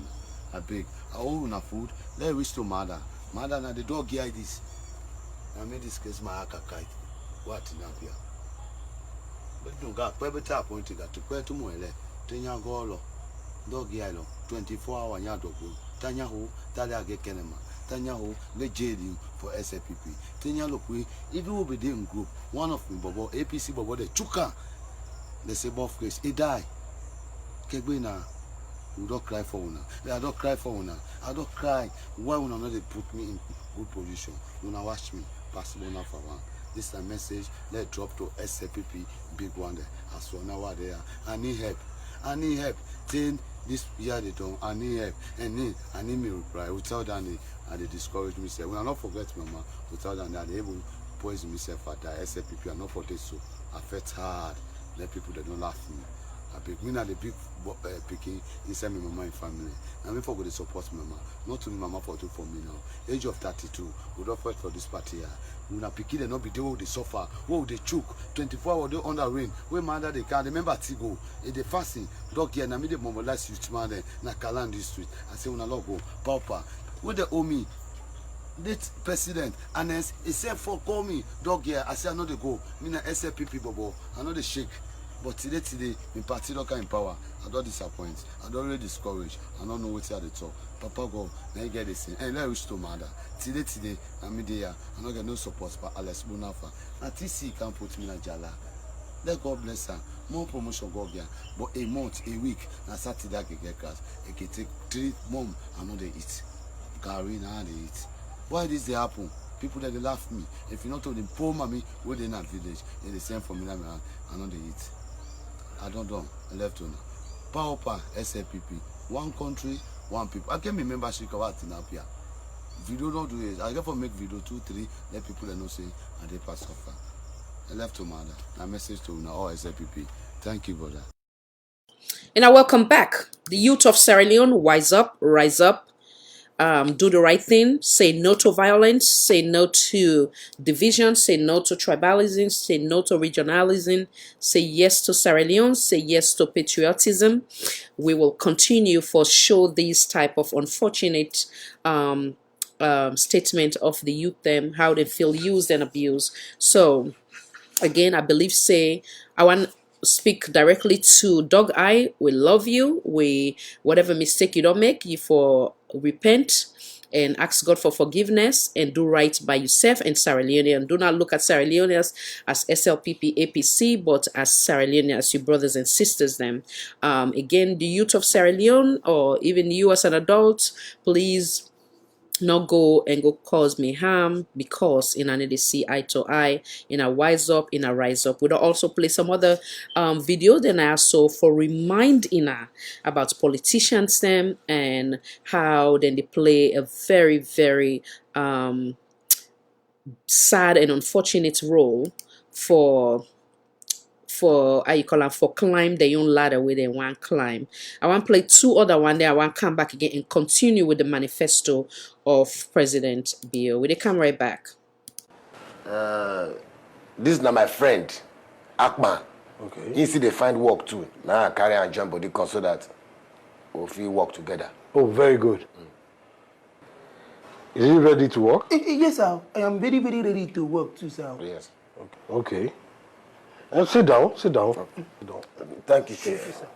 I beg. I own una food. Let reach to mother. Mother na the dog here this. I made this case my Akakai. What in up here? But no God, better appointed that to pray to Moele. Tenya Golo. Dog here 24 hours yard go. Tanya ho, Talia get Kenema. Tanya ho, let jail you for SFPP. Tanya look we, if you will be there in group, one of me, Bobo, APC Bobo, the Chuka, the same of case, he die. Kebina, we don't cry for una. I don't cry for una. I don't cry. Why will not they put me in good position? Una watch me, pass one for one. This is a message. Let drop to SFPP, big one there. As for now, what they are. I need help. I need help. Then this year they don't. I need help. And I need me reply. Without that, they discourage me. Say, when I not forget, Mama. Without that, they able poison myself at the SFPP. I not for this, so I felt hard. Let people that don't laugh at me. I beg me now the big picking inside my mama and family. And me for go to support mama. Not to me mama for do for me now. Age of 32, we don't fight for this party here. We na picking they not be there, they suffer, oh they choke, 24 hours they under rain. Where mother they can remember Tigo, they fasting, dog here, na me they mobilize youth man na Kalan this street. I say una log go, Papa, where they owe me. That president and he said for call me dog here. I say I know they go. Me na SFPP Bobo, I know they shake. But today, my party don't in power. I don't disappoint. I don't really discourage. I don't know what they talk. Papa go, now you get this thing. And let reach to mother. Today, I'm there. I don't get no support but Alex Bonafa. Now TC can put me in a jala. Let God bless her. More promotion go there. But a month, a week, na Saturday I can get class. I can take 3 months and not they eat. Gary now they eat. Why this they happen? People that they laugh me. If you not told them poor mommy where they in that village, they send for me and I know they eat. I don't know. I left on. Power SFPP. One country, one people. I can remember she covered Tinapia. Video don't do it. I therefore make video 2, 3, let people know say and they pass suffer. I left to mother. A message to now all SLPP. Thank you, brother. And I welcome back. The youth of Sierra Leone, wise up, rise up, do the right thing, say no to violence, say no to division, say no to tribalism, say no to regionalism, say yes to Sierra Leone, say yes to patriotism. We will continue for sure these type of unfortunate statement of the youth, them, how they feel used and abused. So again, I believe I want to speak directly to Dog Eye. We love you. Whatever mistake you don't make, you for repent and ask God for forgiveness and do right by yourself and Sierra Leone. And do not look at Sierra Leoneans as SLPP APC, but as Sierra Leone, as your brothers and sisters them. Again, the youth of Sierra Leone, or even you as an adult, please not go and go cause me harm, because in a see eye to eye, in a wise up, in a rise up. We'll also play some other video then I also for reminding about politicians them and how then they play a very, very sad and unfortunate role for how you call them, for climb their own ladder where they want climb. I want to play 2 other one there. I want to come back again and continue with the manifesto of President Bio. Will they come right back? This is now my friend, Akman. Okay. He see they find work too. Now I carry and jump body so that we'll feel work together. Oh, very good. Is he ready to work? Yes, sir. I am very, very ready to work too, sir. Yes. Okay. Sit down. Sit down. Okay. Sit down. Thank you, Chief. Yes, sir.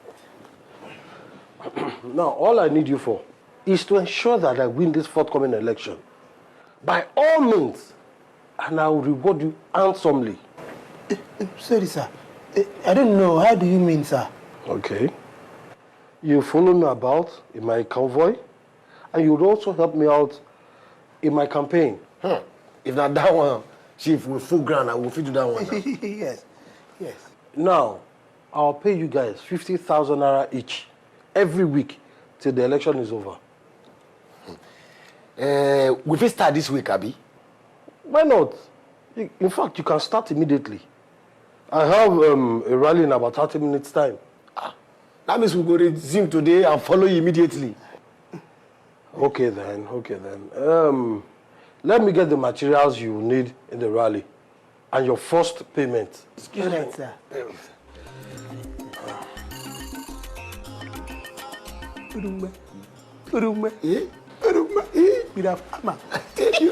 Now, all I need you for is to ensure that I win this forthcoming election. By all means, and I will reward you handsomely. Sorry, sir. I don't know. How do you mean, sir? Okay. You follow me about in my convoy, and you would also help me out in my campaign. If not that one, Chief, with full ground, I will fit do that one now. Yes. Yes. Now, I'll pay you guys 50,000 naira each every week till the election is over. We will start this week, Abi. Why not? In fact, you can start immediately. I have a rally in about 30 minutes' time. That means we'll go resume today and follow you immediately. Okay then, okay then. Let me get the materials you need in the rally and your first payment. All right, sir. Urumba. Thank you.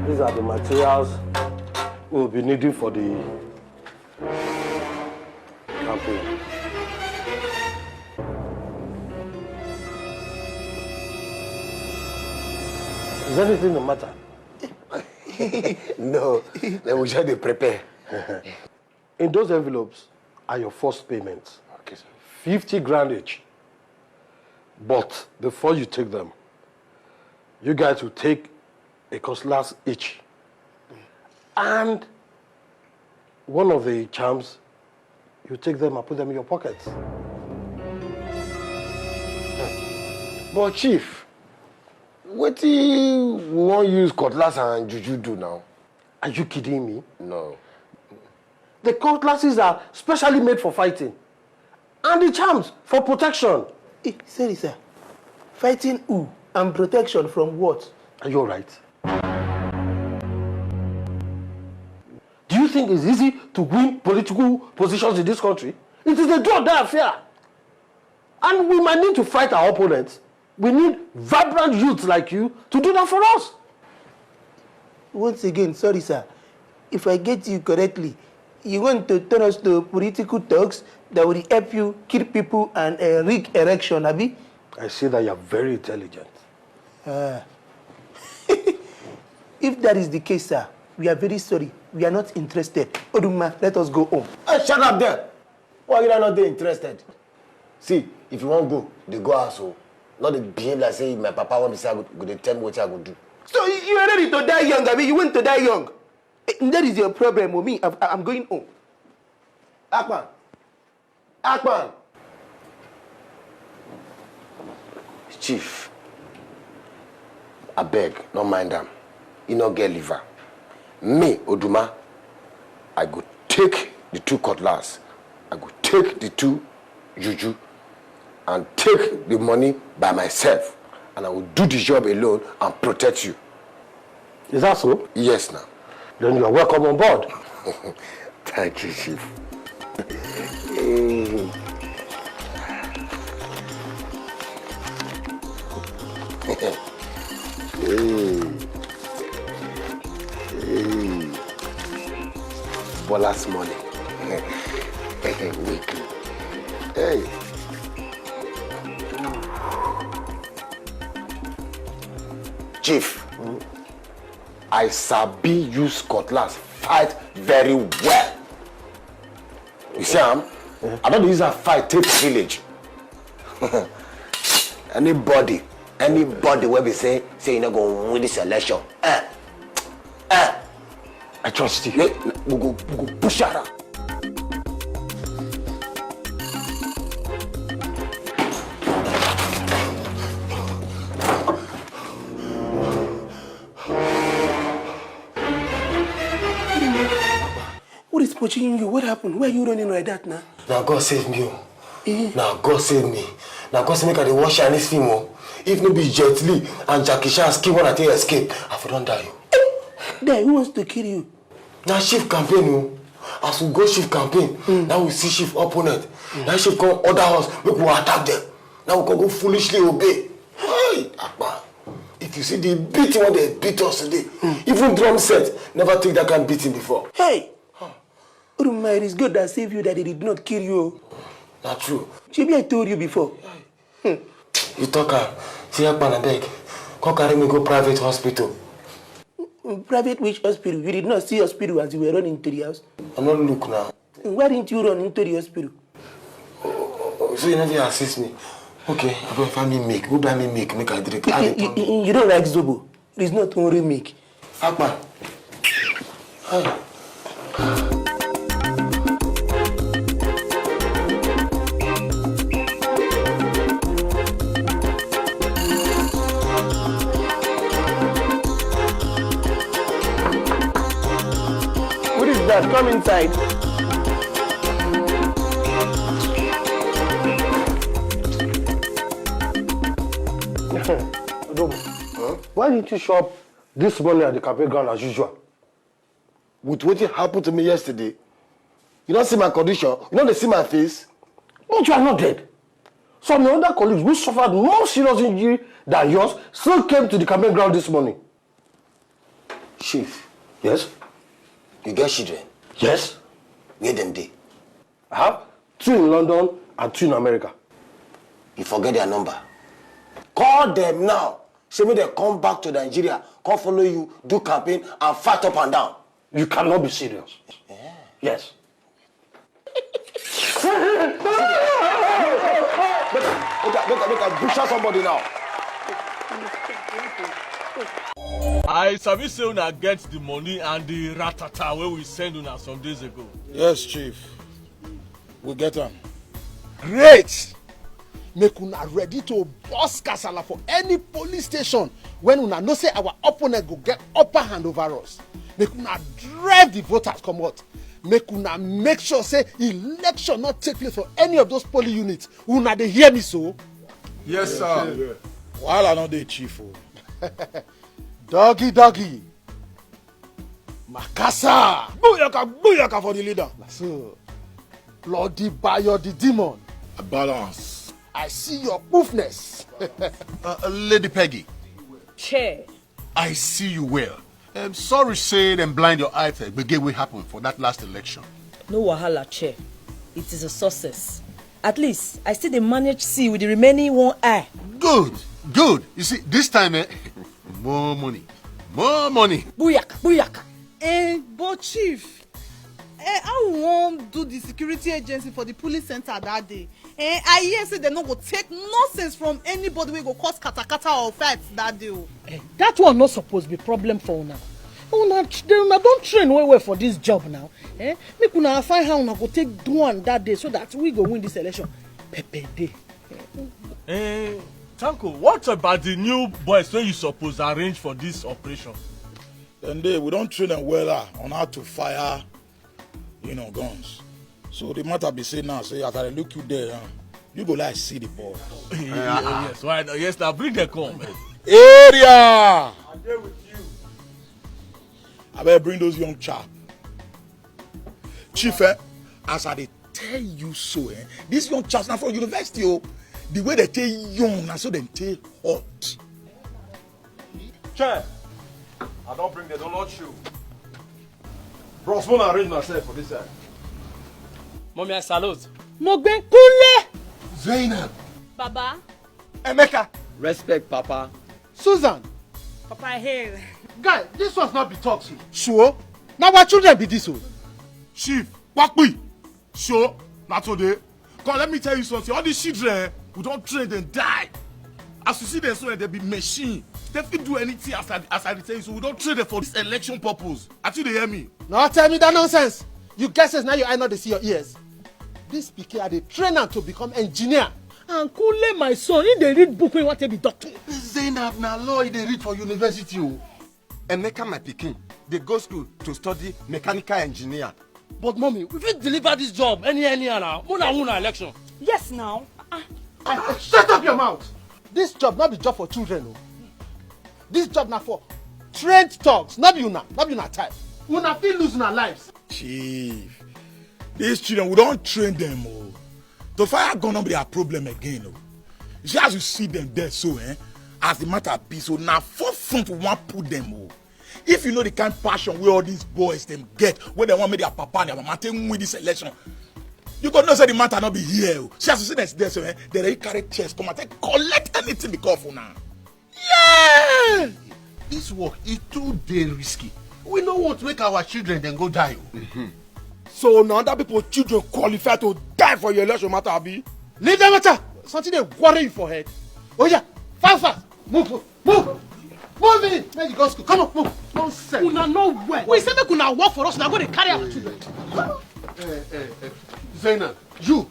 These are the materials we'll be needing for the campaign. Is anything the matter? No, then we should prepare. In those envelopes are your first payments. Okay, sir. 50 grand each. But before you take them, you guys will take a cutlass each. And one of the charms, you take them and put them in your pockets. But Chief, what do you want to use cutlass and juju do now? Are you kidding me? No. The cutlasses are specially made for fighting. And the charms for protection. Sorry, sir. Fighting who? And protection from what? Are you all right? Do you think it's easy to win political positions in this country? It is a do-or-die affair. And we might need to fight our opponents. We need vibrant youths like you to do that for us. Once again, sorry, sir. If I get you correctly, you want to turn us to political talks that will help you kill people and rig election, Abi? I see that you're very intelligent. If that is the case, sir, we are very sorry. We are not interested. Oduma, let us go home. Hey, shut up there. Why are you not interested? See, if you want to go, they go out. So, not the behave like say my papa want me to say I go to tell me what I go do. So you are ready to die young, Abi? You want to die young? That is your problem with me. I'm going home. Akpan. Akpan. Chief, I beg, no mind them. You no get liver. Me, Oduma, I go take the 2 cutlass. I go take the 2 juju and take the money by myself. And I will do the job alone and protect you. Is that so? Yes, now. Then you are welcome on board. Thank you, Chief. Bola's money. Weekly. Hey. Chief, I sabi use cutlass fight very well. You see, I don't use a fight take village. Anybody where we say you not go win this election. I trust you. We go push her. What is poaching you? What happened? Why are you running like that now? Now God save me. Now God save me. Now God save me. Can they watch Chinese film? If no be Jet Li and Jackie Chan ski when I take escape, I for don't die. Then who wants to kill you? Now shift campaign. As we go shift campaign, now we see shift opponent. Now shift come order us, we go attack them. Now we can go foolishly obey. Hey, Akbar. If you see the beating when they beat us today, even drum set never take that kind of beating before. Hey! It is God that saved you that he did not kill you. Not true. Maybe I told you before. You talk see Akbar and beg. Come carry me go private hospital. Private which hospital? You did not see hospital as you were running into the house. I'm not look now. Why didn't you run into the hospital? So you never assist me. Okay, I go find me milk. Go buy me milk, make I drink. You don't like Zobo. It is not only milk. Akbar. Hi. What is that? Come inside. Why didn't you show up this morning at the campaign ground as usual? With what happened to me yesterday, you don't see my condition, you don't see my face. But you are not dead. Some of your other colleagues who suffered more serious injury than yours still came to the campaign ground this morning. Chief. Yes? You get children? Yes. Where them dey? I have 2 in London and 2 in America. You forget their number. Call them now. Say me they come back to Nigeria, come follow you, do campaign, and fight up and down. You cannot be serious. Yeah. Yes. Make I butcher somebody now. I sabi say una get the money and the ratata wey we send una some days ago. Yes, Chief. We get them. Great! Make una ready to bust kasala for any police station when una know say our opponent go get upper hand over us. Make una drive the voters come out. Make una make sure say election not take place for any of those polling units. Una dey hear me so? Yes, sir. While I know the Chief. Doggy. Makasa. Booyaka for the leader. So, bloody Bayo the demon. A balance. I see your poofness. Lady Peggy. Chair. I see you well. I'm sorry say them blind your eye but get what happened for that last election. No wahala, Chair. It is a success. At least, I still dey manage see with the remaining one eye. Good. You see, this time, more money. Booyaka. But Chief, how we wan do the security agency for the police center that day? I hear say they no go take nonsense from anybody wey go cause katakata or fight that day. That one not supposed to be problem for una. Una don't train well for this job now. Make una find how una go take do one that day so that we go win this election. Pepe day. Tanko, what about the new boys when you suppose arrange for this operation? Then we don't train them well on how to fire, guns. So the matter be saying now, say after I look you there, you go like see the boys. Yes, why not? Yes, now bring them come. Area! I'm there with you. I better bring those young chap. Chief, as I tell you so, these young chaps now from university, the way they take young, now so they take hot. Chair, I don't bring the donut shoe. Bros, wanna arrange myself for this side. Mommy, I salute. Mogbe Kule! Zainab. Baba. Emeka. Respect, Papa. Susan. Papa, hail. Guy, this one's not be talk to. Sure? Now what children be this one? Chief, Wakwi. Sure, not today. Come, let me tell you something. All these children, we don't train them, die. As you see them, so they be machine. They can do anything as I tell you. So we don't train them for this election purpose. Actually, they hear me. No, tell me that nonsense. You guesses now your eye not to see your ears. This PK are the trainer to become engineer. And Kule, my son, if they read book, we want to be doctor. Zainab, na law they read for university. Emeka, my pikin, they go school to study mechanical engineer. But mommy, we will deliver this job any now. Una election. Yes, now. Shut up your mouth. This job not be job for children. No. This job not for trained thugs. Not be una type. Una feel losing our lives. Chief, these children, we don't train them. To fire gun not be a problem again. You see, as you see them there, so as the matter be, so now forefront we want put them. If you know the kind of passion where all these boys them get, where they want me their papa and their mama take win this election, you got no say the matter not be here. See, as you see them there, so they really carry chest, come and take collect anything because for now. Yeah, this work is too risky. We don't want to make our children then go die. So now that people children qualify to die for your election matter, be leave them matter. Something they worry you for head. Oh yeah, fast, move. Move in. Let you go school. Come on, move. Nonsense. Una know where. We said that una work for us. Now go to carry our children. Zainab, you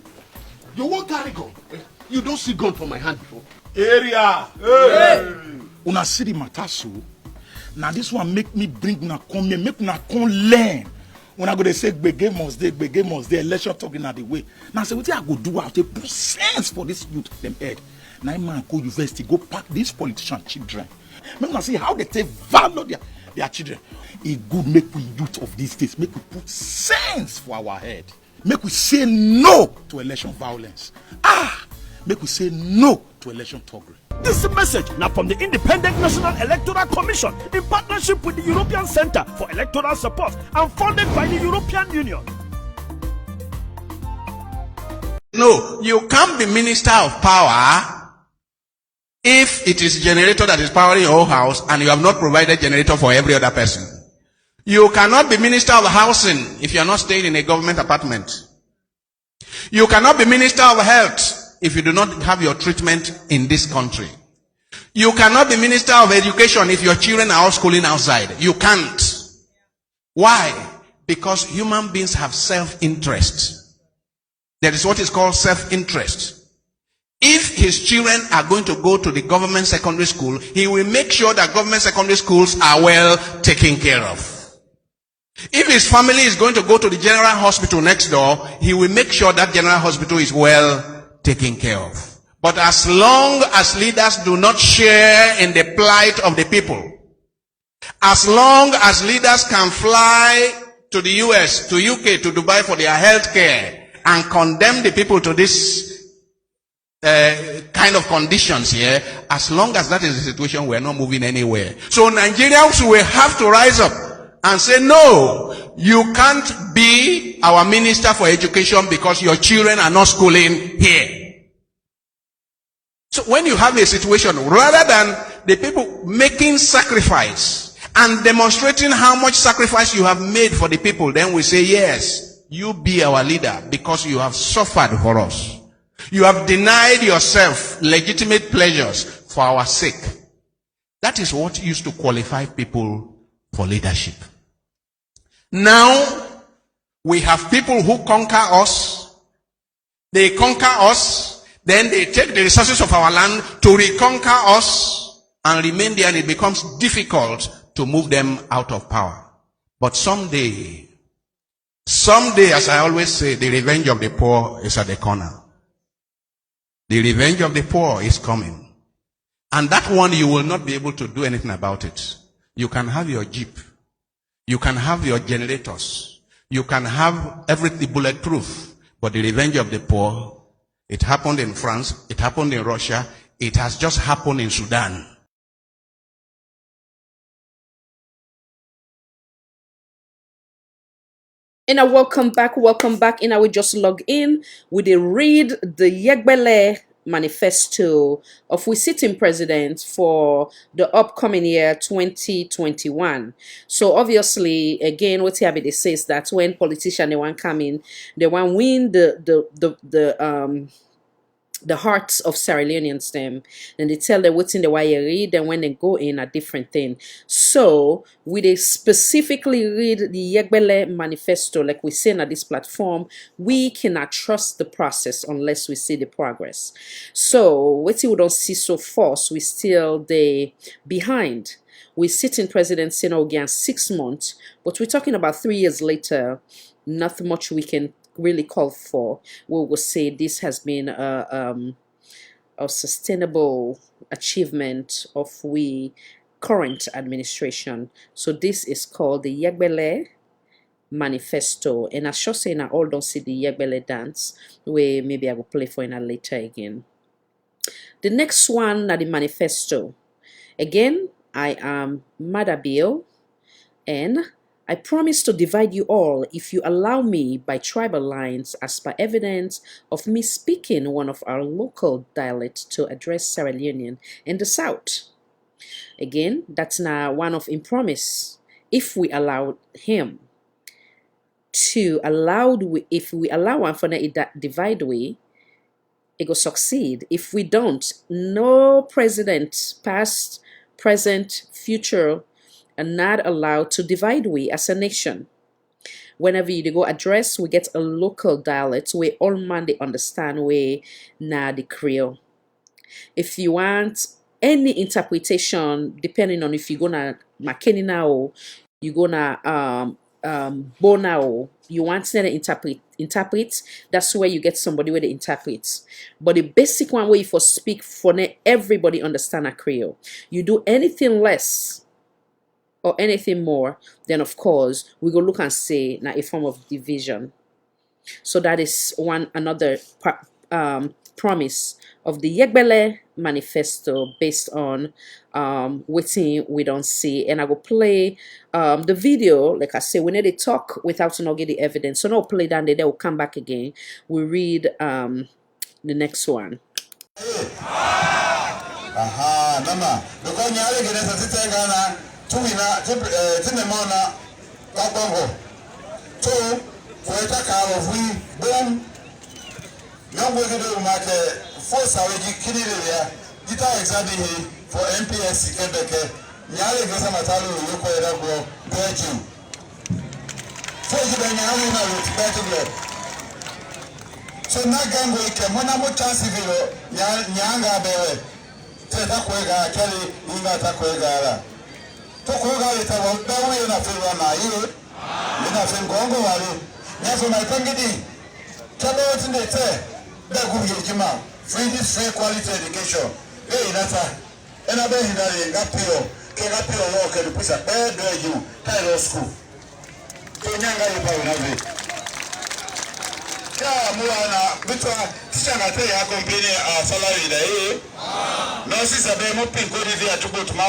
won't carry gun. You don't see gun from my hand before. Area. Hey. Una see the matter so. Now this one make me bring una come here, make una come learn. When I go to say gbege must dey, election talking at the way. Now say what I go do? I take put sense for this youth them head. Now man go university, go pack these politician children. Make una see how they take value their children. It good make we youth of these days, make we put sense for our head. Make we say no to election violence. Make we say no to election thuggery. This message now from the Independent National Electoral Commission in partnership with the European Center for Electoral Support and funded by the European Union. No, you can't be minister of power if it is generator that is powering your whole house and you have not provided generator for every other person. You cannot be minister of housing if you are not staying in a government apartment. You cannot be minister of health if you do not have your treatment in this country. You cannot be minister of education if your children are all schooling outside. You can't. Why? Because human beings have self-interest. There is what is called self-interest. If his children are going to go to the government secondary school, he will make sure that government secondary schools are well taken care of. If his family is going to go to the general hospital next door, he will make sure that general hospital is well taken care of. But as long as leaders do not share in the plight of the people, as long as leaders can fly to the US, to UK, to Dubai for their health care and condemn the people to this kind of conditions here, as long as that is the situation, we're not moving anywhere. So Nigerians will have to rise up and say, no, you can't be our minister for education because your children are not schooling here. So when you have a situation, rather than the people making sacrifice and demonstrating how much sacrifice you have made for the people, then we say, yes, you be our leader because you have suffered for us. You have denied yourself legitimate pleasures for our sake. That is what used to qualify people for leadership. Now, we have people who conquer us. They conquer us, then they take the resources of our land to reconquer us and remain there, and it becomes difficult to move them out of power. But someday, as I always say, the revenge of the poor is at the corner. The revenge of the poor is coming. And that one, you will not be able to do anything about it. You can have your jeep. You can have your generators. You can have everything bulletproof. But the revenge of the poor, it happened in France. It happened in Russia. It has just happened in Sudan. And welcome back. And I will just log in with a read the Yegbele Manifesto of we sitting president for the upcoming year 2021. So obviously, again, what it says that when politicians they want come in, they want win the hearts of Sierra Leoneans them, and they tell them what's in the way you read, and when they go in a different thing. So we they specifically read the Yegbele Manifesto, like we say on this platform, we cannot trust the process unless we see the progress. So what we don't see so fast, we still they behind. We sit in presidency now again 6 months, but we're talking about 3 years later, not much we can really call for. We will say this has been a sustainable achievement of we current administration. So this is called the Yegbele Manifesto, and I sure say now all don't see the Yegbele dance, where maybe I will play for in a later again. The next one na the manifesto. Again, I am Madabil, and I promise to divide you all if you allow me by tribal lines as per evidence of me speaking one of our local dialects to address Sierra Leonean in the south. Again, that's now one of him promise. If we allow him to if we allow one for that divide way, it will succeed. If we don't, no president, past, present, future, are not allowed to divide we as a nation. Whenever you go address, we get a local dialect where all man they understand where na the Creole. If you want any interpretation, depending on if you're gonna Makenina or you're gonna Bona or you want to interpret, that's where you get somebody where they interprets. But the basic one where you for speak for everybody understand a Creole. You do anything less or anything more, then of course we go look and say now a form of division. So that is another promise of the Yegbele Manifesto based on waiting we don't see. And I will play the video. Like I say, we need to talk without not get the evidence. So now play down there, they will come back again. We read the next one. Aha, nama. Because nyale gene sa tete gana tuina tinemona kabongo. So for eta ka of we boom. Young we do make force aweji kiniria. Dita examine for MPS Quebec. Nyale gesa matalo yoko era bro Belgium. So you be nyale na with better. So na gango ike mona mo chance vilo nyanga bewe. Teta kwega kali inga ta kwega la. To kwega leta wa bewe na fewa na hiyo. Ina fe ngongo wale. Na so my pangidi. Chabo tinde te. Da gubi jima. Free quality education. Nata. Ena be hindari ngapio. Ke ngapio lo ke dupusa be do you. Tailo school. To nyanga ipa unavi. Yeah, Muana, Bitwa, Tisanate, I company our salary day. No, sister, they must be good if you are to go to my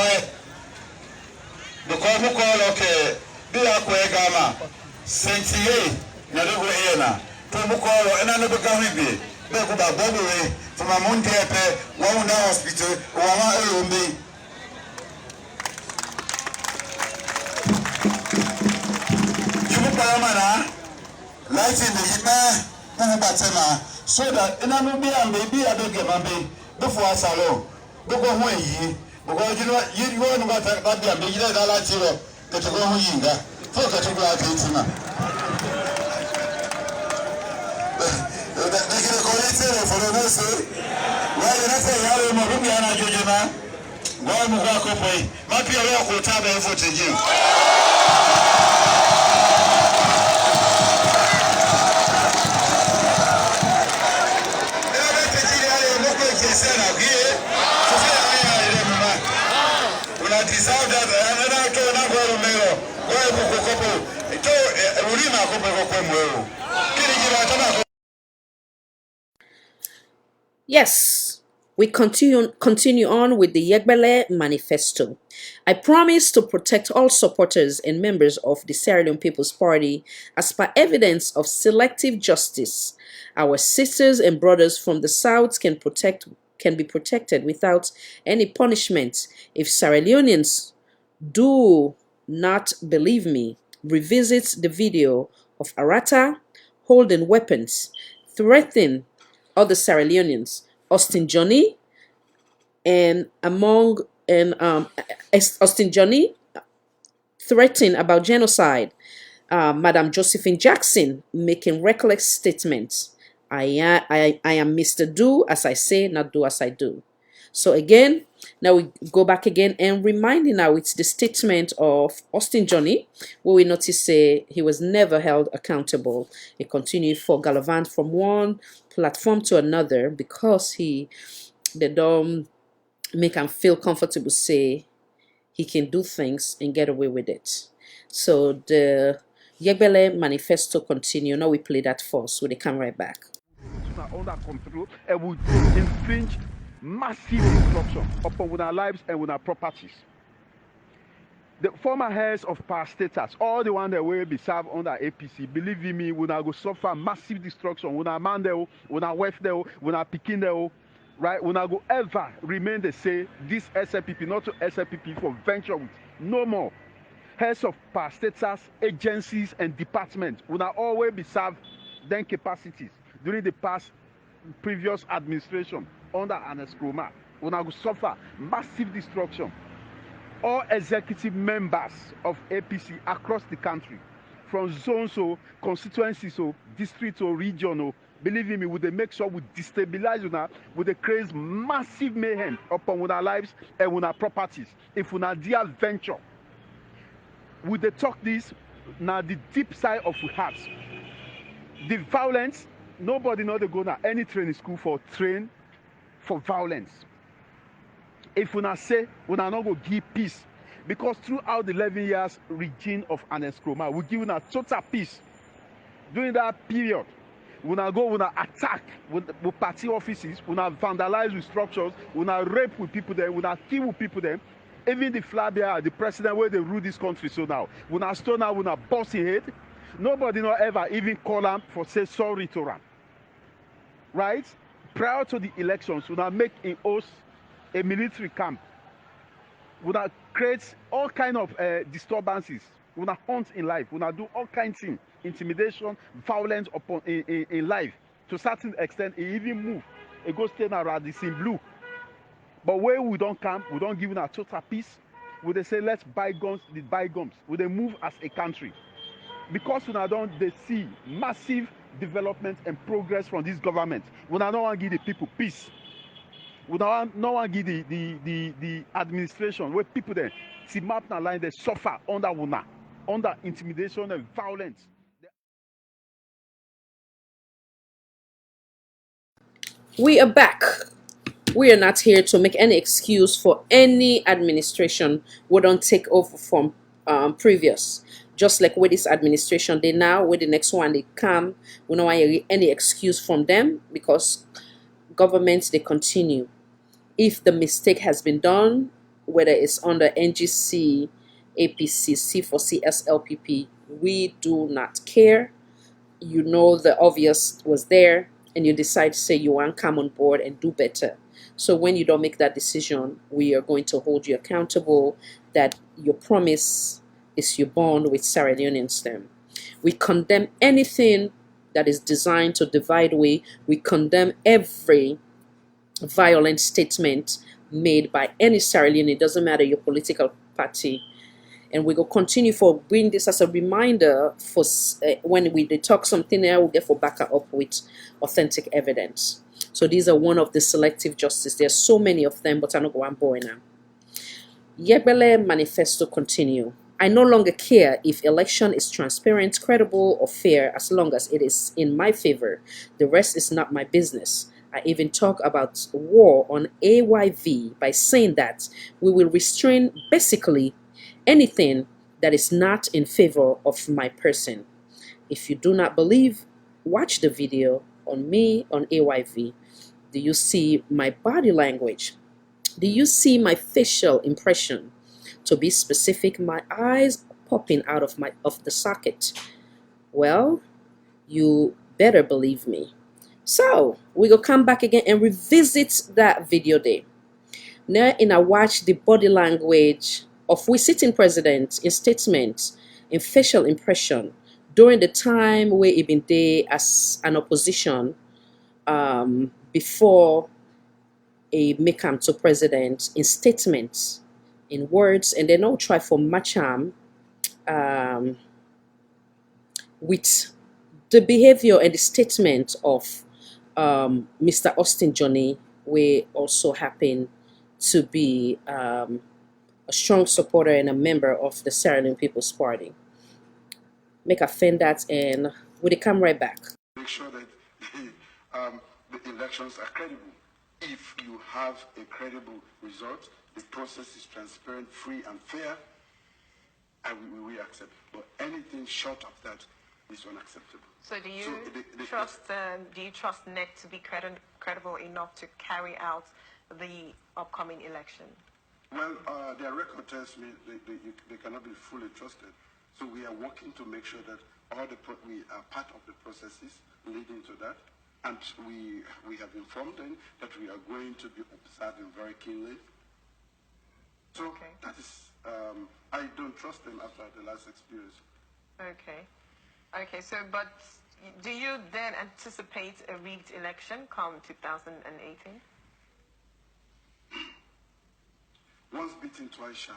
the call, okay, be a quagama, Saint-Yay, Naduena, Tomukolo, and another Gamibi, Bekuba Bobby, from a Montepe, one hospital, one Lumbi. Chuparamana, lighting the Hima. So that in a movie and maybe I don't get my baby before I salon. Don't go away, because you know, you won't go to that. Be that I like you. Kachiko Yinga, for Kachiko Akintina. They can call it for the nursery. Why did I say Yaro Marubiana Jojana? Why Mugako Pay? Might be a real Tabe for you. Yes, we continue on with the Yegbele Manifesto. I promise to protect all supporters and members of the Sierra Leone People's Party as per evidence of selective justice. Our sisters and brothers from the South can be protected without any punishment. If Sierra Leoneans do not believe me, revisit the video of Arata holding weapons, threatening other Sierra Leoneans, Austin Johnny, and Austin Johnny threatening about genocide. Madam Josephine Jackson making reckless statements. I am Mr. Do as I say, not do as I do. So again, now we go back again and reminding now it's the statement of Austin Johnny, where we notice he was never held accountable. He continued for gallivant from one platform to another because they don't make him feel comfortable say he can do things and get away with it. So the Yegbele Manifesto continue. Now we play that first, so they come right back. Under control and will infringe massive destruction upon our lives and our properties. The former heads of parastatals, all the ones that will be served under APC, believe in me, will now go suffer massive destruction. Will not man there, will not wife there, will not picking there, right? Will not go ever remain the same. This SLPP, not to SLPP for venture with no more. Heads of parastatals, agencies, and departments will not always be served then capacities during the previous administration under an escroma. Will now go suffer massive destruction. All executive members of APC across the country, from zones or constituencies or districts or region, believe me, would they make sure we destabilize una, would they create massive mayhem upon our lives and our properties. If una dear venture, would they talk this now the deep side of our hearts. The violence, nobody know they go now any training school for train for violence. If we not say we not go give peace, because throughout the 11 years regime of an escroma, we give a total peace. During that period, we not go, we not attack with party offices, we not vandalize with structures, we not rape with people there, we not kill with people there. Even the flag bearer, the president where they rule this country so now, we not stone now, we not bust in head. Nobody not ever even call them for say sorry to them. Right? Prior to the elections, we not make in host a military camp. We not create all kind of disturbances. We not hunt in life. We not do all kinds of things, intimidation, violence upon in life. To a certain extent, it even move. It goes stay around the same blue. But where we don't camp, we don't give a total peace. We they say let's bygones the bygones. We they move as a country. Because we don't they see massive development and progress from this government. We don't want to give the people peace. We don't want to give the administration where people there see map and line they suffer under intimidation and violence. We are back. We are not here to make any excuse for any administration who don't take over from previous. Just like with this administration, they now, with the next one, they come. We don't want any excuse from them because governments, they continue. If the mistake has been done, whether it's under NGC, APC, C4C, SLPP, we do not care. You know the obvious was there, and you decide to say you want to come on board and do better. So when you don't make that decision, we are going to hold you accountable that your promise is your bond with Sierra Leoneans. We condemn anything that is designed to divide we condemn every violent statement made by any Sierra Leone. It doesn't matter your political party. And we go continue for bring this as a reminder for when we talk something there, we'll therefore back it up with authentic evidence. So these are one of the selective justice. There's so many of them, but I'm not going to bore now. Yegbele Manifesto continue. I no longer care if election is transparent, credible, or fair as long as it is in my favor. The rest is not my business. I even talk about war on AYV by saying that we will restrain basically anything that is not in favor of my person. If you do not believe, watch the video on me on AYV. Do you see my body language? Do you see my facial impression? To be specific, my eyes popping out of the socket. Well, you better believe me. So we go come back again and revisit that video there. Now I watch the body language of we sitting president in statements, in facial impression during the time where he been there as an opposition before a make him to president, in statements, in words, and then all try for match him with the behavior and the statement of Mr. Austin Johnny, we also happen to be a strong supporter and a member of the Sierra Leone People's Party. Make a fan that, and we'll come right back. Make sure that the elections are credible. If you have a credible result, the process is transparent, free, and fair, and we accept. But anything short of that is unacceptable. So do you trust NEC to be credible enough to carry out the upcoming election? Well, their record tells me they cannot be fully trusted. So we are working to make sure that we are part of the processes leading to that. And we have informed them that we are going to be observing very keenly. So that is, I don't trust them after the last experience. Okay. Okay, so, but do you then anticipate a rigged election come 2018? Once beaten, twice shy.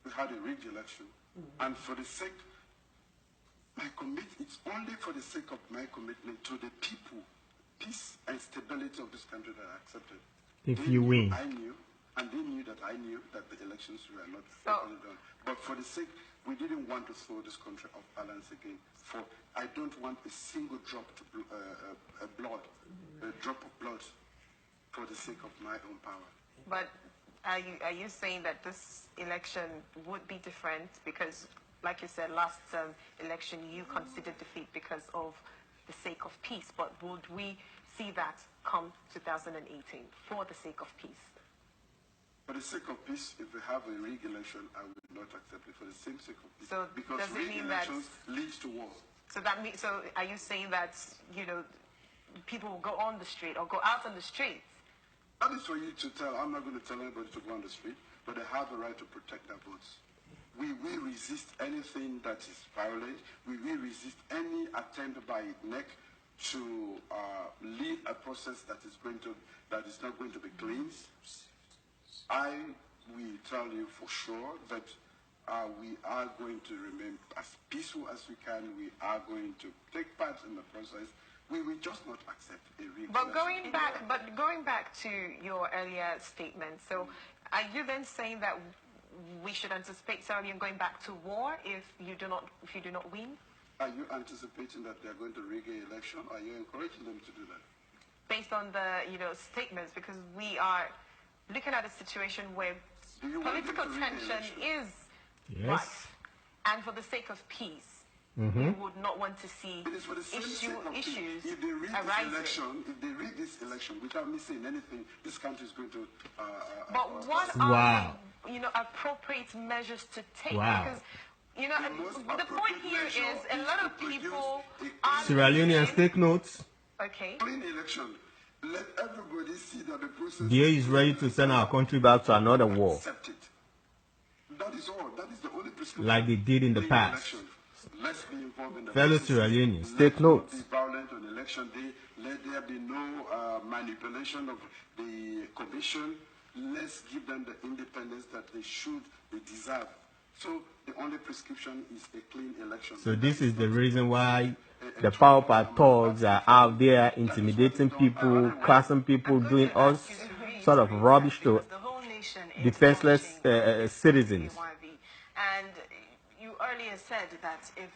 We had a rigged election, and for the sake, it's only for the sake of my commitment to the people, peace and stability of this country that I accepted. If you win. I knew, and they knew that I knew that the elections were not properly done. But for the sake, we didn't want to throw this country off balance again. I don't want a single drop to a drop of blood for the sake of my own power. But are you saying that this election would be different because, like you said, last election you considered defeat because of the sake of peace, but would we see that come 2018 for the sake of peace? For the sake of peace, if we have a rigged election, I will not accept it for the same sake of peace. So because does it rigged mean elections leads to war. So that means, so are you saying that, you know, people will go on the street or go out on the streets? That is for you to tell. I'm not going to tell anybody to go on the street, but they have the right to protect their votes. We will resist anything that is violent. We will resist any attempt by NEC to lead a process that is not going to be clean. I will tell you for sure that we are going to remain as peaceful as we can. We are going to take part in the process. We will just not accept a rigged election. Going back to your earlier statement, so are you then saying that we should anticipate Sierra Leone going back to war if you do not win? Are you anticipating that they are going to rig an election? Are you encouraging them to do that? Based on the statements, because we are looking at a situation where political tension is rife, and for the sake of peace, we would not want to see issues if they rig arising. If they rig this election without me saying anything, this country is going to. But what are appropriate measures to take? Because the point here is a lot of people are Sierra Leoneans take notes. Okay. Clean election. Let everybody see that the process. DA is ready to send our country back to another war. Accept it. That is all. That is the only prescription. Like they did in the past. Let's be involved in the Fellow Sierra Leoneans, take notes. Let not be violent on election day. Let there be no manipulation of the commission. let's give them the independence that they deserve. So the only prescription is a clean election. So this is the reason why the power thugs are out there intimidating people, cursing people, doing all sort of rubbish to defenseless citizens. And you earlier said that if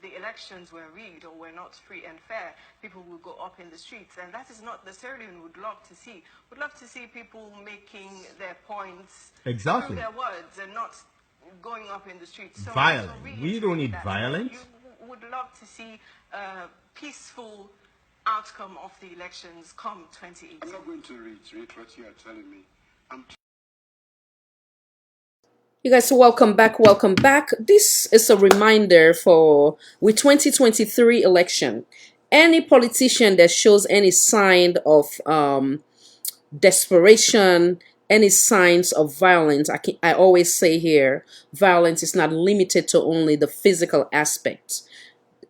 the elections were rigged or were not free and fair, people will go up in the streets. And that is not necessarily what we would love to see. We'd love to see people making their points Exactly. through their words and not going up in the streets. So Violence. We don't need violence. you would love to see a peaceful outcome of the elections come 2018. I'm not going to reiterate what you are telling me. You guys, welcome back. Welcome back. This is a reminder for with 2023 election. Any politician that shows any sign of desperation, any signs of violence, I always say here, violence is not limited to only the physical aspect.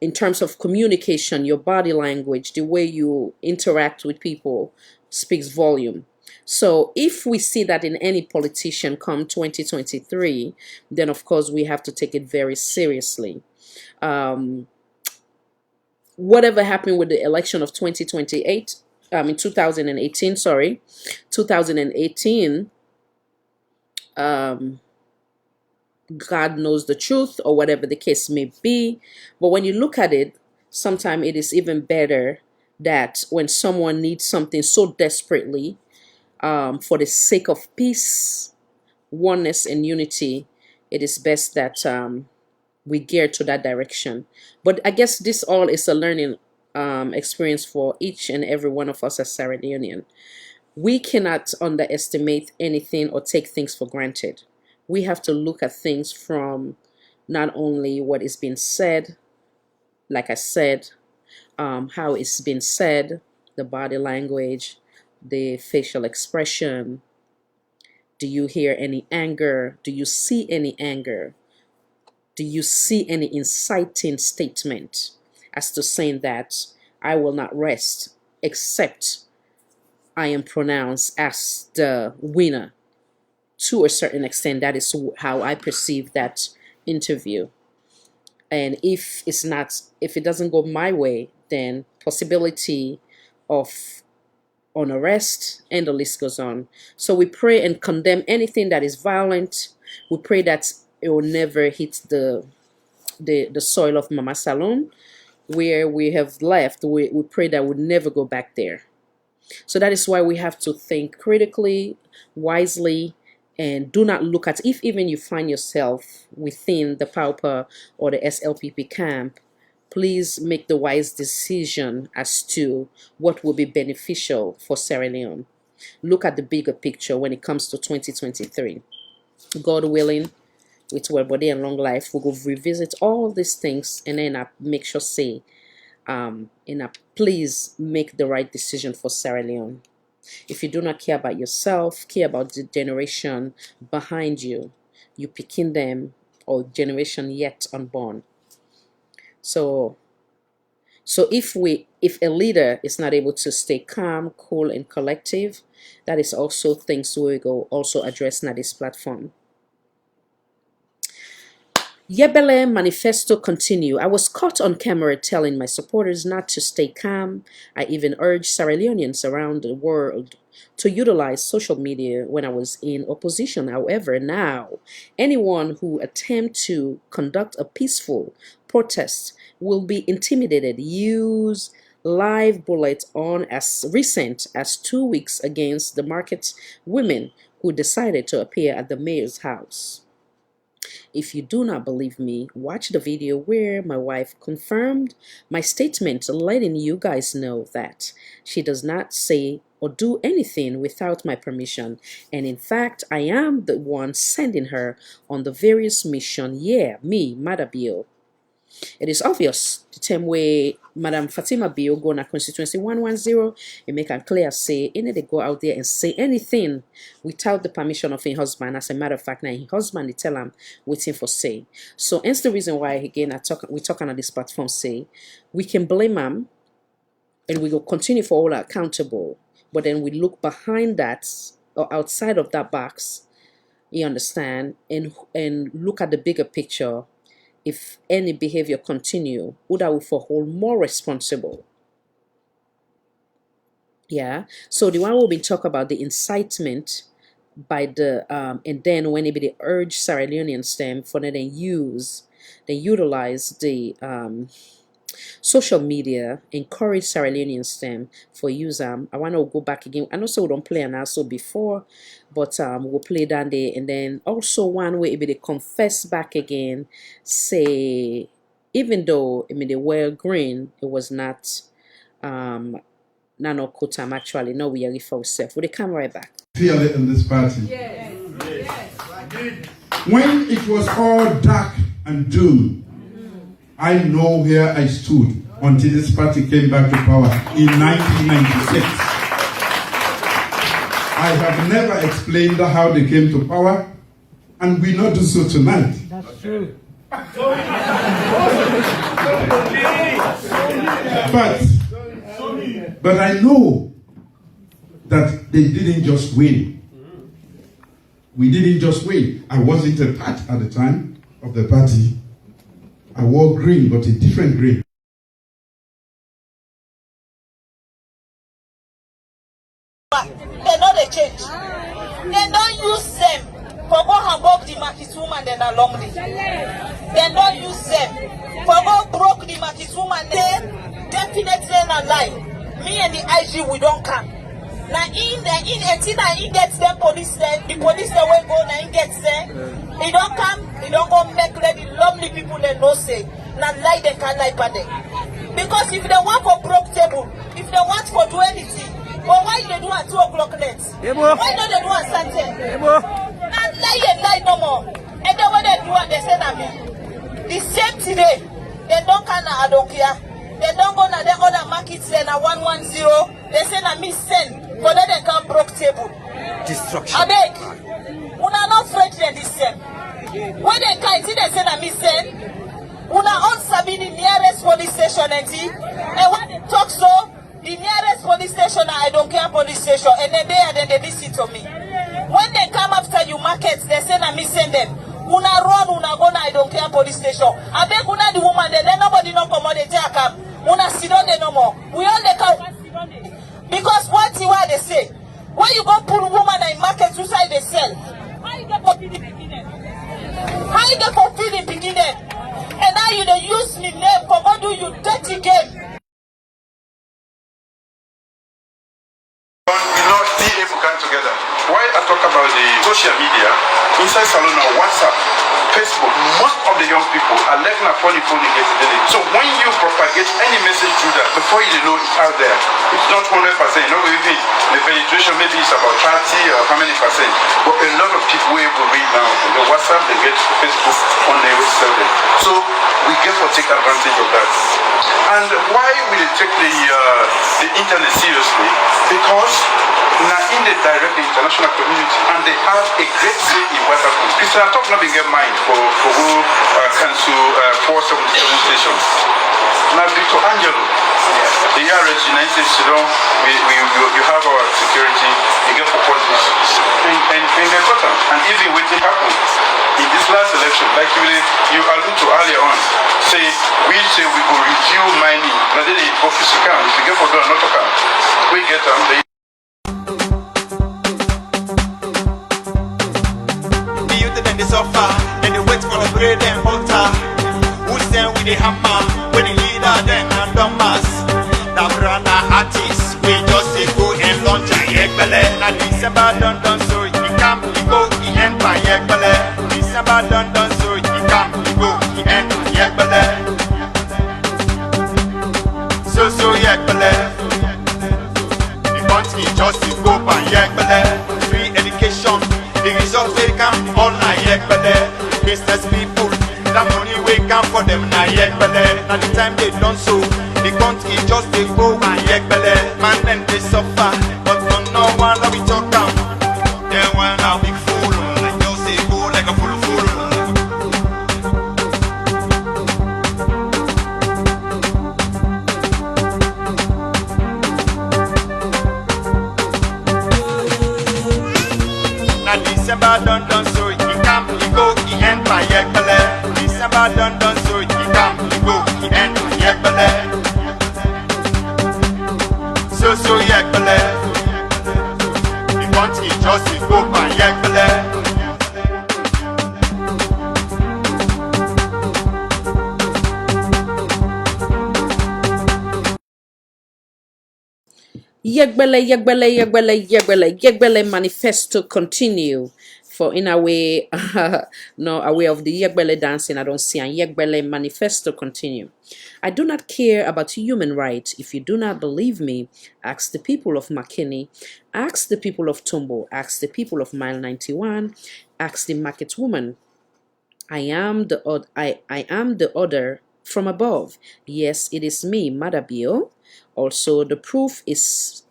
In terms of communication, your body language, the way you interact with people speaks volume. So if we see that in any politician come 2023, then of course we have to take it very seriously. Whatever happened with the election of 2018, sorry, 2018, God knows the truth, or whatever the case may be. But when you look at it, sometimes it is even better that when someone needs something so desperately, for the sake of peace, oneness, and unity, it is best that we gear to that direction. But I guess this all is a learning experience for each and every one of us as Sierra Leonean. We cannot underestimate anything or take things for granted. We have to look at things from not only what is being said, like I said, how it's been said, the body language, the facial expression. Do you hear any anger? Do you see any anger? Do you see any inciting statement as to saying that I will not rest except I am pronounced as the winner? To a certain extent, that is how I perceive that interview. And if it doesn't go my way, then possibility of on arrest, and the list goes on. So we pray and condemn anything that is violent. We pray that it will never hit the soil of Mama Salon, where we have left. We pray that we'll never go back there. So that is why we have to think critically, wisely, and do not look at, if even you find yourself within the PAUPA or the SLPP camp, please make the wise decision as to what will be beneficial for Sierra Leone. Look at the bigger picture when it comes to 2023. God willing, with well body and long life, we'll go revisit all these things, and then I make sure say, please make the right decision for Sierra Leone. If you do not care about yourself, care about the generation behind you, you picking them, or generation yet unborn. So if a leader is not able to stay calm, cool, and collective, that is also things we will also address on this platform. Yebele Manifesto continue. I was caught on camera telling my supporters not to stay calm. I even urged Sierra Leoneans around the world to utilize social media when I was in opposition. However, now, anyone who attempts to conduct a peaceful protest will be intimidated. Use live bullets on as recent as 2 weeks against the market women who decided to appear at the mayor's house. If you do not believe me, watch the video where my wife confirmed my statement, letting you guys know that she does not say or do anything without my permission. And in fact, I am the one sending her on the various mission. Yeah, me, Madabio. It is obvious the same way Madam Fatima Bio go na constituency 110, it make it clear say any they go out there and say anything without the permission of her husband. As a matter of fact, now her husband they tell him waiting for say. So hence the reason why again we talking on this platform say we can blame him and we will continue for all accountable, but then we look behind that or outside of that box, you understand, and look at the bigger picture. If any behavior continue, would I will for hold more responsible? Yeah. So the one we'll be talk about the incitement by the and then when it be the urge Sierra Leoneans them for them they utilize the social media, encourage Sierra Leoneans them for use. I want to go back again. I know so we don't play an also before, but we'll play down there, and then also one way it be they confess back again, say even though I mean they were green, it was not nano kutam actually. No, we are for self. Will they come right back? Feel it in this party. Yes. When it was all dark and doom, I know where I stood until this party came back to power in 1996. I have never explained how they came to power, and we not do so tonight. That's true. But I know that they didn't just win. We didn't just win. I wasn't a part at the time of the party. I wore green, but a different green. They know they change. They don't use them for go above the market woman then along the. They don't use them for go broke the market woman. They definitely not lie. Me and the IG we don't come. Now in until I gets them police there, the police there will go now he gets there. He don't come, he don't go make the lovely people they no say. Now lie they can lie by them. Because if they want for broke table, if they want for do anything, well why they do at 2 o'clock net? Why don't they do at Sunday? And lie no more. And then when they do it, they say na me. The same today, they don't can I don't care. They don't go na the other markets there na 110. They say na me send. But then they can broke table. Destruction. I beg. Una not afraid they listen. When they can't see they say na me send. Una on Sabini nearest police station and when they talk so, the nearest police station I don't care police station and then they listen to me. When they come after you markets, they say na me send them. Una run, una go na I don't care police station. I beg una the woman there, nobody no come on the take up. Una sit on there no more. We all the come. Because what they say, when you go pull woman in market, you say they sell. How you get for feeding beginning? How you get for feeding beginning? And now you don't use me name for go do you dirty game. We not be able to come together. Why I talk about the social media, inside Salon or WhatsApp, Facebook, most of the young people are left na phone get it. So when you propagate any message through that, before you know it's out there, it's not 100%. You know, even the penetration maybe it's about 30 or how many percent. But a lot of people will able to read now. The WhatsApp, they get Facebook on their website. So we get to take advantage of that. And why we take the internet seriously? Because now in the direct international community, and they have a great say in what happens. Christian talk not being mind for who cancel 477 stations. Now Victor Angelo, the RS United States, you have our security, you get for politics, and they got them. And even what happened in this last election, like you alluded to earlier on, we say we will review mining. Now they office account, if you get for do not account, we get them. They suffer, and they wait for the bread and butter. Who stand with the hammer, when the leader then and Thomas. The brother artists, we just go and launch a yegbele. And December done so, he come, he go, he end by yegbele. December done so, he come, he go, he end by yegbele. So yegbele. The country just go by yegbele. Free education. The results they come all na yegbele. Business people, the money we come for them na yegbele. Now the time they done so, the country just they go and yegbele. Man them they suffer, but no one that we talk down. They want a big fool, like just they go like a fool. December done so he come, he go, he end my yegbele. December done so he come, he go, he end my yegbele. So yegbele. He want he just he go my yegbele. Yegbele manifesto continue. For in a way, no, a way of the Yegbele dancing, I don't see. And Yegbele manifesto continue. I do not care about human rights. If you do not believe me, ask the people of McKinney, ask the people of Tombo, ask the people of Mile 91, ask the market woman. I am the order from above. Yes, it is me, Madabio. Also, the proof is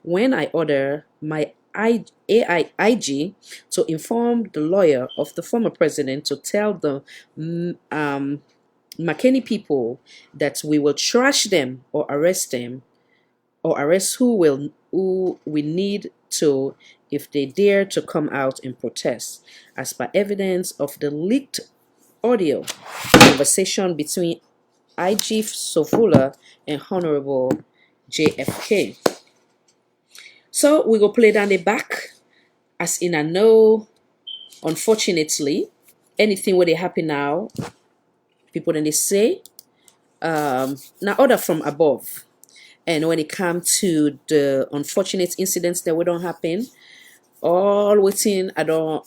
when I order my AIG to inform the lawyer of the former president to tell the McKinney people that we will trash them or arrest them, or arrest who we need to if they dare to come out and protest, as per evidence of the leaked audio conversation between IG Sofula and Honorable JFK. So we go play down the back, as in I know, unfortunately, anything where they happen now, people then they say, now order from above. And when it comes to the unfortunate incidents that don't happen, all within I don't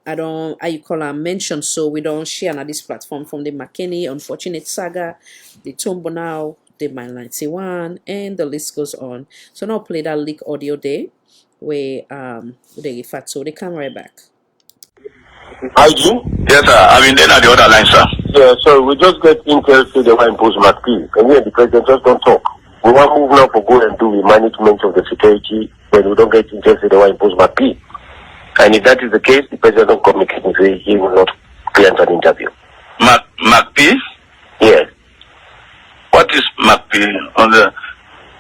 how you call them mention, so we don't share on this platform, from the McKinney unfortunate saga, the Tombo now, the Mile 91, and the list goes on. So now play that leak audio there where they fat, so they come right back. IG? Yes, sir. I mean, then at the other line, sir. Yeah, so we just get intel to the one post McP, and here the president just don't talk. We want to move now for go and do the management of the security when we don't get intel to the one post McP. And if that is the case, the president don't communicate and say he will not grant an interview. McP? Yes. What is McP on the?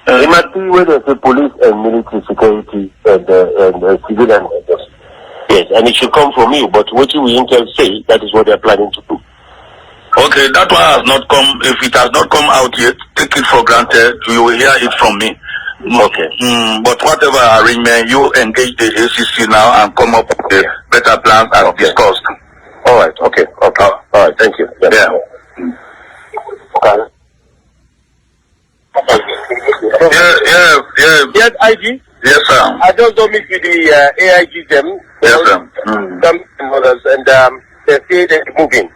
The McP, where there's the police and military security and civilian justice. Yes, and it should come from you, but what you will intel say, that is what they are planning to do. Okay, that one has not come. If it has not come out yet, take it for granted. You will hear it from me. Okay. But whatever arrangement, you engage the ACC now and come up with a better plan as discussed. All right. Okay. Okay. All right. Thank you. Yeah. Okay. Yeah. Yes, IG. Yes, sir. I just don't meet with the AIG them. Yes, sir. Some others, and they say they're moving.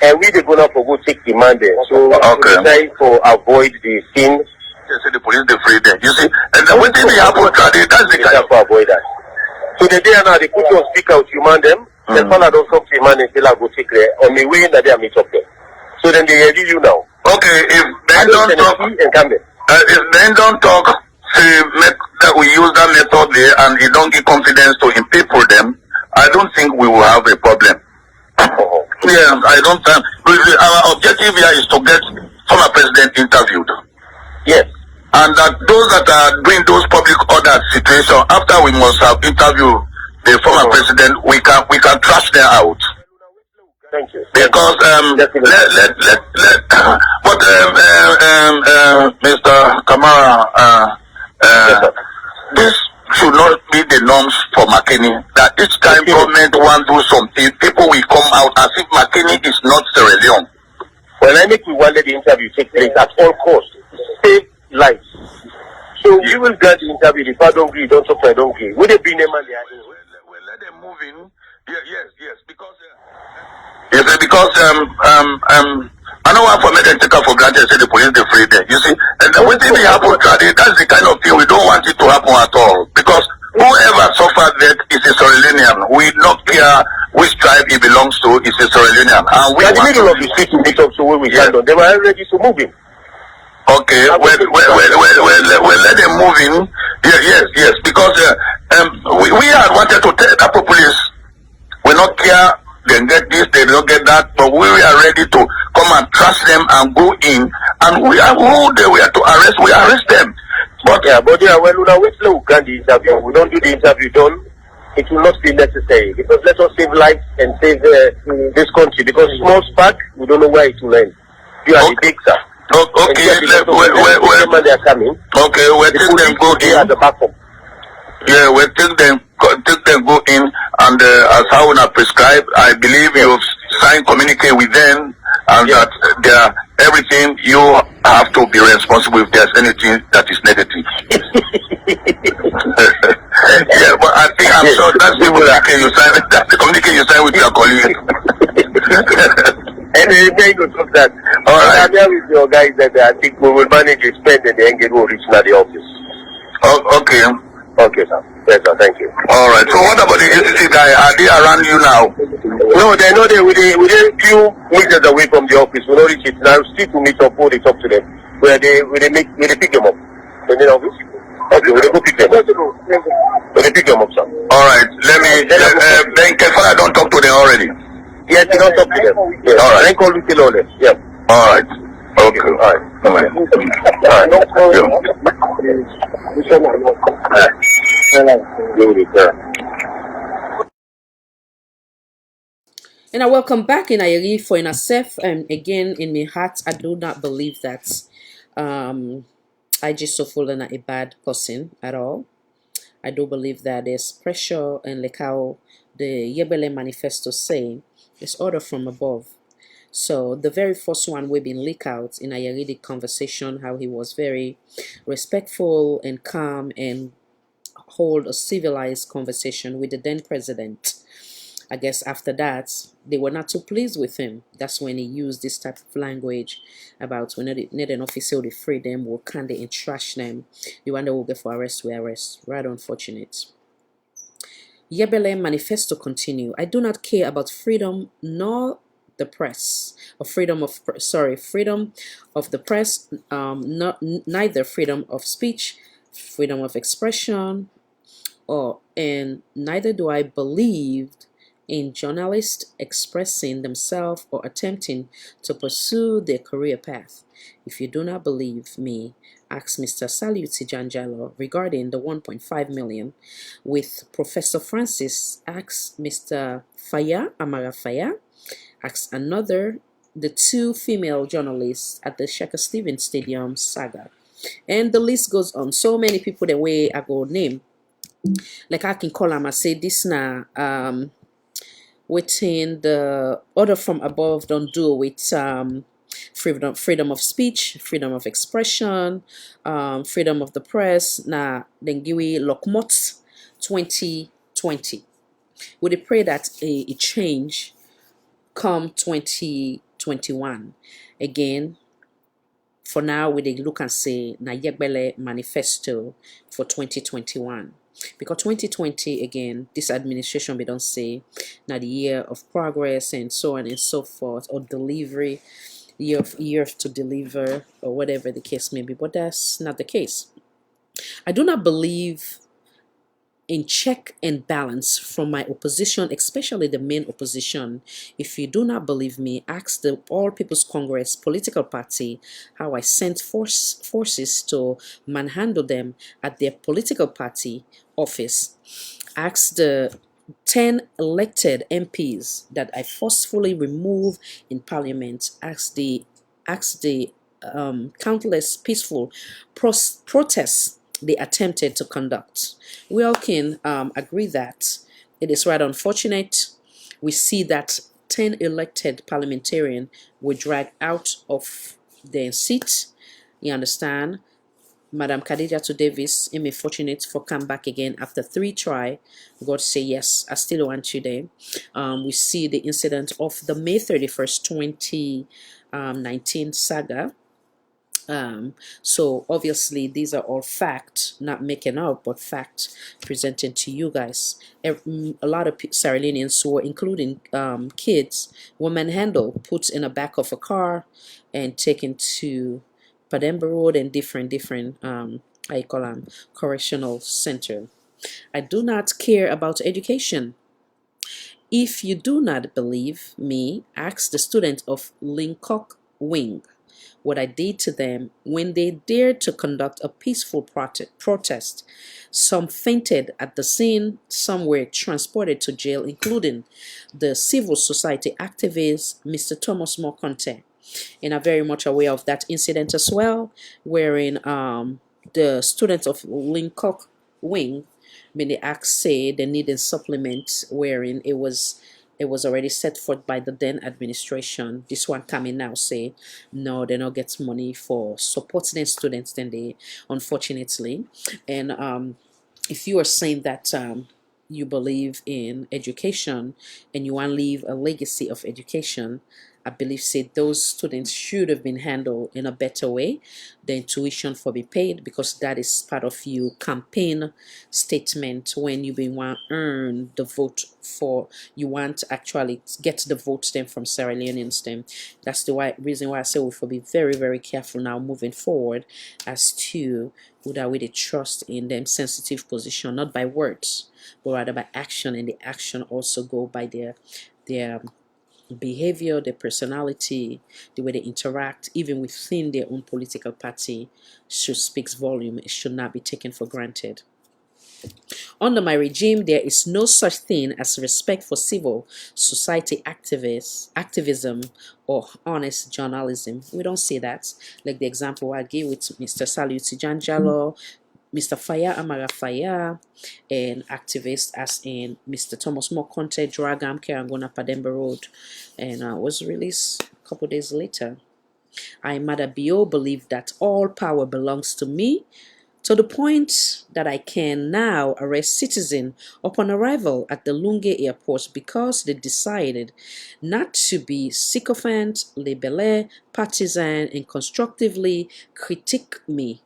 And we the gonna go take the man there. So okay. We try to avoid the scene. They say the police they free there. You see, and the way they happen, that's the kind of avoid that. So the day now they put on speaker out, you man them. The father don't come to the man and say I go take there. On the way that they are meet up there. So then they ready you now. Okay, if they don't talk, if they don't talk, say make that we use that method there, and it don't give confidence to people them. I don't think we will have a problem. Yeah, I don't think our objective here is to get former president interviewed. Yes. And that those that are doing those public order situations, after we must have interviewed the former president, we can trash them out. Thank you. Because Mr. Kamara, this should not be the norms for McKinney. That each time government want to do something, people will come out as if McKinney is not Sierra Leone. Well, I think we wanted the interview to take place at all costs. Save lives. So we will get the interview. If I don't agree, don't talk, I don't agree. Would it be name and we'll let them move in. Yes, because I know one for me they take her for granted, say the police they free there. You see, and when thing happen, that's the kind of thing we don't want it to happen at all. Because whoever suffered that is a Sierra Leonean. We not care which tribe he belongs to, is a Sierra Leonean. And we in the middle of the street to meet up to where we stand on. They were ready to move in. Okay, well, let them move in. Yes, because we had wanted to tell the police, we not care. They get this, they don't get that, but we are ready to come and trash them and go in, and we are who they were to arrest, we arrest them. But well, we now wait till we can the interview. We don't do the interview done. it will not be necessary, because let us save lives and save this country, because small spark, we don't know where it will end. You are the big sir. Okay, when they are coming, okay, we take them go in. At the backup. Yeah, we take them go in, and as how we prescribe, I believe you've signed communicate with them, and that they are everything you have to be responsible if there's anything that is negative. Yeah, but I think I'm sure that's the communique you sign. That's the communique you sign with your colleague. Anyway, very good of that. All right. I'm here with your guys that I think we will manage to spend and the engage will reach at the office. Oh, okay. Okay, sir. Yes, sir. Thank you. All right. So what about the ACC guy? Are they around you now? No, they're not there. We're a few meters away from the office. We'll not reach it. Now, still to meet up, they talk to them. Where they pick them up. In the office? Okay, we'll go pick them up. We'll pick them up, sir. All right. Let me, then Kefala don't talk to them already. Yes, you don't talk to them. Yes. All right. Then call Lucy Lawless. Yeah. All right. Okay. All right. All right. And I welcome back in Ayeri for in Asef, and again in my heart I do not believe that I just so full a bad person at all. I do believe that there's pressure, and like how the Yebele Manifesto say, it's order from above. So the very first one we've been leaked out in Ayeri conversation, how he was very respectful and calm and hold a civilized conversation with the then president. I guess after that, they were not too pleased with him. That's when he used this type of language about when an officer will free them, will kind of trash them. The one that will go for arrest, we arrest. Rather unfortunate. Yebele Manifesto continue. I do not care about freedom nor the press, or freedom of the press. Neither freedom of speech, freedom of expression, and neither do I believe in journalists expressing themselves or attempting to pursue their career path. If you do not believe me, ask Mr. Saliu Tijanjalo regarding the 1.5 million. With Professor Francis, ask Mr. Faya, Amara Faya, ask another, the two female journalists at the Sheikh Stevens Stadium saga. And the list goes on. So many people the way I go name. Like I can call them, I say this now, within the order from above don't do with freedom of speech, freedom of expression, freedom of the press. Now then give we Lokmot 2020. We pray that a change come 2021. Again, for now we look and say na Yegbele Manifesto for 2021. Because 2020, again, this administration, we don't say, now the year of progress and so on and so forth, or delivery, year to deliver, or whatever the case may be. But that's not the case. I do not believe in check and balance from my opposition, especially the main opposition. If you do not believe me, ask the All People's Congress political party how I sent forces to manhandle them at their political party office. Ask the 10 elected MPs that I forcefully removed in parliament. Ask the countless peaceful protests they attempted to conduct. We all can agree that it is rather unfortunate. We see that 10 elected parliamentarians were dragged out of their seat. You understand? Madam Kadijatu Davies, I'm fortunate for come back again after 3 try. God say yes, I still want you there. We see the incident of the May 31st, 2019 saga. So obviously these are all facts, not making up, but facts presented to you guys. A lot of Sierra Leoneans were, including kids, were manhandled, put in the back of a car and taken to Pademba Road and different I call them correctional center. I do not care about education. If you do not believe me, ask the student of Lincock Wing. what I did to them when they dared to conduct a peaceful protest. Some fainted at the scene, some were transported to jail, including the civil society activist Mr. Thomas Mokonte. And I'm very much aware of that incident as well, wherein the students of Lincock Wing, when they asked, say they needed supplements, wherein it was already set forth by the then administration. This one coming now say no, they don't get money for supporting the students. Then they, unfortunately, and if you are saying that you believe in education and you want to leave a legacy of education, I believe say those students should have been handled in a better way. The tuition for be paid, because that is part of your campaign statement when you been want to earn the vote for, you want to actually get the vote stem from Sierra Leoneans them. That's the reason why I say we should be very, very careful now moving forward as to who that we trust in them sensitive position, not by words, but rather by action, and the action also go by their behavior, their personality, the way they interact, even within their own political party, should speaks volume. It should not be taken for granted. Under my regime, there is no such thing as respect for civil society activism, or honest journalism. We don't see that. Like the example I gave with Mr. Saluti Janjalo, Mr. Faya Amara Faya, and activists as in Mr. Thomas Mokonte, Dragam, Kerangona, Pademba Road, and was released a couple days later. I, Mada Bio, believe that all power belongs to me, to the point that I can now arrest citizens upon arrival at the Lunge airport because they decided not to be sycophant, libelle, partisan, and constructively critique me.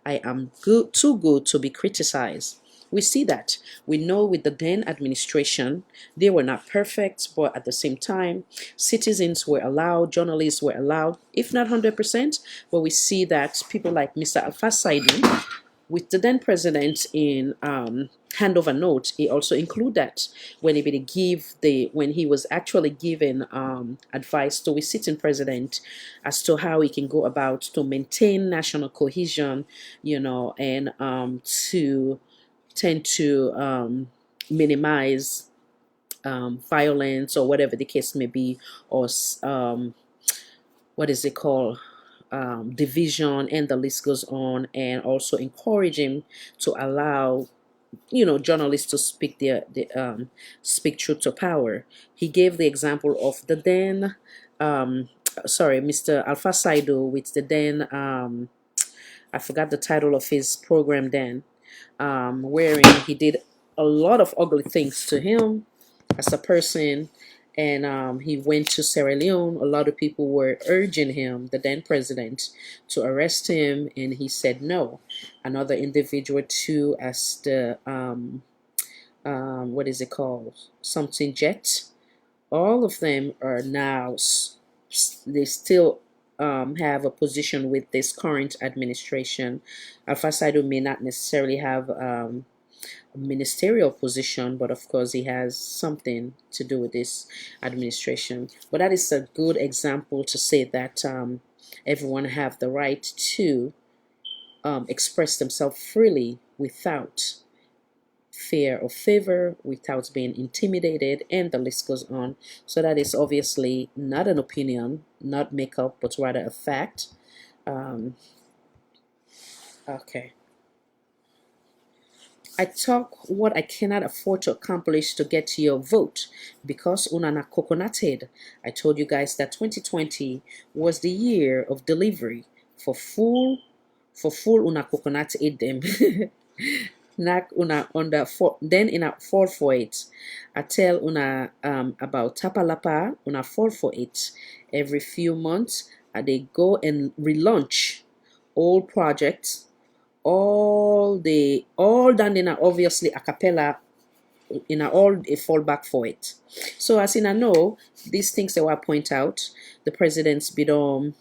I am too good to be criticized. We see that. We know with the then administration, they were not perfect, but at the same time, citizens were allowed, journalists were allowed, if not 100%, but we see that people like Mr. Alpha Saidu, with the then president in handover note, he also include that when he was actually given advice to a sitting president as to how he can go about to maintain national cohesion, and to tend to minimize violence or whatever the case may be, or what is it called? Division, and the list goes on, and also encouraging to allow journalists to speak speak truth to power. He gave the example of the then Mr. Alpha Saido with the then I forgot the title of his program then, wherein he did a lot of ugly things to him as a person. And he went to Sierra Leone. A lot of people were urging him, the then president, to arrest him, and he said no. Another individual too, as the what is it called? Something Jet. All of them are now. They still have a position with this current administration. Alpha Saido may not necessarily have ministerial position, but of course he has something to do with this administration. But that is a good example to say that everyone have the right to express themselves freely without fear or favor, without being intimidated, and the list goes on. So that is obviously not an opinion, not makeup, but rather a fact. Okay. I talk what I cannot afford to accomplish to get your vote because unana coconuted. I told you guys that 2020 was the year of delivery for full una coconut eat them. Nak una under for then in a fall for it. I tell una about Tapalapa, una fall for it. Every few months they go and relaunch old projects, all done in a obviously a cappella, in a all a fallback for it. So as in I know these things that I point out, the president's bidon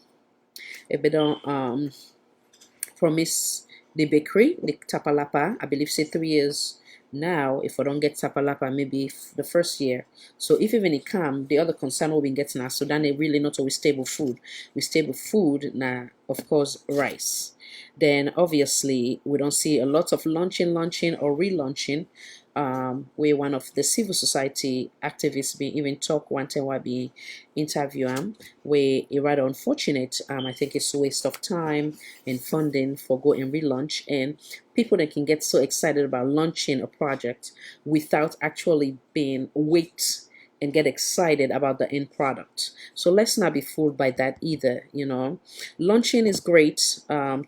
promise the bakery, the Tapalapa, I believe say 3 years Now, if I don't get Tapalapa, maybe the first year. So if even it come, the other concern will be getting us. So then they really not always stable food. With stable food, now of course rice. Then obviously we don't see a lot of launching or relaunching. Where one of the civil society activists being even talk one time why be interview where it rather unfortunate. I think it's a waste of time and funding for go and relaunch, and people that can get so excited about launching a project without actually being wait and get excited about the end product. So let's not be fooled by that either. Launching is great,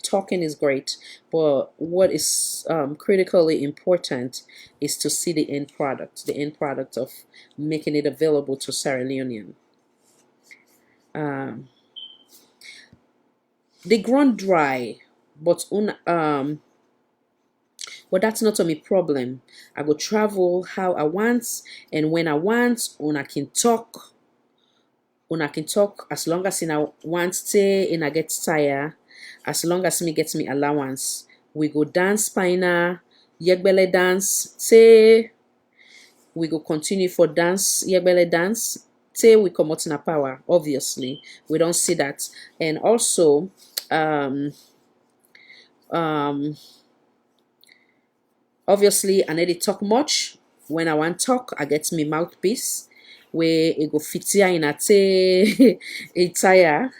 talking is great, but what is critically important is to see the end product of making it available to Sierra Leonean. They grown dry, but well, that's not a me problem. I go travel how I want and when I want. I can talk. I can talk as long as I want to and I get tired. As long as me gets me allowance. We go dance spina, yegbele dance, say we go continue for dance, yegbele dance, say we come out in a power. Obviously, we don't see that. And also, obviously, I need to talk much. When I want talk, I get me mouthpiece where it go fit here in a tire.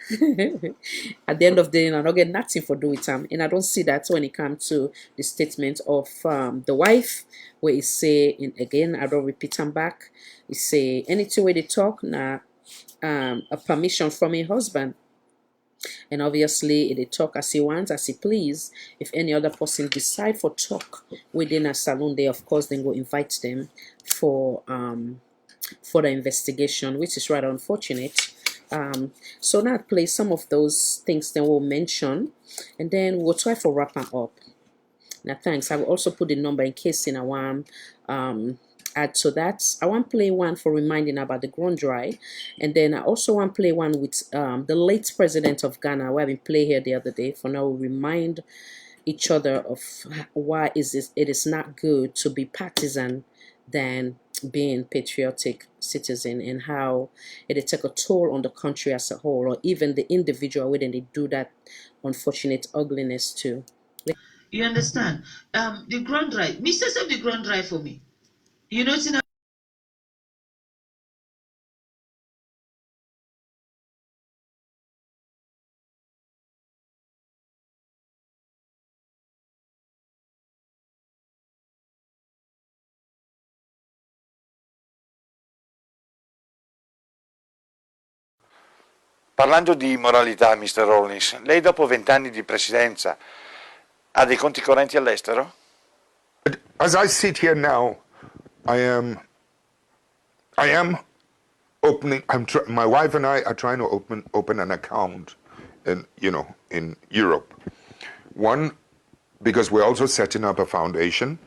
At the end of the day, I don't get nothing for do with them, and I don't see that when it comes to the statement of the wife, where it say, and again, I don't repeat them back. It say anything where they talk now, a permission from a husband. And obviously they talk as he wants, as he please. If any other person decide for talk within a salon, they of course then go invite them for the investigation, which is rather unfortunate. So now play some of those things that we'll mention, and then we'll try for wrapping up. Now thanks. I will also put the number in case in a one add to that. I want to play one for reminding about the grown dry, and then I also want to play one with the late president of Ghana, where we play here the other day. For now, we'll remind each other of why it is not good to be partisan than being patriotic citizen, and how it take a toll on the country as a whole, or even the individual when they do that unfortunate ugliness too. You understand? The ground dry. Mr. Save the ground dry for me. You know, it's in Parlando di moralità, Mr. Rawlings, lei dopo 20 anni di presidenza ha dei conti correnti all'estero? As I sit here now, I am opening. My wife and I are trying to open an account, in Europe. One, because we're also setting up a foundation.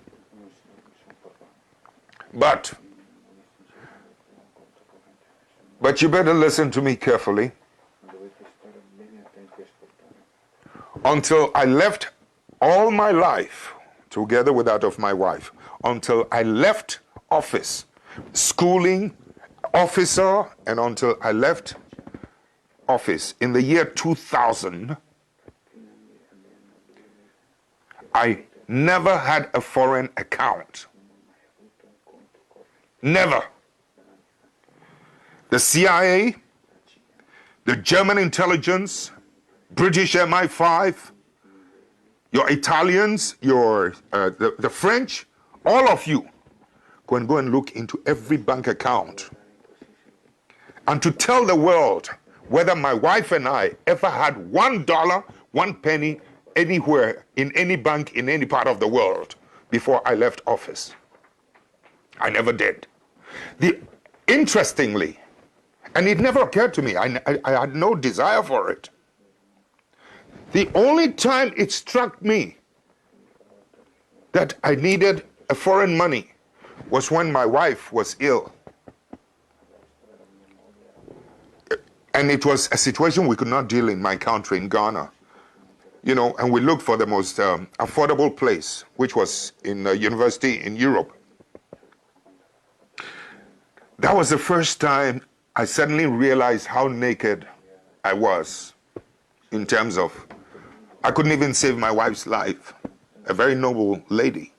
But you better listen to me carefully. Until I left all my life, together with that of my wife, until I left office, schooling, officer, and until I left office in the year 2000, I never had a foreign account. Never. The CIA, the German intelligence, British MI5, your Italians, the French, all of you go and look into every bank account. And to tell the world whether my wife and I ever had $1, 1 penny anywhere in any bank in any part of the world before I left office. I never did. Interestingly, and it never occurred to me, I had no desire for it. The only time it struck me that I needed a foreign money was when my wife was ill. And it was a situation we could not deal in my country, in Ghana. and we looked for the most affordable place, which was in a university in Europe. That was the first time I suddenly realized how naked I was in terms of, I couldn't even save my wife's life, a very noble lady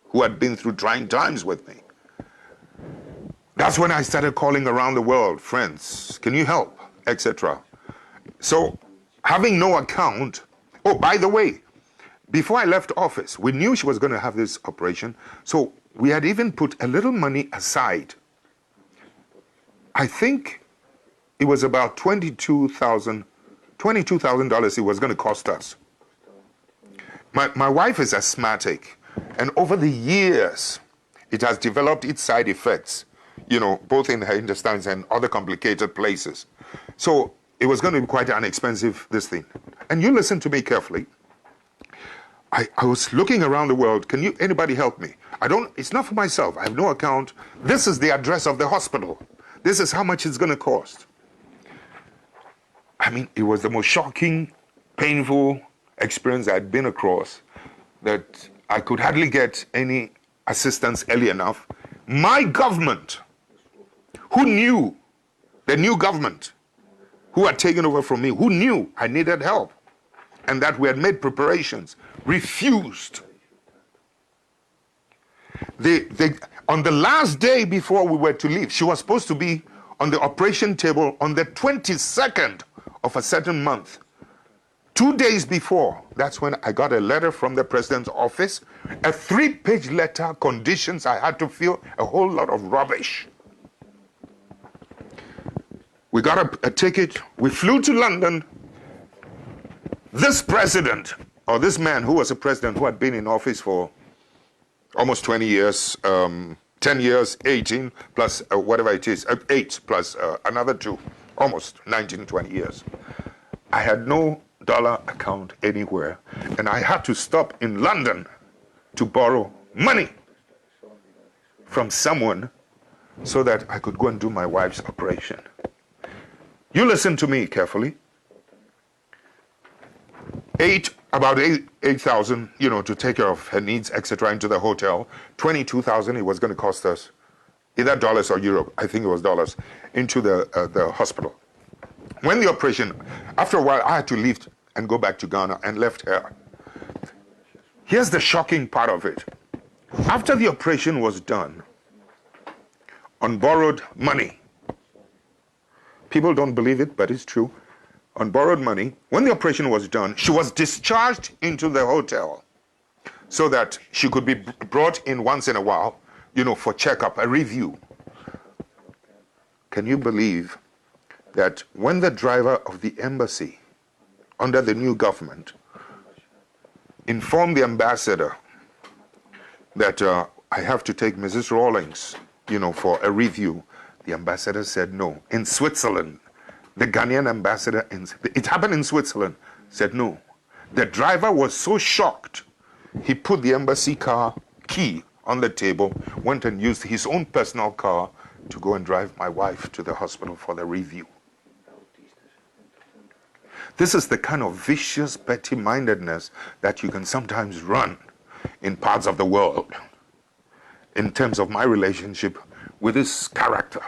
who had been through trying times with me. That's when I started calling around the world, friends, can you help, etc. So having no account, oh, by the way, before I left office, we knew she was going to have this operation, so we had even put a little money aside. I think it was about $22,000 it was going to cost us. My wife is asthmatic, and over the years, it has developed its side effects, both in her intestines and other complicated places. So it was going to be quite an expensive, this thing. And you listen to me carefully. I was looking around the world, anybody help me? It's not for myself, I have no account. This is the address of the hospital. This is how much it's going to cost. I mean, it was the most shocking, painful experience I'd been across, that I could hardly get any assistance early enough. My government, who knew, the new government, who had taken over from me, who knew I needed help, and that we had made preparations, refused. On the last day before we were to leave, she was supposed to be on the operation table on the 22nd of a certain month. 2 days before, that's when I got a letter from the president's office, a 3-page letter, conditions I had to fill, a whole lot of rubbish. We got a ticket, we flew to London. This president, or this man who was a president who had been in office for almost 20 years, 10 years, 18, plus whatever it is, 8 plus another 2, almost 19, 20 years. I had no dollar account anywhere, and I had to stop in London to borrow money from someone so that I could go and do my wife's operation. You listen to me carefully. About 8,000, to take care of her needs, etc., into the hotel. 22,000 it was going to cost us, either dollars or euro. I think it was dollars, into the hospital. When the operation, after a while, I had to leave and go back to Ghana and left her. Here's the shocking part of it. After the operation was done, on borrowed money, people don't believe it, but it's true. On borrowed money, when the operation was done, she was discharged into the hotel so that she could be brought in once in a while, for checkup, a review. Can you believe that when the driver of the embassy under the new government informed the ambassador that I have to take Mrs. Rawlings, for a review, the ambassador said no. In Switzerland, the Ghanaian ambassador, it happened in Switzerland, said no. The driver was so shocked, he put the embassy car key on the table, went and used his own personal car to go and drive my wife to the hospital for the review. This is the kind of vicious petty-mindedness that you can sometimes run in parts of the world in terms of my relationship with this character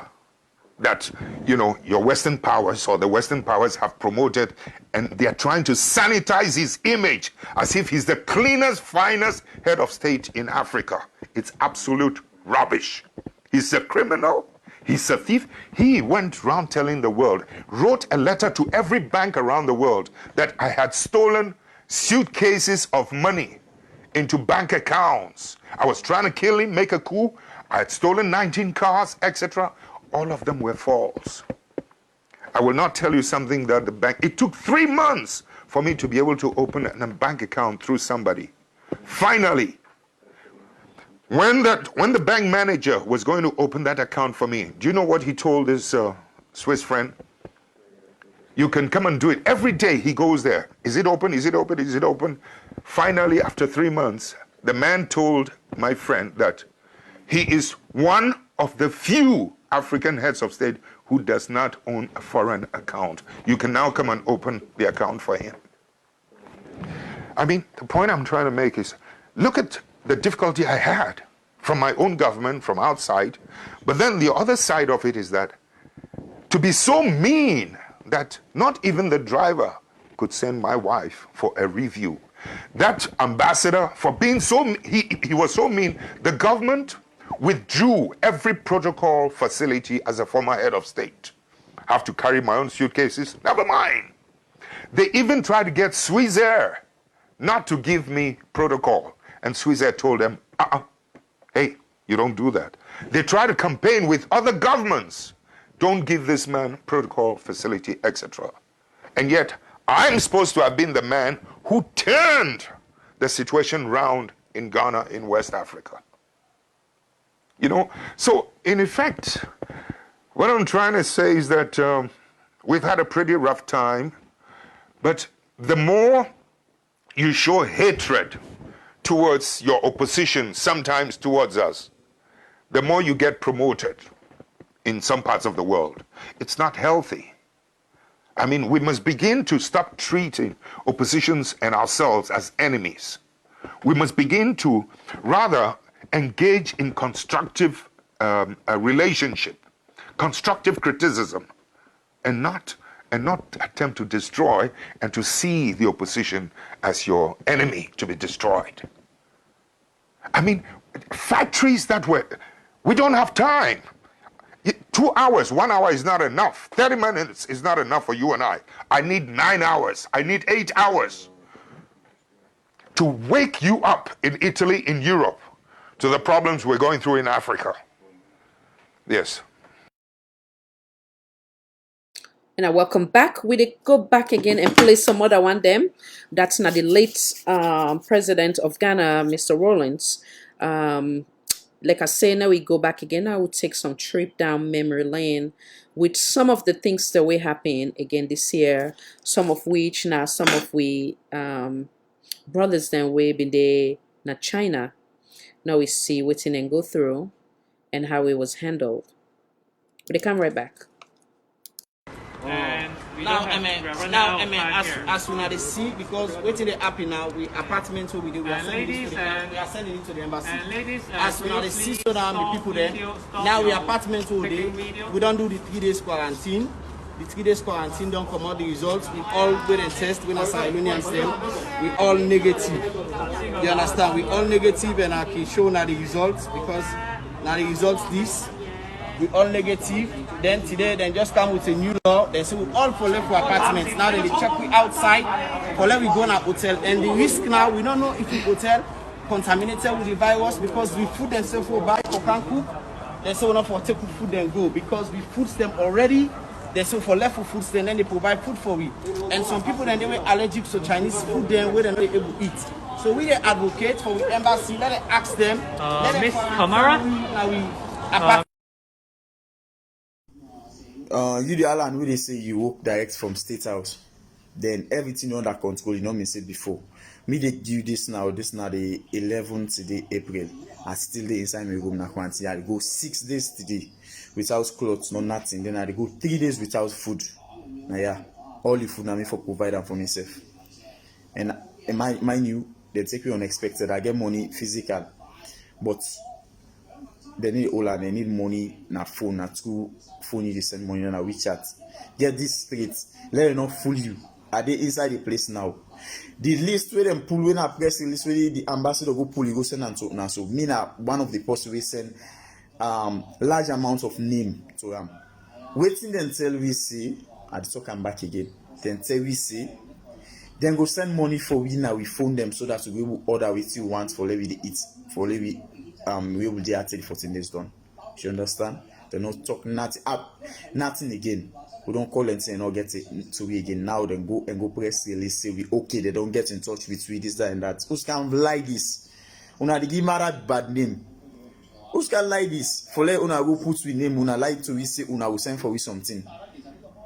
that, your Western powers or the Western powers have promoted, and they are trying to sanitize his image as if he's the cleanest, finest head of state in Africa. It's absolute rubbish. He's a criminal. He's a thief. He went around telling the world, wrote a letter to every bank around the world that I had stolen suitcases of money into bank accounts. I was trying to kill him, make a coup. I had stolen 19 cars, etc. All of them were false. I will not tell you something that the bank, it took 3 months for me to be able to open a bank account through somebody. Finally, when the bank manager was going to open that account for me, do you know what he told his Swiss friend? You can come and do it. Every day he goes there. Is it open? Is it open? Is it open? Finally, after 3 months, the man told my friend that he is one of the few African heads of state who does not own a foreign account. You can now come and open the account for him. I mean, the point I'm trying to make is, look at the difficulty I had from my own government, from outside. But then the other side of it is that to be so mean that not even the driver could send my wife for a review. That ambassador, for being so, he was so mean, the government withdrew every protocol facility as a former head of state. I have to carry my own suitcases, never mind. They even tried to get Swissair not to give me protocol. And Swissair told them, hey, you don't do that. They tried to campaign with other governments. Don't give this man protocol facility, etc. And yet, I'm supposed to have been the man who turned the situation round in Ghana, in West Africa. You know, so in effect, what I'm trying to say is that we've had a pretty rough time, but the more you show hatred towards your opposition, sometimes towards us, the more you get promoted in some parts of the world. It's not healthy. I mean, we must begin to stop treating oppositions and ourselves as enemies. We must begin to rather engage in constructive relationship, constructive criticism, and not attempt to destroy and to see the opposition as your enemy to be destroyed. I mean, factories that we don't have time. 2 hours, 1 hour is not enough. 30 minutes is not enough for you and I. I need 9 hours. I need 8 hours to wake you up in Italy, in Europe, to the problems we're going through in Africa. Yes. And I welcome back. We go back again and play some other one them. That's not the late president of Ghana, Mr. Rawlings. Like I say, now we go back again. I will take some trip down memory lane with some of the things that will happen again this year. Some of which now, some of we brothers then we been there na China. Now we see what and go through and how it was handled. But they come right back. Now, as we see, because waiting the happen now, we apartments will we do, we are sending it to the embassy. As we see, so now the people there. Now we apartments will do. We don't do the 3 days quarantine. The 3 days quarantine don't come out the results. We all wait and test. We not Sierra still. We all negative. You understand? We all negative, and I can show now the results because now the results this. We all negative. Then today, then just come with a new law. Then say we all for left for apartments. Now then they check we outside. For let we go in a hotel. And the risk now, we don't know if the hotel contaminated with the virus because we food themselves for buy for can cook. They say we not for take food and go because we food them already. They say for left for food them, then they provide food for we. And some people then they were allergic to Chinese food then where they're not able to eat. So we the advocate for the embassy. Let them ask them. Miss Kamara. You the Alan where they say you work direct from State House, then everything under control. You know me said before. Me they do this now. This now the 11th today April. I still there inside my room now quarantine. I go 6 days today without clothes, no nothing. Then I go 3 days without food. Now yeah, all the food I me for provide them for myself. And mind you, they take me unexpected. I get money physical, but they need all and they need money na phone, na two phone you send money on a WeChat. Get this straight. Let them not fool you. Are they inside the place now? The list where them pull when I press the list where the ambassador go pull you go send and to now. So me na one of the posts we send large amounts of name to them. Waiting then tell we see I so come back again. Then tell we see. Then go send money for we now we phone them so that we will order what you want for let we eat for let we will do after the 14 days done. You understand? They not talk nothing again. We don't call and say not get it to we again. Now then go press release say we okay. They don't get in touch with we this that and that. Who's can lie this? Una give mad bad name. Who's can lie this? For let una go put we name una lie to we say una will send for we something.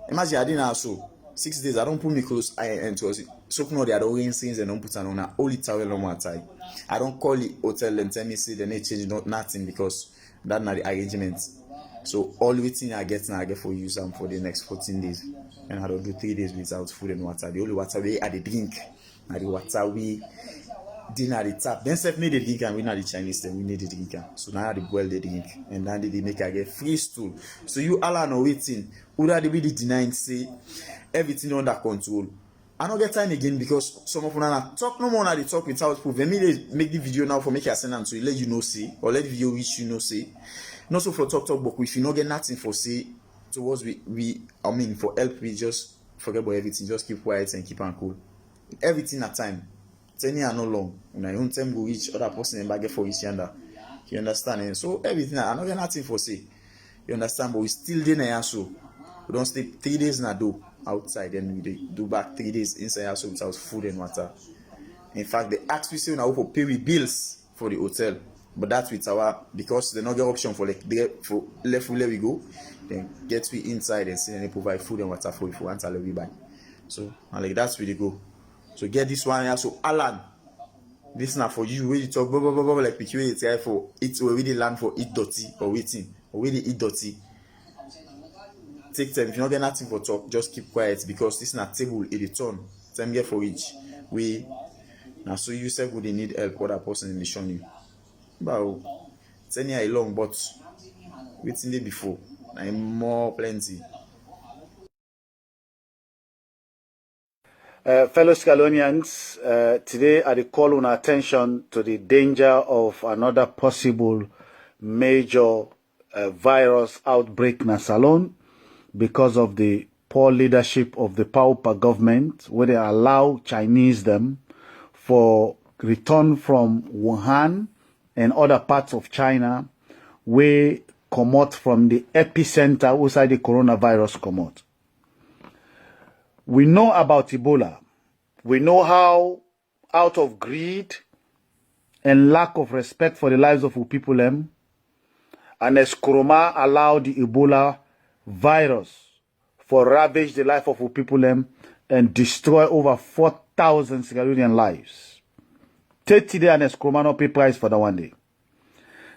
Imagine I didn't also 6 days. I don't put me close and to us. So no, they are doing things and don't put on a only towel on one time. I don't call the hotel and tell me say they need change nothing because that's not the arrangement. So all waiting I get now I get for use for the next 14 days. And I don't do 3 days without food and water. The only water we add the drink. na the water we dinner at the tap. Then self need the drink and we not the Chinese, then we need the drink. So now they boil the drink and then they make I get free stool. So you all are not waiting. Who that they be denying say everything under control. I don't get time again because some of them talk no more. They talk without proof. Let me make the video now for make you send them to let you know say or let the video reach you know say. Not so for talk but if you not get nothing for say towards for help we just forget about everything. Just keep quiet and keep on cool. Everything at time. 10 years no long. When I own time go reach other person and bag for each other. You understand? And so everything I not get nothing for say. You understand? But we still there so we don't stay 3 days in a do outside and we do back 3 days inside also without food and water. In fact, they ask we say now for pay we bills for the hotel. But that's with our because the not get option for like for left where we go, then get we inside and see and they provide food and water for if we want to we buy. So and like that's where they go. So get this one here. So Alan, this is not for you. Where you talk blah, blah, blah, blah, like PQ it's here for it where we land for eat dirty or waiting or where they eat dirty. Take time. If you not get nothing for talk, just keep quiet because this is not table in the turn. Time here for each. We now so you said would they need help other person in the show you. But 10 years long, but waiting there before. I'm more plenty. Fellow Scalonians, today I call on attention to the danger of another possible major virus outbreak in Salone because of the poor leadership of the Paupa government, where they allow Chinese them for return from Wuhan and other parts of China, where come out from the epicenter outside the coronavirus come out. We know about Ebola. We know how, out of greed and lack of respect for the lives of our people, and as Kuroma allowed the Ebola virus for ravage the life of our people and destroy over 4,000 Sierra Leonean lives. 30 days and as Kuroma no pay price for that one day.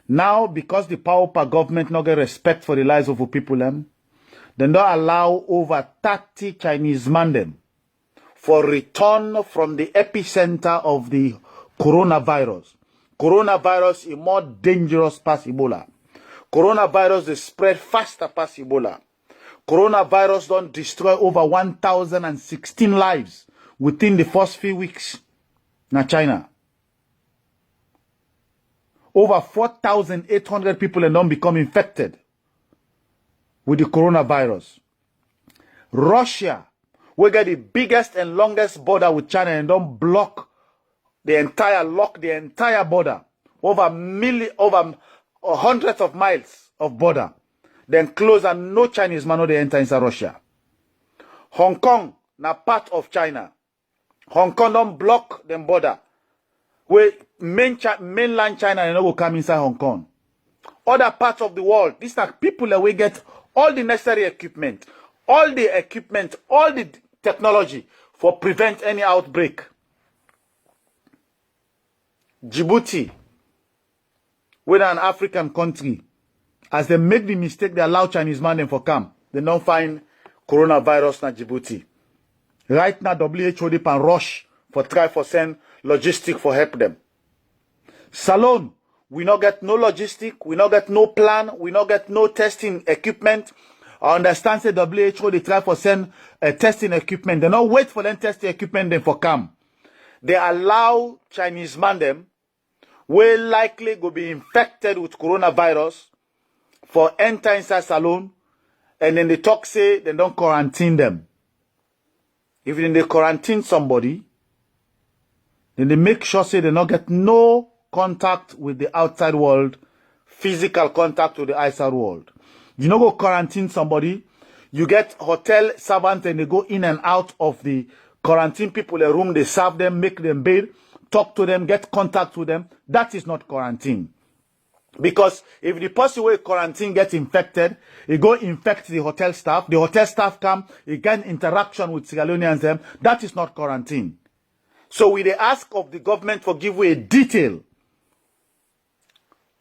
Now, because the Paupa government not get respect for the lives of our people, they don't allow over 30 Chinese man them for return from the epicenter of the coronavirus. Coronavirus is more dangerous past Ebola. Coronavirus is spread faster past Ebola. Coronavirus don't destroy over 1,016 lives within the first few weeks in China. Over 4,800 people don't become infected with the coronavirus. Russia, we get the biggest and longest border with China and don't lock the entire border. Over hundreds of miles of border. Then close and no Chinese man no they enter inside Russia. Hong Kong, na part of China. Hong Kong don't block them border. Where mainland China they no go come inside Hong Kong. Other parts of the world, these are people that we get all the necessary equipment, all the technology for prevent any outbreak. Djibouti, with an African country, as they make the mistake, they allow Chinese man them for come. They don't find coronavirus na Djibouti. Right now, WHO they can rush for try for send logistic for help them. Salone, we not get no logistic, we not get no plan, we not get no testing equipment. I understand say WHO they try for send testing equipment. They not wait for them testing equipment then for come. They allow Chinese man them will likely go be infected with coronavirus for enter inside Salone, and then they talk say they don't quarantine them. If they quarantine somebody, then they make sure say they not get no contact with the outside world, physical contact with the outside world. You know, go quarantine somebody, you get hotel servants and they go in and out of the quarantine people, a room, they serve them, make them bed, talk to them, get contact with them. That is not quarantine. Because if the person who quarantine gets infected, he go infect the hotel staff come, he get interaction with Sierra Leoneans, that is not quarantine. So we they ask of the government for give you a detail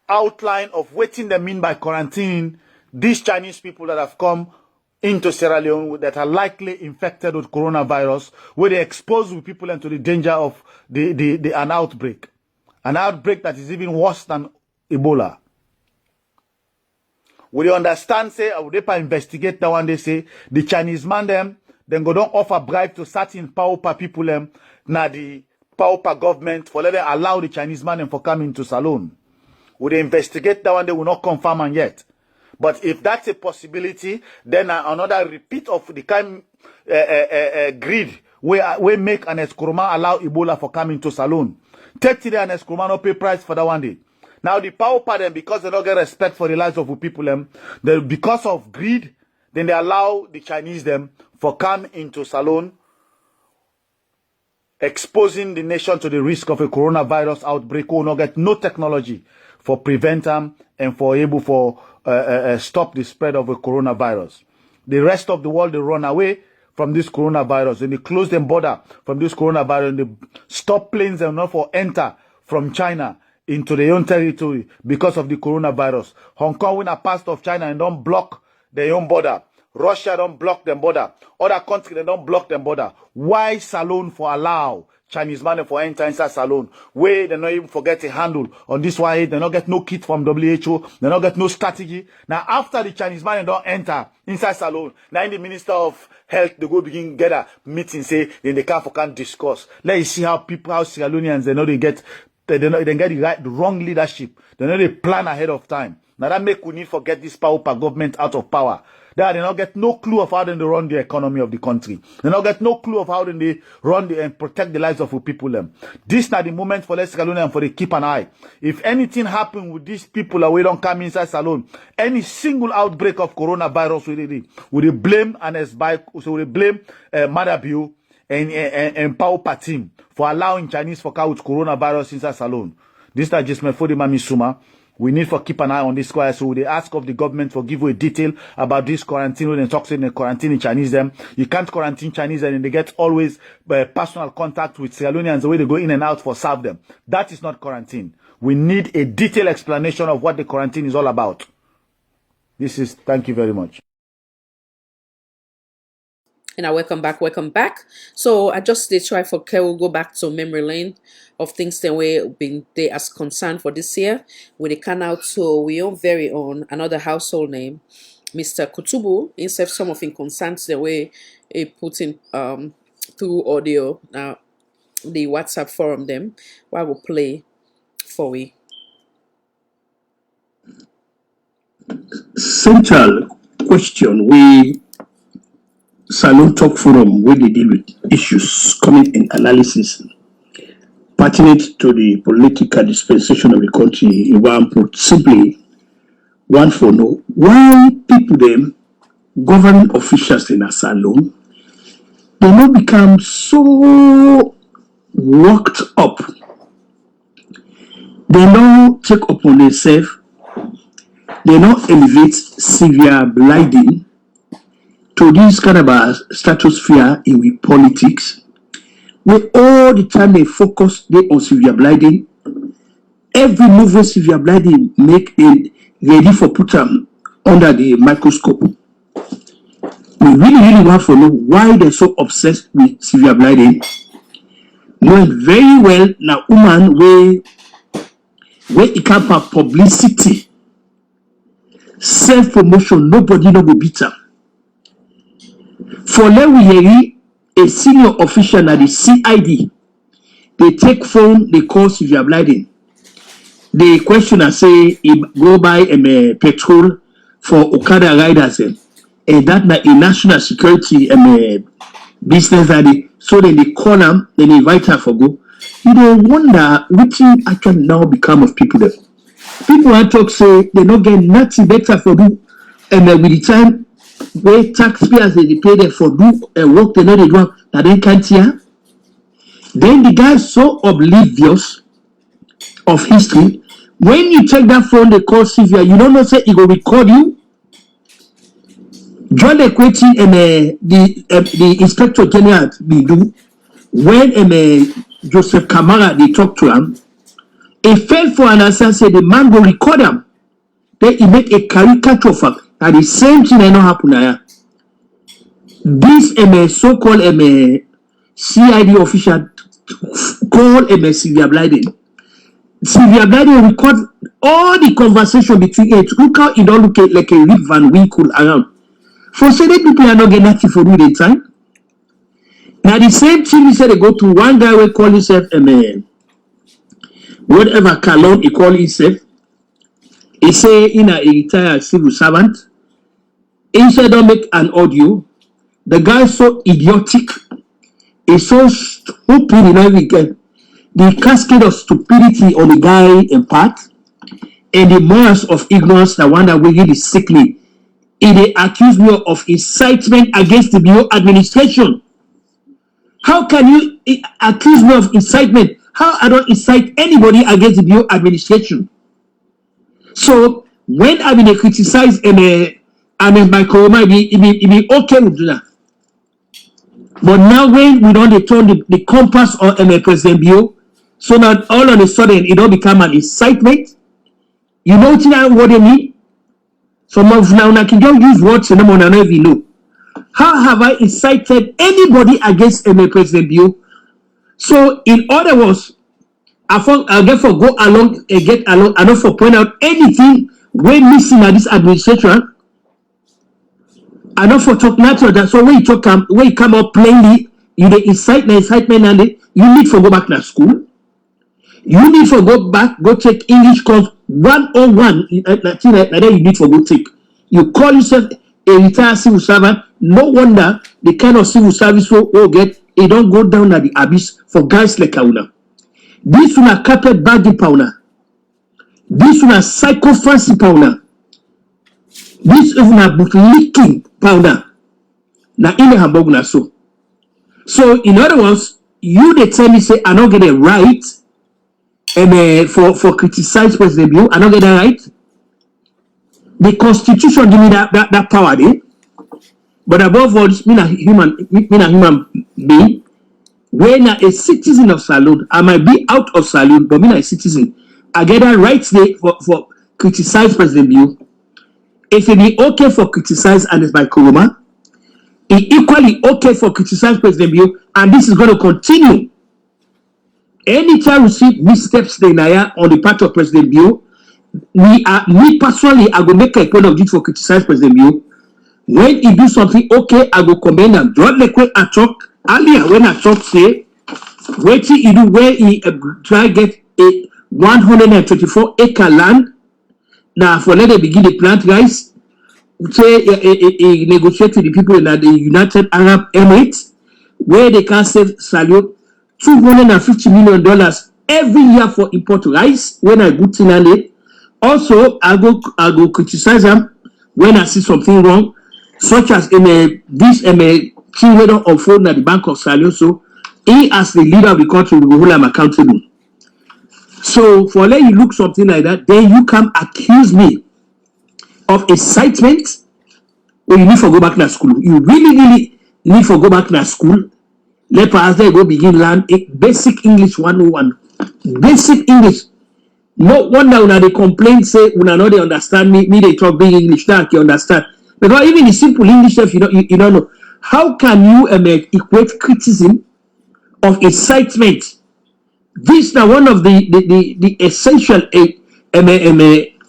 outline of what they mean by quarantine these Chinese people that have come into Sierra Leone that are likely infected with coronavirus, where they expose people into the danger of an outbreak. An outbreak that is even worse than Ebola. Will you understand, say, I would investigate that one, they say, the Chinese man them, then go don't offer bribe to certain powerful people them, now the powerful government, for let them allow the Chinese man them for coming to Salone. Will they investigate that one, they will not confirm and yet. But if that's a possibility, then another repeat of the kind greed we make an Eskuruma allow Ebola for coming to Salone. 30 days an Eskuruma no pay price for that one day. Now the power part them, because they don't get respect for the lives of the people them, because of greed, then they allow the Chinese them for come into Salone, exposing the nation to the risk of a coronavirus outbreak. Who not get no technology for prevent them and for able for stop the spread of a coronavirus. The rest of the world, they run away from this coronavirus and they close them border from this coronavirus and they stop planes and not for enter from China into their own territory because of the coronavirus. Hong Kong when a part of China and don't block their own border. Russia don't block them border. Other countries, they don't block them border. Why Salone for allow Chinese man for enter inside Salone? Where they not even forget a handle on this one, they not get no kit from WHO, they not get no strategy. Now after the Chinese man don't enter inside Salone, now the Minister of Health they go begin get a meeting, say then they can't discuss. Let's see how people, how Sierra Leoneans they know they get the wrong leadership. They know they plan ahead of time. Now that make we need to get this power government out of power. They don't get no clue of how they run the economy of the country. They don't get no clue of how they run and protect the lives of the people. This is not the moment for Sierra Leone for they keep an eye. If anything happen with these people that we don't come inside Salone, any single outbreak of coronavirus will they blame so we blame Madabiu and Power team for allowing Chinese for with coronavirus inside Salone. This is just my for the Mami Suma. We need to keep an eye on this square. So they ask of the government for give you a detail about this quarantine when they talk in the quarantine Chinese them. You can't quarantine Chinese and they get always personal contact with Sierra Leoneans the way they go in and out for serve them. That is not quarantine. We need a detailed explanation of what the quarantine is all about. Thank you very much. And welcome back. So I just did try for we'll go back to memory lane of things that we been there as concerned for this year. We they can out to we own very own another household name, Mr. Kutubu, instead some of in concerns the way he put in through audio now the WhatsApp forum them. Why will play for we. Central question we Salone Talk Forum where they deal with issues coming in analysis pertinent to the political dispensation of the country. One put simply, one for know why people them government officials in a Salone they not become so worked up. They not take upon themselves. They not elevate severe blinding to this kind of a stratosphere in with politics, where all the time they focus on severe blinding. Every move where severe blinding make them ready for put them under the microscope. We really want to know why they're so obsessed with severe blinding. Knowing very well now woman where it can have publicity, self-promotion, nobody no go beat her. For let we hear a senior official at the CID, they take phone, they call severe blinding. The questioner say he go buy petrol for Okada riders and that na a national security business that so then they call them, then they invite her for go. You don't wonder which actually now become of people there. People I talk say they don't get nothing better for do and with the time where taxpayers they pay them for do work they know they do that they can't hear. Then the guy is so oblivious of history. When you check that phone they call severe, you don't know say he will record you. John Equity and the Inspector General they do when Joseph Kamara they talk to him, he fell for an answer say the man will record him. Then he make a caricature of him. And the same thing ain't not happen here. this so-called CID official call Sylvia Blyden. Sylvia Blyden record all the conversation between it. Look how it don't look like a Rip Van Winkle around. For certain people are not getting active for me the time. Now the same thing he said they go to one guy will call himself whatever Calon he call himself. He say in a retired civil servant. He said don't make an audio. The guy is so idiotic. He's so stupid in every game. The cascade of stupidity on the guy in part and the morals of ignorance that one that will get is sickly. They accuse me of incitement against the Bureau administration. How can you accuse me of incitement? How I don't incite anybody against the Bureau administration? So when I mean criticize my Koroma, it be okay with that. But now when we don't turn the compass on President Bio, so now all of a sudden it don't become an incitement. You know what I mean? Some of now I can just use words and I never know. How have I incited anybody against President Bio? So in other words, I'll therefore go along and get along and not for point out anything when missing at this administration. And not for talk natural that so when you come up plainly, you the incitement and you need to go back to school. You need to go take English course 101. Like you need to go take. You call yourself a retired civil servant. No wonder the kind of civil service will get it don't go down at the abyss for guys like Auna. This one a carpet baggy powder. This one a psycho fancy powder. This is a book leaking powder. Now in the hamburger na so. So in other words, you they tell me say I don't get it right for criticize President Bio, I don't get that right. The Constitution give me that power there. But above all, me a human being. When a citizen of Salud, I might be out of Salud, but me a citizen. I get that right there for criticize President Bio. If it be okay for criticize and it's by Koroma, it equally okay for criticize President Bio, and this is going to continue. Anytime we see missteps on the part of President Bio, me personally, I go make a point of duty for criticize President Bio. When he do something okay, I go commend him. Don't like when I talk earlier when I talk say, wait till he do where he try get a 124-acre land. Now for let them begin the plant rice, say negotiate with the people in the United Arab Emirates, where they can save salute $250 million every year for import rice. When I go to it, also I go criticize them when I see something wrong, such as this thing we don't unfold at the Bank of Salute. So he, as the leader of the country, will hold him accountable. So for let you look something like that, then you come accuse me of incitement. Or you need to go back to school. You really need to go back to school. Let us go begin learn basic English 101. Basic English. No wonder when they complain, say when they understand me they talk big English. That you understand. Because even the simple English, if you don't know, how can you equate criticism of incitement? This is one of the essential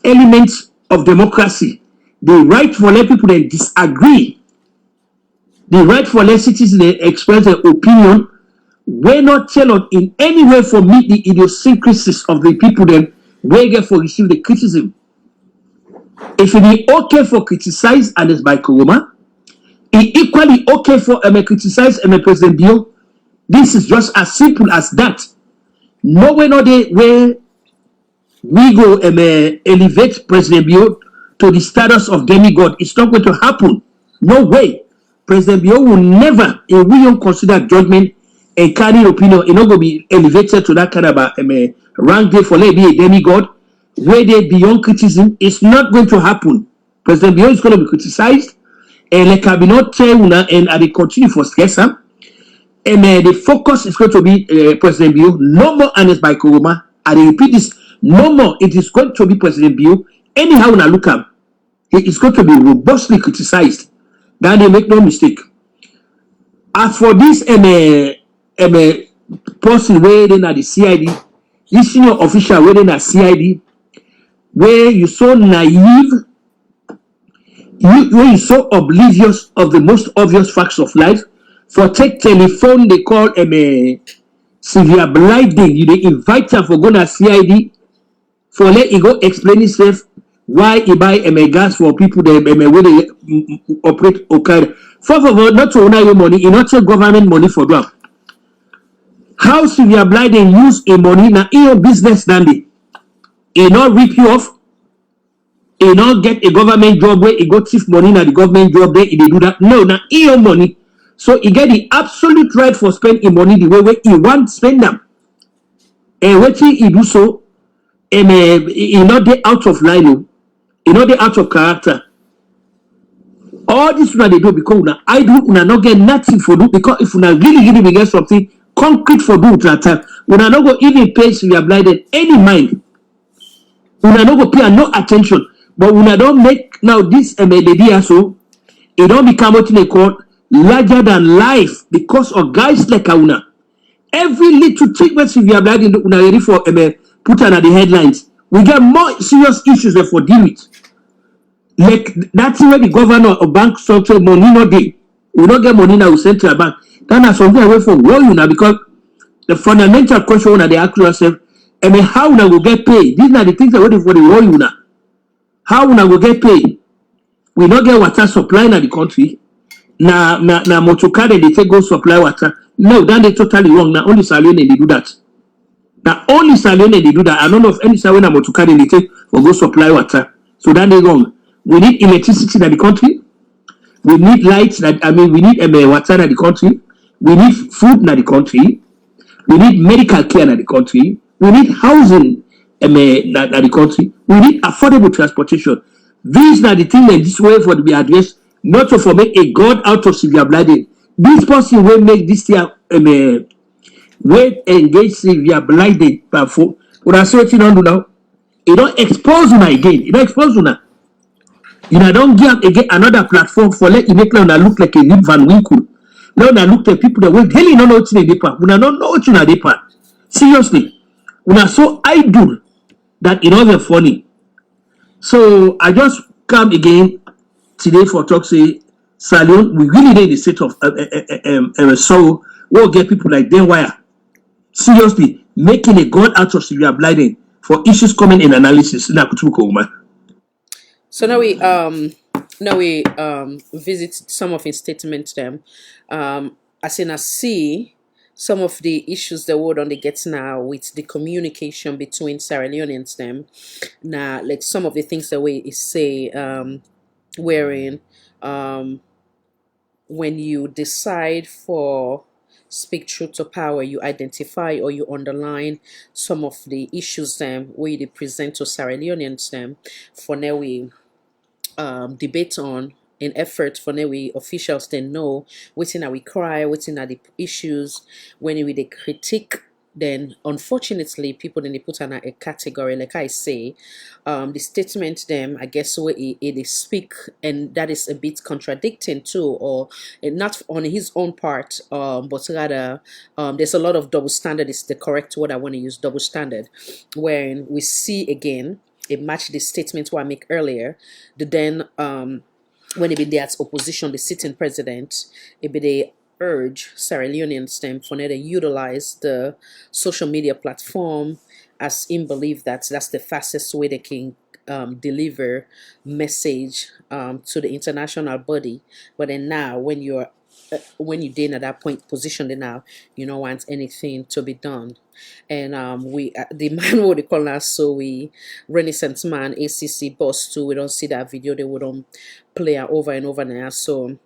elements of democracy. The right for let people that disagree. The right for let citizens express their opinion. We're not tailored in any way for meet the idiosyncrasies of the people that we get for receive the criticism. If it be okay for criticize and it's by Koroma, it equally okay for criticize President Bio. This is just as simple as that. No way, no day where we go elevate President Bio to the status of demigod. It's not going to happen. No way. President Bio will never, if we don't consider judgment and carry opinion, it's not going to be elevated to that kind of rank there for let be a demigod, where they beyond criticism. It's not going to happen. President Bio is going to be criticized, and like I will not tell you and they continue for stress. And the focus is going to be President Bio. No more honest by Koroma. I repeat this. No more. It is going to be President Bio. Anyhow, when I look up, it is going to be robustly criticized. That they make no mistake. As for this person waiting at the CID, this senior official waiting at CID, where you so naive, where you so oblivious of the most obvious facts of life, for take telephone they call severe blinding, you they invite her for go to CID, for let he go explain himself why he buy gas for people that where they operate okay. First of all, not to own your money, he not take government money for them. How severe blinding use a money na in your business standing. He not rip you off. He not get a government job where he got thief money na the government job there. He do that. No, na in your money. So he get the absolute right for spending money the way he want spend them. And what he do so, and he not dey out of line. He not dey out of character. All this one they do because una idle, una not get nothing for do because if una really get something concrete for do that time, una not go even pay severe blinded any mind. Una no go pay no attention, but una don't make now this lady so it don't become what they call larger than life because of guys like una. Every little treatment severe blinding una ready for put on at the headlines. We get more serious issues than for deal with. Like that's where the governor of bank structure money no day. We don't get money now, we send to a bank. That's something away from war you now because the fundamental question that they ask yourself, how una will get paid? These are the things that waiting for the war you now. How una will get paid? We don't get water supply in the country. Na motocar they take go supply water. No, then they totally wrong. Now only Salion they do that. Now only Salion they do that. I don't know if any Salion motocar they take for go supply water. So then they wrong. We need electricity in the country. We need lights. We need water in the country. We need food in the country. We need medical care in the country. We need housing in the country. We need affordable transportation. These are the things that this way for to be addressed, not to make a god out of severe blinding. This person will make this year will engage severe blinding. When I say what you don't do now, it don't expose you again. It don't expose you now. You know, don't give again another platform for let you make now look like a Rip Van Winkle. Now look at people that will really not know what's in the paper. We don't know what's in the paper. Seriously. We are so idle that it wasn't funny. So I just come again today for talk say Salion, we really need the state of sorrow. We'll get people like Dan Wire. Seriously, making a god out of severe blinding for issues coming in analysis. So now we visit some of his statements them. As in I see some of the issues the world on the gets now with the communication between Sierra Leoneans them. Now like some of the things the way is say wherein when you decide for speak truth to power, you identify or you underline some of the issues them where they present to Sierra Leoneans them for now we debate on in effort for now we officials then know waiting that we cry, waiting at the issues when we they critique. Then unfortunately people then they put on a category like I say the statement them I guess where it speak and that is a bit contradicting too or not on his own part but rather there's a lot of double standard is the correct word I want to use, double standard, wherein we see again it matched the statement what I make earlier. The then when it be there as opposition, the sitting president, it be they urge Sierra Leoneans them for them to utilize the social media platform as in believe that that's the fastest way they can deliver message to the international body. But then now when you're when you did at that point position then now you don't want anything to be done. And we the man what they call us so we Renaissance man ACC boss too, we don't see that video they wouldn't play over and over now. So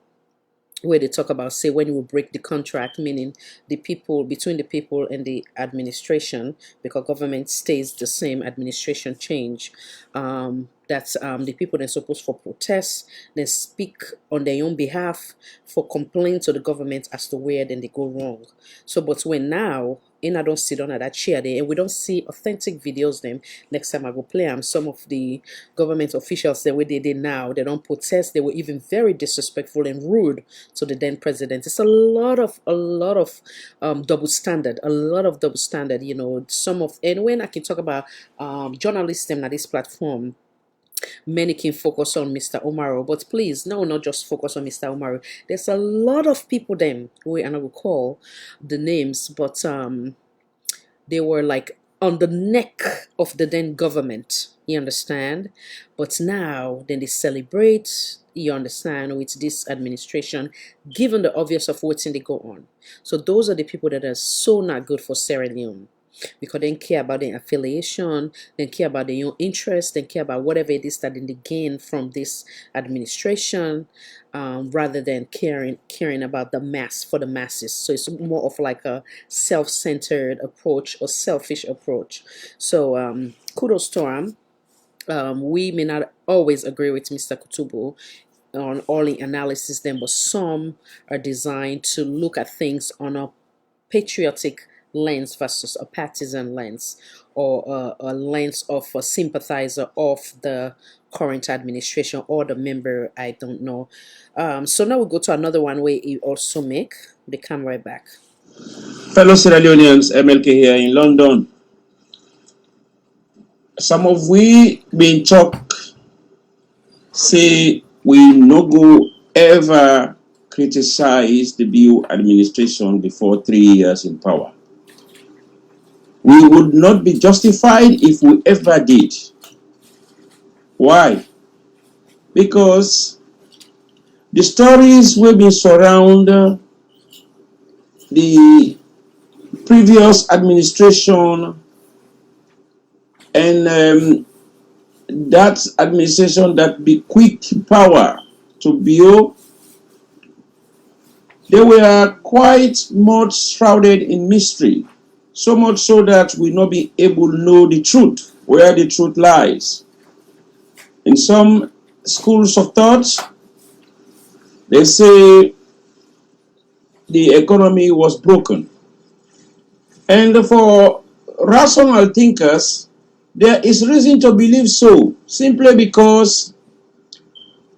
where they talk about say when you will break the contract, meaning the people between the people and the administration, because government stays the same, administration change. that the people they're supposed for protest, they speak on their own behalf for complaint to the government as to where then they go wrong. So, but when now, and I don't sit on that chair there, and we don't see authentic videos them. Next time I go play them, some of the government officials the way they did now, they don't protest. They were even very disrespectful and rude to the then president. It's a lot of double standard, you know. Some of, and when I can talk about journalists them at this platform, many can focus on Mr. Omaro, but please, no, not just focus on Mr. Omaro. There's a lot of people them, and I will call the names, but they were like on the neck of the then government, you understand? But now, then they celebrate, you understand, with this administration, given the obvious of what's in they go on. So those are the people that are so not good for Sierra Leone, because they don't care about their affiliation, they care about their own interest, they care about whatever it is that they gain from this administration, rather than caring about the mass for the masses. So it's more of like a self-centered approach or selfish approach. So kudos to him. We may not always agree with Mr. Kutubu on all the analysis then, but some are designed to look at things on a patriotic lens versus a partisan lens, or a lens of a sympathizer of the current administration or the member, I don't know. So now we go to another one where he also make. They come right back. Fellow Sierra Leoneans, MLK here in London. Some of we been talk say we no go ever criticize the Bio administration before 3 years in power. We would not be justified if we ever did. Why? Because the stories will be surround the previous administration and that administration that bequeathed power to Bio, they were quite much shrouded in mystery. So much so that we not be able to know the truth, where the truth lies. In some schools of thought, they say the economy was broken. And for rational thinkers, there is reason to believe so, simply because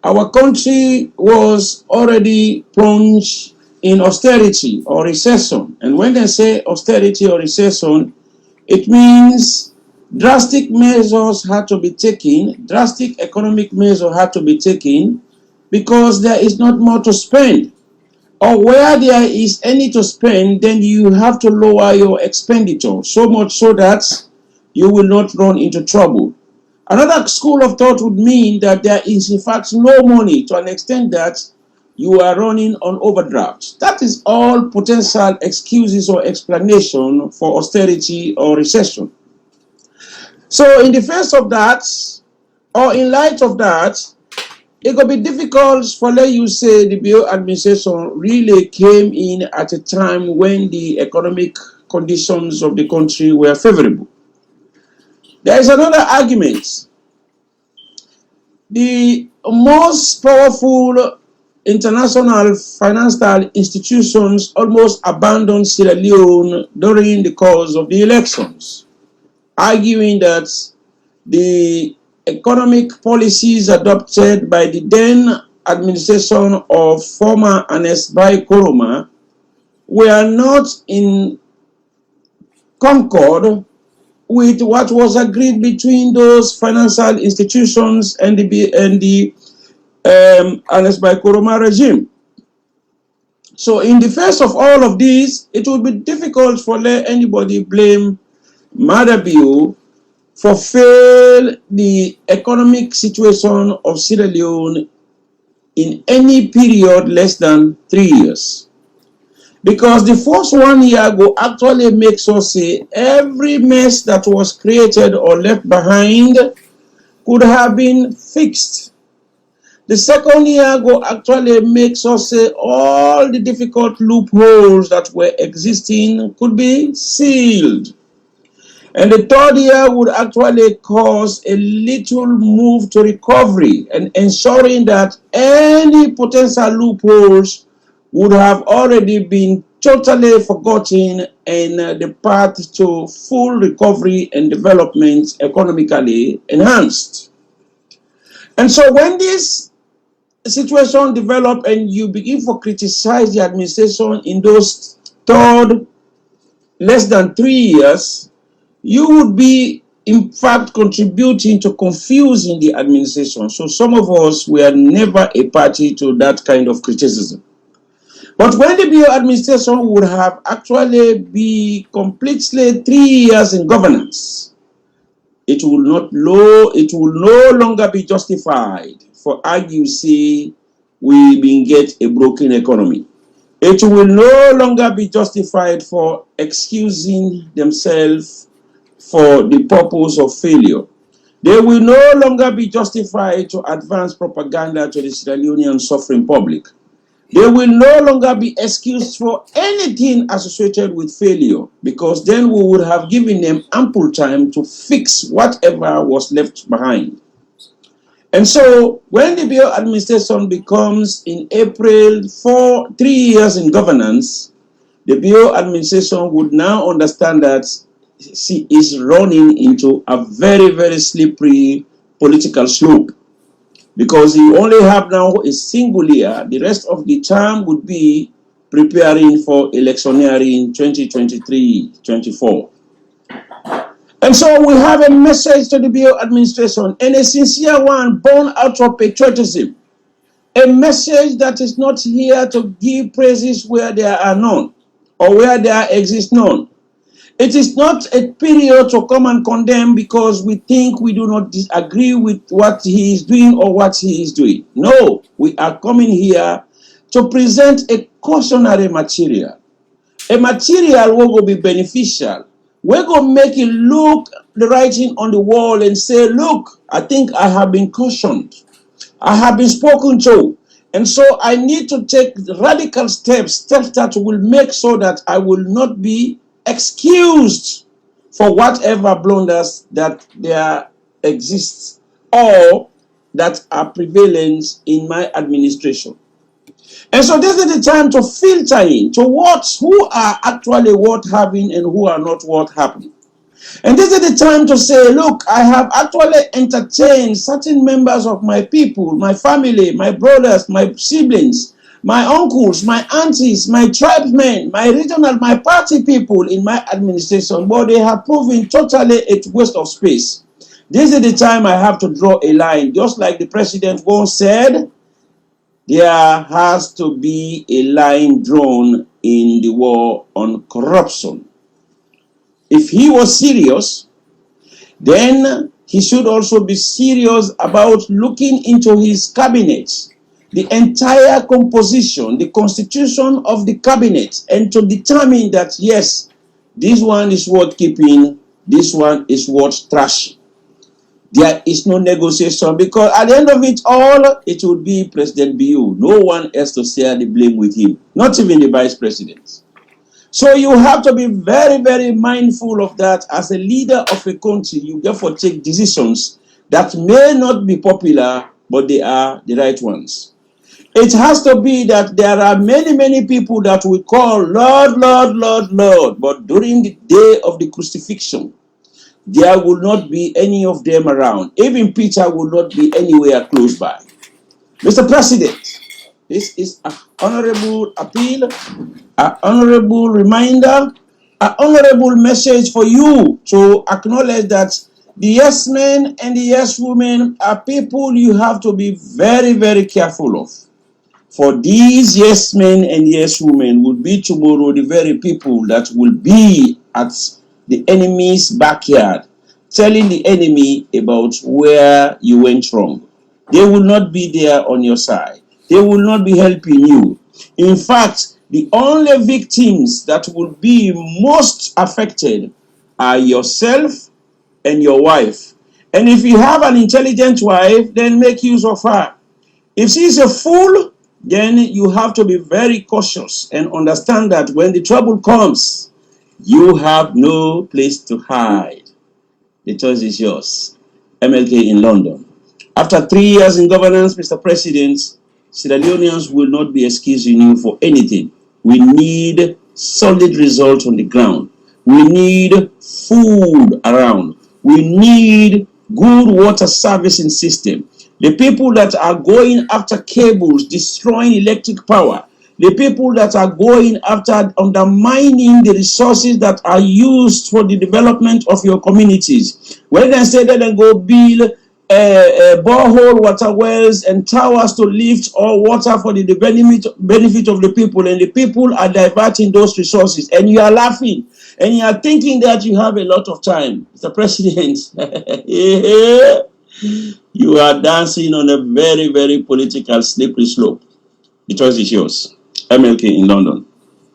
our country was already plunged in austerity or recession. And when they say austerity or recession, it means drastic measures had to be taken, drastic economic measures had to be taken, because there is not more to spend. Or where there is any to spend, then you have to lower your expenditure, so much so that you will not run into trouble. Another school of thought would mean that there is in fact no money, to an extent that you are running on overdraft. That is all potential excuses or explanation for austerity or recession. So in the face of that, or in light of that, it could be difficult for let you say the Bio administration really came in at a time when the economic conditions of the country were favorable. There is another argument. The most powerful international financial institutions almost abandoned Sierra Leone during the course of the elections, arguing that the economic policies adopted by the then administration of former Ernest Bai Koroma were not in concord with what was agreed between those financial institutions and the Ernest Bai Koroma regime. So in the face of all of these, it would be difficult for anybody blame Bio for fail the economic situation of Sierra Leone in any period less than 3 years. Because the first 1 year ago actually makes us say every mess that was created or left behind could have been fixed. The second year ago actually makes us say all the difficult loopholes that were existing could be sealed. And the third year would actually cause a little move to recovery and ensuring that any potential loopholes would have already been totally forgotten and the path to full recovery and development economically enhanced. And so when this situation develop and you begin to criticize the administration in those third less than 3 years, you would be in fact contributing to confusing the administration. So some of us were never a party to that kind of criticism. But when the BO administration would have actually be completely 3 years in governance, it will no longer be justified for argue say we been get a broken economy. It will no longer be justified for excusing themselves for the purpose of failure. They will no longer be justified to advance propaganda to the Sierra Leonean suffering public. They will no longer be excused for anything associated with failure, because then we would have given them ample time to fix whatever was left behind. And so when the BO administration becomes in April 3 years in governance, the BO administration would now understand that she is running into a very, very slippery political slope, because you only have now a single year. The rest of the term would be preparing for electioneering 2023-24. And so we have a message to the BO administration, and a sincere one born out of patriotism. A message that is not here to give praises where there are none, or where there exists none. It is not a period to come and condemn because we think we do not disagree with what he is doing or what he is doing. No, we are coming here to present a cautionary material. A material will be beneficial. We're going to make it look the writing on the wall and say, look, I think I have been cautioned. I have been spoken to. And so I need to take radical steps that will make sure that I will not be excused for whatever blunders that there exists or that are prevalent in my administration. And so this is the time to filter in to who are actually worth having and who are not worth having. And this is the time to say, look, I have actually entertained certain members of my people, my family, my brothers, my siblings, my uncles, my aunties, my tribesmen, my regional, my party people in my administration, but they have proven totally a waste of space. This is the time I have to draw a line. Just like the president once said, there has to be a line drawn in the war on corruption. If he was serious, then he should also be serious about looking into his cabinet, the entire composition, the constitution of the cabinet, and to determine that, yes, this one is worth keeping, this one is worth trashing. There is no negotiation, because at the end of it all, it will be President BU. No one else to share the blame with him, not even the vice president. So you have to be very, very mindful of that. As a leader of a country, you therefore take decisions that may not be popular, but they are the right ones. It has to be that there are many, many people that we call Lord, Lord, Lord, Lord, but during the day of the crucifixion, there will not be any of them around. Even Peter will not be anywhere close by. Mr. President, this is an honorable appeal, an honorable reminder, an honorable message for you to acknowledge that the yes men and the yes women are people you have to be very, very careful of. For these yes men and yes women will be tomorrow the very people that will be at the enemy's backyard, telling the enemy about where you went wrong. They will not be there on your side. They will not be helping you. In fact, the only victims that will be most affected are yourself and your wife. And if you have an intelligent wife, then make use of her. If she is a fool, then you have to be very cautious and understand that when the trouble comes, You have no place to hide. The choice is yours. MLK in London. After 3 years in governance, Mr. President, Sierra Leoneans will not be excusing you for anything. We need solid results on the ground. We need food around. We need good water servicing system. The people that are going after cables, destroying electric power, the people that are going after undermining the resources that are used for the development of your communities. When they say that they go build borehole water wells and towers to lift all water for the benefit of the people, and the people are diverting those resources, and you are laughing and you are thinking that you have a lot of time. Mr. President, you are dancing on a very, very political slippery slope. The choice is yours. MLK in London.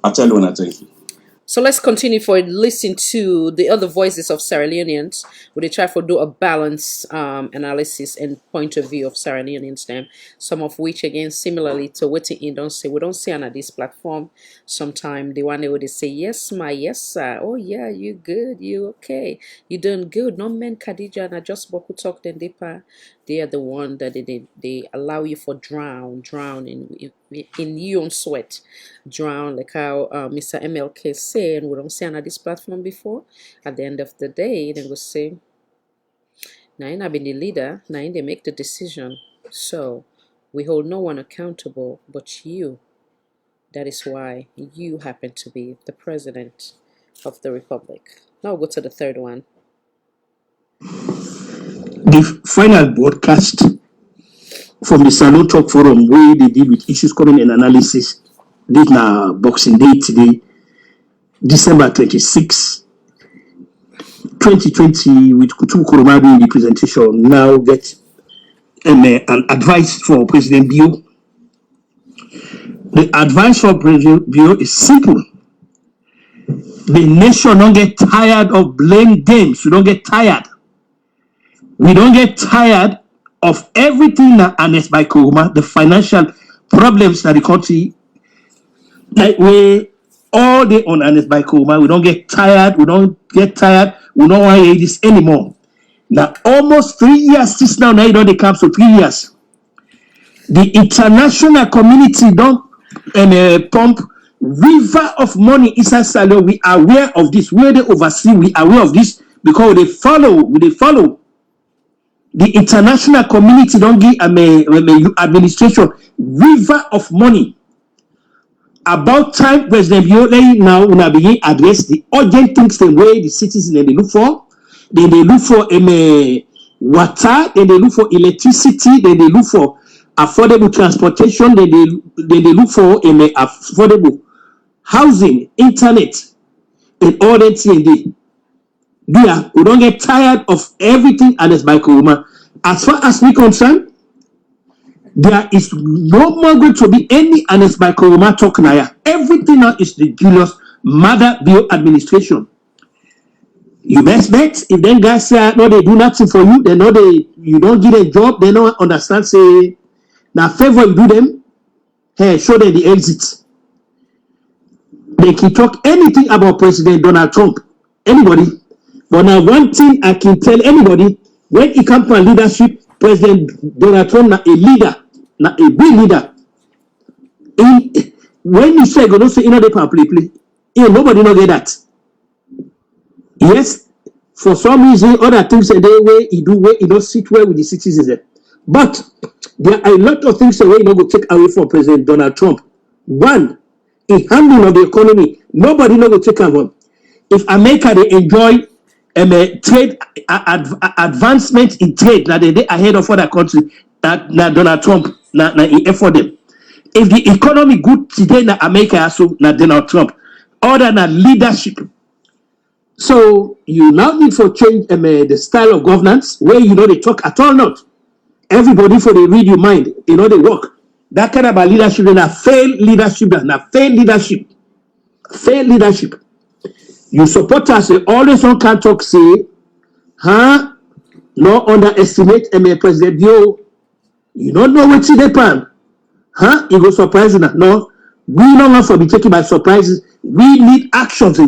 I tell you when I thank you. So let's continue for listen to the other voices of Sierra Leoneans, where they try to do a balanced analysis and point of view of Sierra Leoneans. Them, some of which again similarly to what we don't say on this platform. Sometimes the one they say yes, my yes, sir. Oh yeah, you good, you okay, you doing good. No man, Khadija, and I just boku talk then they are the one that they allow you for drown in your own sweat, drown like how Mr. MLK said, and we don't say on this platform before. At the end of the day, they will say, now I been the leader, now they make the decision. So we hold no one accountable but you. That is why you happen to be the president of the republic. Now we'll go to the third one. The final broadcast from the Salon Talk Forum where they deal with issues coming in analysis. This now Boxing Day today, December 26, 2020, with Kutu Kurumadu in the presentation. Now get an advice for President Bio. The advice for President Bio is simple. The nation don't get tired of blame games. We don't get tired. We don't get tired of everything that harnessed by Kuruma, the financial problems that the country, like we all day on harnessed by Kuruma. We don't get tired. We don't want to hear this anymore. Now, almost 3 years since now you know they come for 3 years. The international community don't pump river of money inside Salon. We are aware of this. Where they oversee, we are aware of this because they follow. The international community don't give administration river of money. About time President Biolay now will begin address the urgent things the way the citizens they look for. Then they look for water, then they look for electricity, then they look for affordable transportation, then they look for affordable housing, internet, and all that thing. We don't get tired of everything and it's by Kuruma. As far as we concerned, there is no more going to be any honest by Kuruma talk now. Everything now is the Julius Mother Bill administration. You best bet if them guys say no, they do nothing for you, they know you don't get a job, they don't understand. Say now favor you do them, hey, show them the exit. They can talk anything about President Donald Trump, anybody. But now one thing I can tell anybody, when it comes to leadership, President Donald Trump is a leader, not a big leader. When you say go don't say they can play, nobody know get that. Yes, for some reason, other things the way he don't sit well with the citizens. But there are a lot of things the way go take away from President Donald Trump. One, a handling of the economy, nobody know go take away. If America they enjoy trade advancement in trade, now they ahead of other countries. That Donald Trump na effort them. If the economy good today, na America so na Donald Trump. Other than leadership. So you now need for change the style of governance where they talk at all not. Everybody for they read your mind, they work. That kind of a leadership, na failed leadership, failed leadership. You support us, always on can talk say, no underestimate President Bio. You don't know what they plan. It go surprising. No, we don't want to be taken by surprises. We need actions.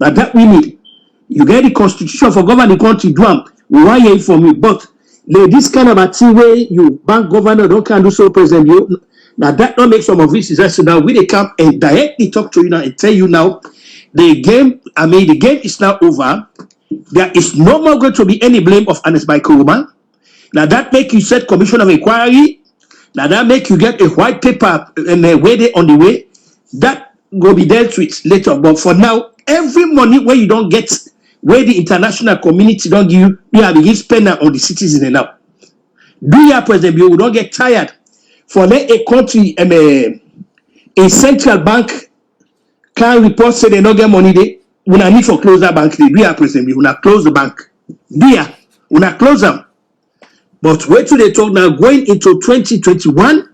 Now that we need. You get the constitution for govern the country, do them. We want you from you. But this kind of a thing where you bank governor don't can do so, President. Now that don't make some of this is so now we they come and directly talk to you now and tell you now the game is now over. There is no more going to be any blame of Ernest Bai Koroma. Now that make you set commission of inquiry. Now that make you get a white paper and where they on the way. That will be dealt with later. But for now, every money where you don't get, where the international community don't give you, you have to spend on the citizens now. Do you, President, you don't get tired for let a country a central bank can report say they don't get money there. We not need for close that bank. Do you, President, you not close the bank. Do you? We not close them. But wait till they talk now, going into 2021,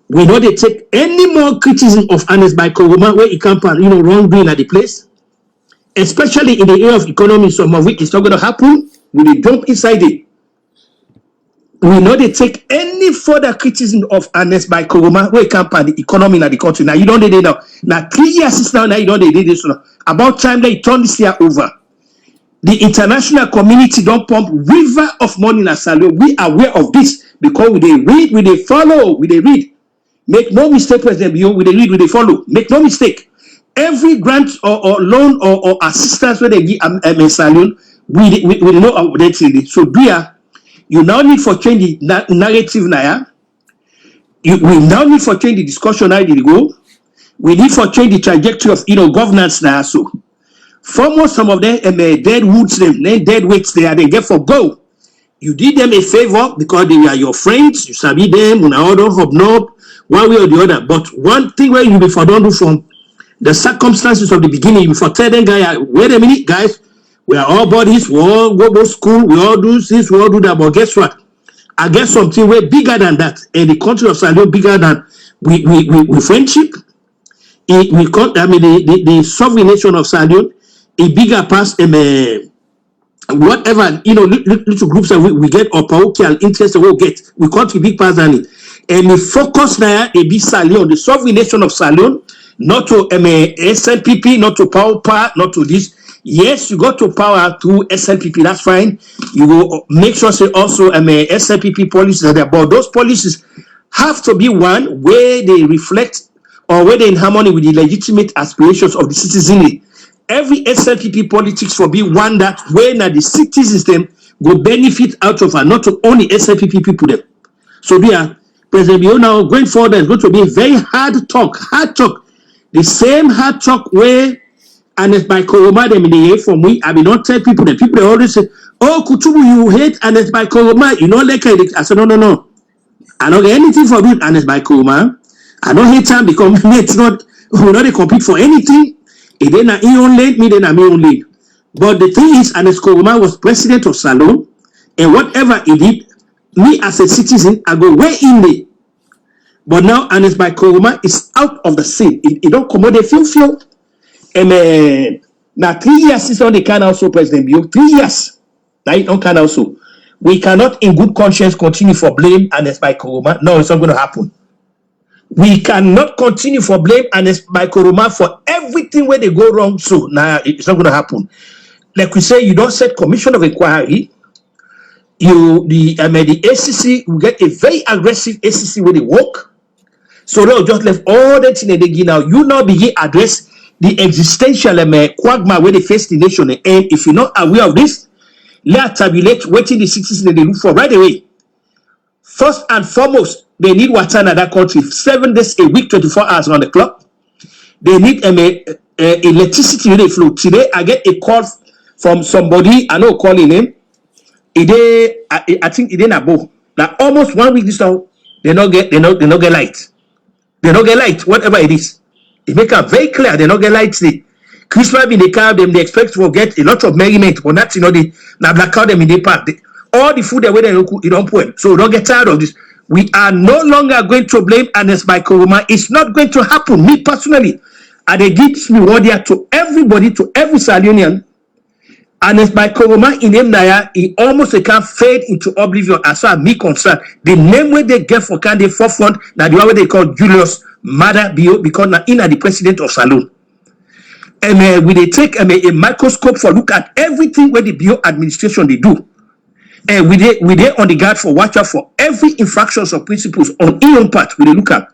we know they take any more criticism of Ernest Bai Koroma where he can't wrongdoing at the place, especially in the area of economy, some of which is not going to happen. We they jump inside it. We know they take any further criticism of Ernest Bai Koroma where he can't the economy in the country. Now you don't do it now. Now 3 years now you don't do this now. About time they turn this year over. The international community don't pump river of money in Salon. We are aware of this because we they read, we they follow, we they read. Make no mistake, President Bio, we they read, we they follow. Make no mistake. Every grant or loan or assistance where they give Salon, we know how that's it. So you now need for change the narrative now. We now need for change the discussion now they go. We need for change the trajectory of governance now. So foremost, some of them dead woods, dead weights they get for go. You did them a favor because they are your friends, you sabi them, you know, don't hobnob one way or the other. But one thing where you before don't do from the circumstances of the beginning, you before tell them guy, wait a minute, guys, we are all bodies, we all go to school, we all do this, we all do that. But guess what? I guess something way bigger than that, and the country of Salon bigger than we friendship. The sovereign nation of Salon. A bigger past whatever little groups that we get or parochial interest we get, we contribute past than it. And we focus now a big Salon, the sovereign nation of Salon, not to SNPP, not to power, not to this. Yes, you got to power through SNPP, that's fine. You will make sure say also SNPP policies are there, but those policies have to be one where they reflect or where they're in harmony with the legitimate aspirations of the citizenry. Every SLPP politics for be one that when the citizens them will benefit out of and not to only SLPP people them. So President Bio now going forward is going to be very hard talk. The same hard talk where Ernest Bai Koroma them in the year from we I mean not tell people that people they always say, oh Kutubu, you hate Ernest Bai Koroma, you know like I said no. I don't get anything for doing Ernest Bai Koroma. I don't hate him because it's not we not compete for anything. It then he own lane, me then I me own lane. But the thing is, Ernest Koroma was president of Salon, and whatever he did, me as a citizen, I go way in there. But now Ernest Bai Koroma is out of the scene. He don't come out the feel. And now 3 years is on the can also President Bio. 3 years. Now it don't can also. We cannot in good conscience continue for blame Ernest Bai Koroma. No, it's not going to happen. We cannot continue for blame Ernest Bai Koroma for everything where they go wrong. So now it's not going to happen. Like we say, you don't set commission of inquiry. The ACC will get a very aggressive ACC where they work. So they'll just left all that in the day now. You now begin address the existential quagmire where they face the nation. And if you're not aware of this, let tabulate waiting the citizens they look for right away. First and foremost, they need water in that country 7 days a week, 24 hours on the clock. They need electricity when they flow. Today, I get a call from somebody, I know calling him. I think it ain't above. Now almost 1 week this now, they not get light. They don't get light, whatever it is. They make it very clear they don't get light. Christmas in the car, they expect to get a lot of merriment, but that's they blackout them in the park. All the food they wear, you don't put. So don't get tired of this. We are no longer going to blame Ernest Bai Koroma. It's not going to happen. Me personally, and they give me word here to everybody, to every Salonian. Ernest Bai Koroma in him naya, he almost can fade into oblivion as far as me concerned. The name where they get for can they forefront, now the one where they call Julius Mada Bio, because now in the president of Salon. we they take a microscope for look at everything where the bio administration they do. And we they on the guard for watch out for every infractions of principles on own part we they look at.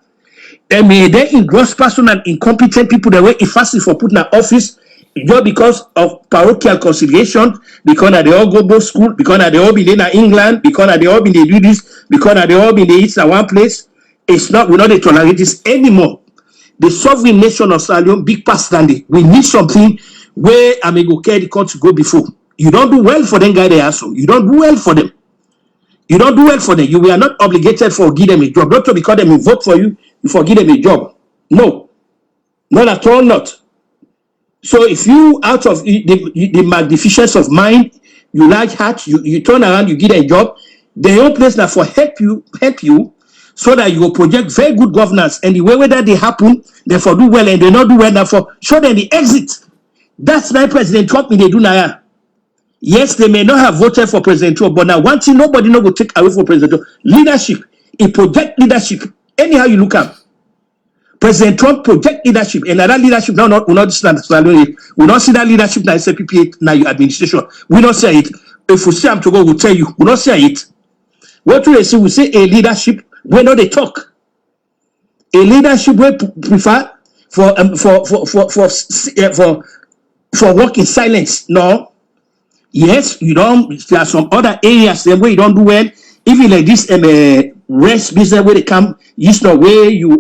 And they engross personal and incompetent people that were effective for putting an office just because of parochial conciliation, because they all go both school, because they all been in England, because they all been they do this, because they all been they eat at one place. It's not, we're not tolerate this anymore. The sovereign nation of Salion, big past than they. We need something where I may go carry the country go before. You don't do well for them guy they also. You don't do well for them. You don't do well for them. You were not obligated for give them a job. Not to because they will vote for you, you forgive them a job. No. Not at all, not. So if you out of the magnificence of mind, you like heart, you turn around, you give them a job, the whole place now for help you, so that you will project very good governance. And the way that they happen, they for do well and they not do well, therefore show them the exit. That's why President Trump they do now. Yes, they may not have voted for President Trump, but now one thing nobody no go take away from President Trump. Leadership. He project leadership. Anyhow you look at. President Trump project leadership, and that leadership now will not see that leadership now SPPA now your administration. We not say it. If we see him to go, we'll tell you. We not say it. What we say, we say a leadership where not they talk. A leadership we prefer for work in silence. No. Yes, you don't. There are some other areas where you don't do well. Even like this rest business where they come, it's not where you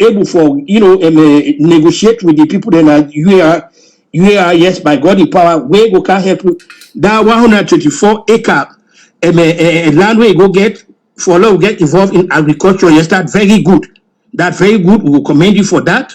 able for negotiate with the people. Then you are yes by God in power. Where go can help you. That 124 acre land where you go get for law get involved in agriculture. Yes, that's very good. That's very good. We will commend you for that.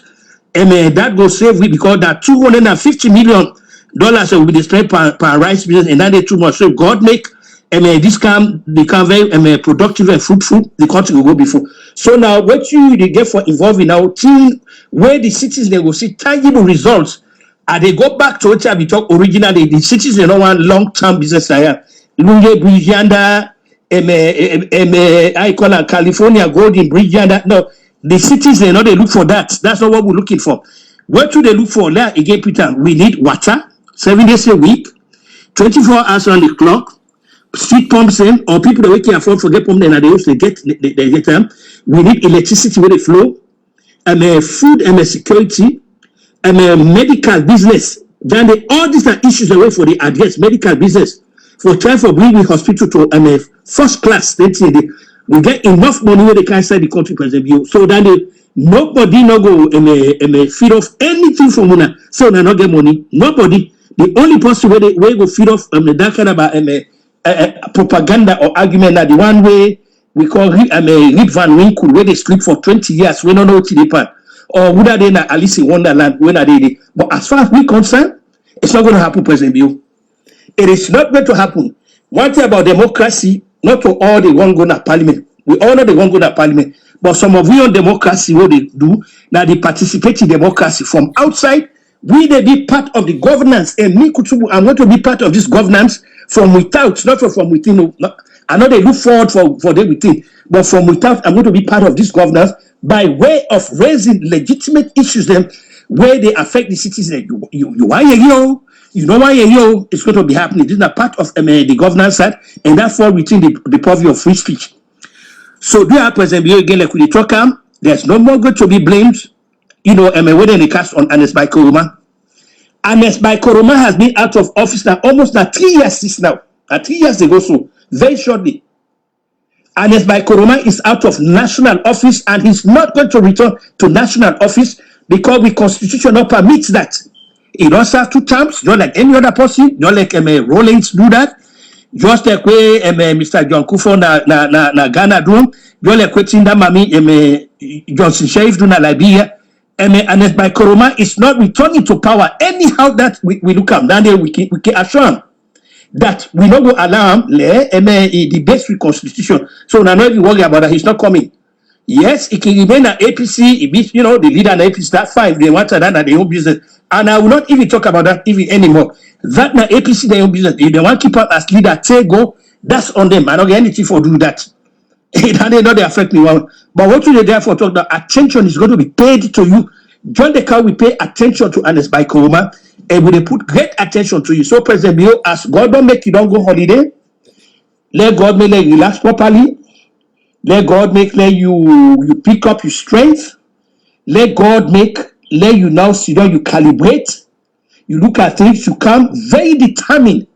That will save we because that $250 million will be displayed per rice business, and that is too much. So God make this can become very productive and fruitful. The country will go before. So now what they get for involving now team where the cities they will see tangible results, and they go back to what we talk originally. The cities they don't want long-term business here. Lunge Bridganda, I call it California Golden Bridganda. No, the cities they know they look for that. That's not what we're looking for. What do they look for? There again, Peter, we need water 7 days a week, 24 hours on the clock. Street pumps in, or people that we can afford to get pump and they get them. We need electricity where they flow, food and security, and medical business. Then all these are issues away for the address medical business for trying for bringing hospital to first class. We get enough money where they can sell the country president. So then nobody no go feed off anything from una. So they not get money. Nobody. The only person where they go feed off that kind of propaganda or argument that the one way we call Rip Van Winkle where they sleep for 20 years we don't know what they pan or would they na Alice in Wonderland when are they but as far as we concerned it's not going to happen, President Bill. It is not going to happen. One thing about democracy, not to all they won't go to parliament. We all know they won't go to parliament, but some of we on democracy what they do now they participate in democracy from outside. We they be part of the governance, and me Kutubu, I'm going to be part of this governance from without, not from within. I know they look forward for them within, but from without, I'm going to be part of this governance by way of raising legitimate issues them where they affect the citizens. You are yo, you know why yo, it's going to be happening. This is a part of the governance side, and that falls within the purview of free speech. So do you President again like we talk there's no more going to be blamed. Whether they cast on Ernest Bai Koroma. Ernest Bai Koroma has been out of office now almost 3 years since now. 3 years ago, so very shortly. Ernest Bai Koroma is out of national office and he's not going to return to national office because the constitution not permits that. He don't serve 2 terms, not like any other person, not like Rollins do that. Just like way Mr. John Kufo na Ghana do, just like Tinda Mami Johnson Sheriff do na Liberia. And Bai Koroma is not returning to power. Anyhow that we look at, then we can assure him that we not go allow him the best constitution. So now not even worry about that. He's not coming. Yes, he can remain at APC. He be, the leader at APC. That's fine. They want that at their own business. And I will not even talk about that even anymore. That na APC their own business. If they want to keep up as leader, take go. That's on them. I don't get anything for doing that. They affect me. But what do they therefore talk that attention is going to be paid to you John the Cow will pay attention to Ernest by Koroma, and will put great attention to you. So President Bio, as God don't make you don't go holiday, let God make you relax properly. Let God make you pick up your strength. Let God let you now sit down, you calibrate. You look at things, you come very determined.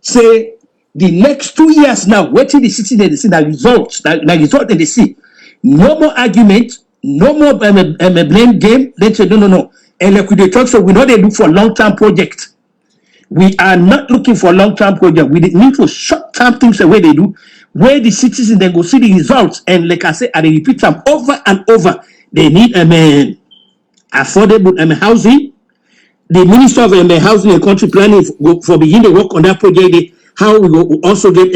Say, the next 2 years now, waiting the city, they see the results, the result they see. No more argument, no more blame game. Let's say, no. And like we talk, so we know they look for long-term project. We are not looking for long-term project. We need for short-term things the way they do, where the citizens then go see the results. And like I say, I repeat them over and over. They need affordable housing. The Minister of Housing and Country Planning for begin to work on that project. How we will also get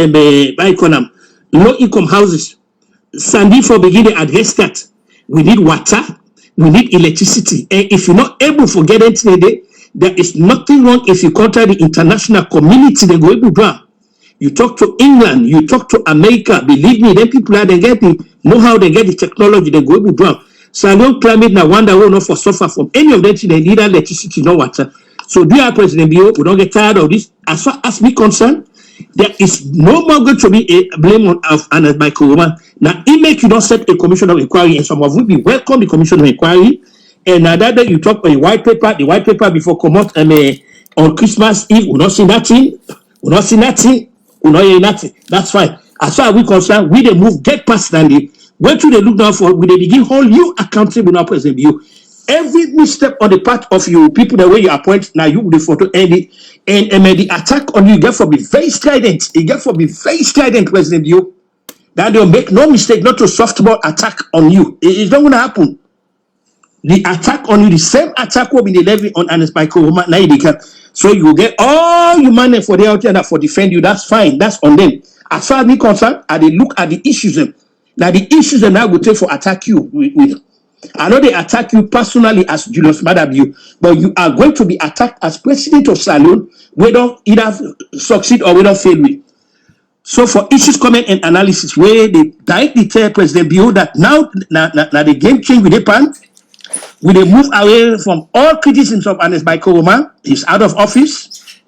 low-income houses. Sandy for begin to address that. We need water. We need electricity. And if you're not able to get it today, there is nothing wrong if you contact the international community. They go able to. You talk to England. You talk to America. Believe me, then people are they get know how they get the technology. They go able to. Salon climate now wonder will not for suffer from any of them. They need electricity, no water. So dear President Bio, we don't get tired of this. As far as me concerned, there is no more going to be a blame on Ernest by Koroma. Now, it make you not set a commission of inquiry, and some of you be welcome the commission of inquiry. And that day you talk on a white paper, the white paper before come out on Christmas Eve, we not see nothing, we not see nothing, we not hear nothing. That's fine. As far as we concerned, we they move, get past that. Where do they look down for? We they begin hold you accountable now, President Bio. Every misstep on the part of you people, the way you appoint now, you will photo and the attack on you get for be very strident. It get for be very strident, President Bio. That they'll make no mistake not to softball attack on you. It's not going to happen. The attack on you, the same attack will be the levy on Ernest by Koroma. So you will get all your money for the out there for defend you. That's fine. That's on them. As far as me concerned, I they look at the issues. Now the issues that I will take for attack you with. I know they attack you personally as Julius Madabio, but you are going to be attacked as president of Salon, whether either succeed or whether fail with. So for issues, comment, and analysis, where they directly tell President Bio that now the game change with the pan, we they move away from all criticisms of Ernest by Koroma. He's out of office.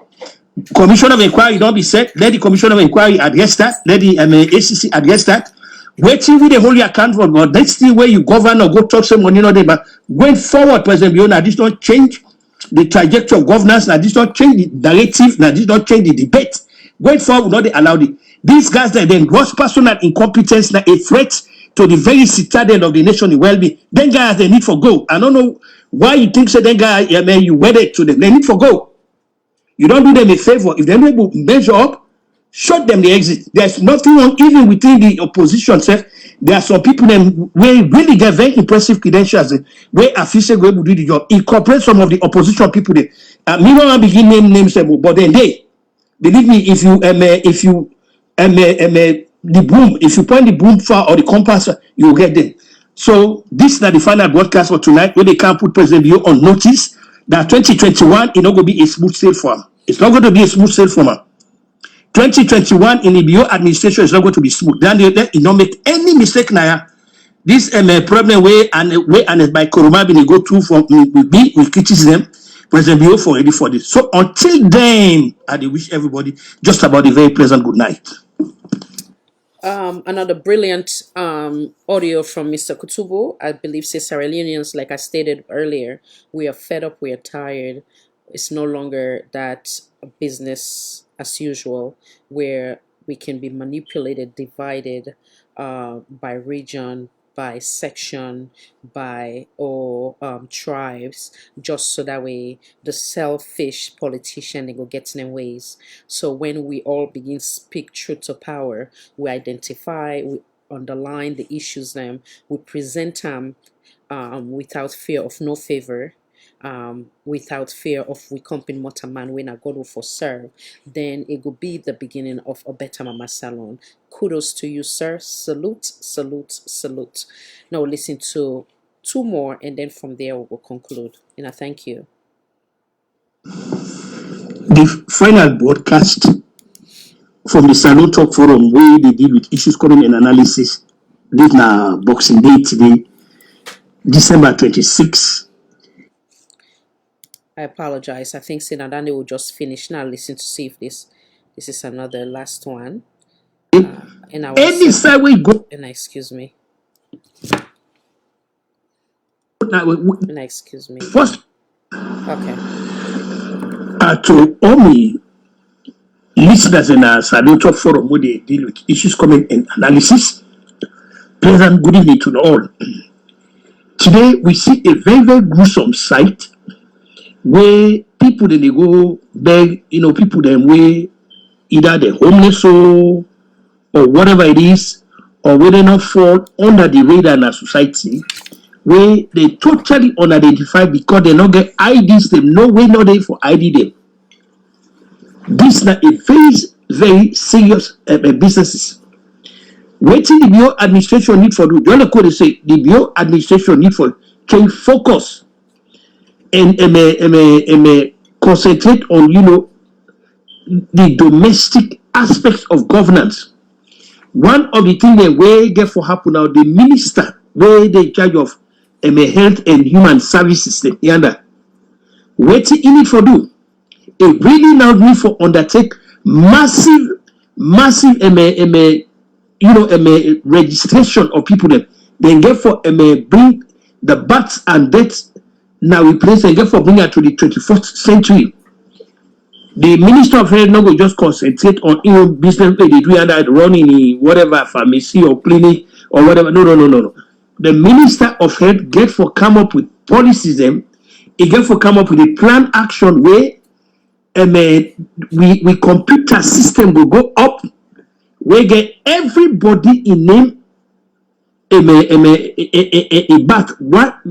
Commission of Inquiry don't be set. Let the Commission of Inquiry address that. Let the ACC address that. Waiting with the whole account for but next thing where you govern or go talk some money, but going forward, President Bio, now this don't change the trajectory of governance, now this don't change the narrative, now this don't change the debate. Going forward, not they allow it. These guys that then gross personal incompetence, now a threat to the very citadel of the nation in well-being. Then guys they need for go. I don't know why you think so. Then guys, you wedded to them. They need for go. You don't do them a favor. If they don't measure up, shut them the exit. There's nothing wrong even within the opposition. There are some people that really get very impressive credentials where officials go able to do the job. Incorporate some of the opposition people there. Me don't begin names, but then they believe me. If you the broom, if you point the broom far or the compass, you will get them. So this is not the final broadcast for tonight, where they can't put President Bio on notice that 2021 is not going to be a smooth sail for him. It's not going to be a smooth sail for him. 2021 in the Bio administration is not going to be smooth. Then they don't make any mistake now. This problem where and by Koroma they go through from we criticize President Bio for ready for this. So until then, I wish everybody just about a very pleasant good night. Another brilliant audio from Mr. Kutubu. I believe Sierra Leoneans, like I stated earlier, we are fed up, we are tired. It's no longer that business as usual where we can be manipulated, divided by region, by section, by tribes, just so that way the selfish politician they go get in their ways. So when we all begin to speak truth to power, we identify, we underline the issues them, we present them without fear of no favor. Without fear of we comping more man when I go for serve, then it will be the beginning of a better mama salon. Kudos to you, sir. Salute, salute, salute. Now listen to two more, and then from there we will conclude. And I thank you. The final broadcast from the Salon Talk Forum, where they deal with issues, comment, and analysis. This now Boxing Day today, December 26. I apologize. I think Sinadani will just finish now. Listen to see if this is another last one. And I will Any side we go. and excuse me. And excuse me. First, Okay. to Omi listeners in our Salute Forum where they deal with issues coming in analysis. Pleasant good evening to all. Today we see a very, very gruesome sight where people then they go beg, people then way either the homeless or whatever it is, or whether they not fall under the radar in our society, where they totally unidentified because they not get IDs them, no way not there for ID them. This is a very, very serious businesses. Waiting the bio administration need for do. The only code they say the bio administration need for change focus and concentrate on the domestic aspects of governance. One of the things that we get for happen now, the minister where they in charge of health and human services, waiting in it for do. It really now need for undertake massive registration of people them. Then get for bring the births and deaths now we place and get for bring it to the 21st century. The Minister of Health not will just concentrate on business they do and running whatever pharmacy or clinic or whatever. No. The Minister of Health get for come up with policies them. He get for come up with a plan action where we computer system will go up. We get everybody in name a bat what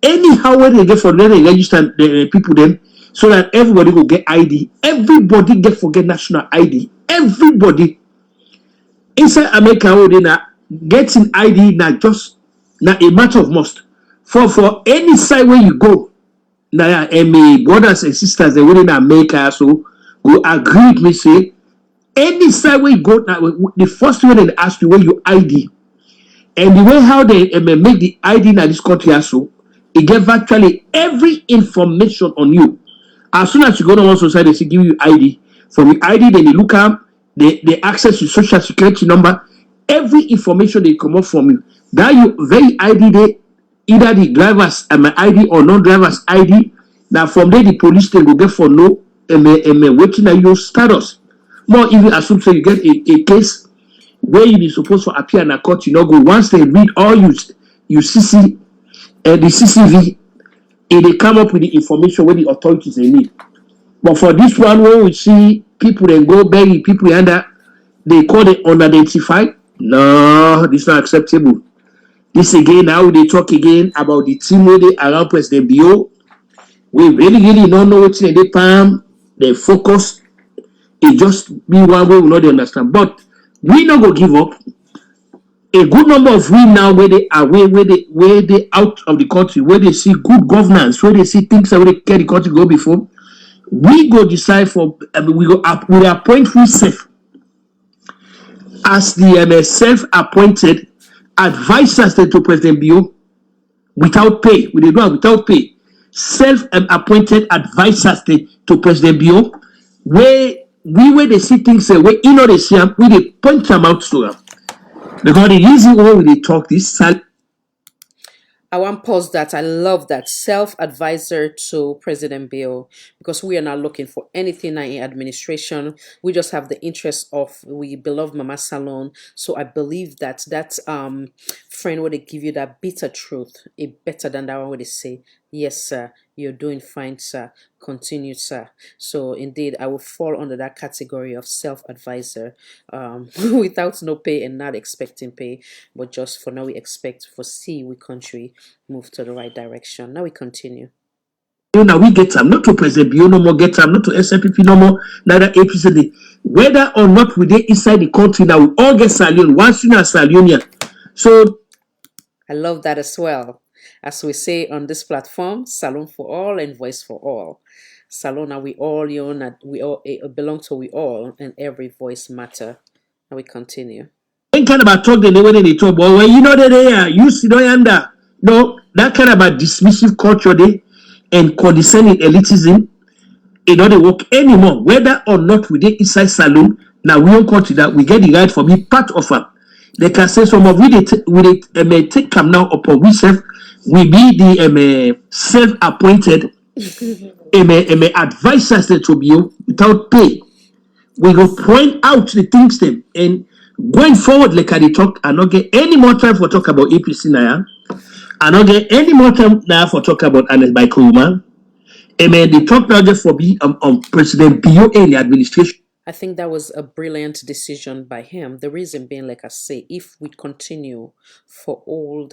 anyhow where they get for them they register the people them so that everybody will get ID. Everybody get forget national ID. Everybody inside America where they now getting ID now just now a matter of must. For any side where you go now brothers and sisters they wouldn't America so go agree with me say any side where you go now the first way they ask you where you ID. And the way how they make the ID in this country also, it get virtually every information on you. As soon as you go to one society, they give you ID. From the ID, then they look up, they access your social security number, every information they come up from you. That you very ID they either the drivers ID or non-drivers ID. Now from there the police they will get for no waiting at your status. More even assume so you get a case where you be supposed to appear in a court, go once they read all you CC the CCV, they come up with the information where the authorities they need. But for this one, where we see people then go bury people under, they call it unidentified. No, this is not acceptable. This again, now they talk again about the team where they around President Bio. We really don't know what's in the palm. They focus. It just be one way we not understand. But we not go give up. A good number of we now where they are where they out of the country, where they see good governance, where they see things that they can the country go before. We go decide for we appoint who self as the self-appointed advisors to President Bio without pay. We do it without pay. Self-appointed advisors to President Bio, where they see things where they see them, we they point them out to them. Because the reason why we talk this. I want to pause that. I love that self-advisor to President Bill because we are not looking for anything in administration. We just have the interest of we beloved Mama Salon. So I believe that friend would give you that bitter truth, better than that one where they say, yes, sir, you're doing fine, sir. Continue, sir. So indeed, I will fall under that category of self-advisor without no pay and not expecting pay, but just for now we expect foresee we country move to the right direction. Now we continue. Now we get them, not to President Bio no more get them, not to SNPP no more, neither APC. Whether or not we dey inside the country now, we all get saloon, one senior saloon. So I love that as well. As we say on this platform, Salon for all and voice for all. Salon, we all belong to we all, and every voice matter. Now we continue. Ain't kind about talk the way they talk, but when you know that they are, you see no under. No, that kind of a dismissive culture they and condescending elitism, it don't work anymore. Whether or not we did inside saloon, now we don't country that we get the right for be part of them. They can say some of we may take come now upon we be the self-appointed advisors that will be without pay. We go point out the things them and going forward like I talk, I not get any more time for talk about APC now. I not get any more time now for talk about Anes by Kuruma. The talk now just for be on President Bio and the administration. I think that was a brilliant decision by him. The reason being, like I say, if we continue for all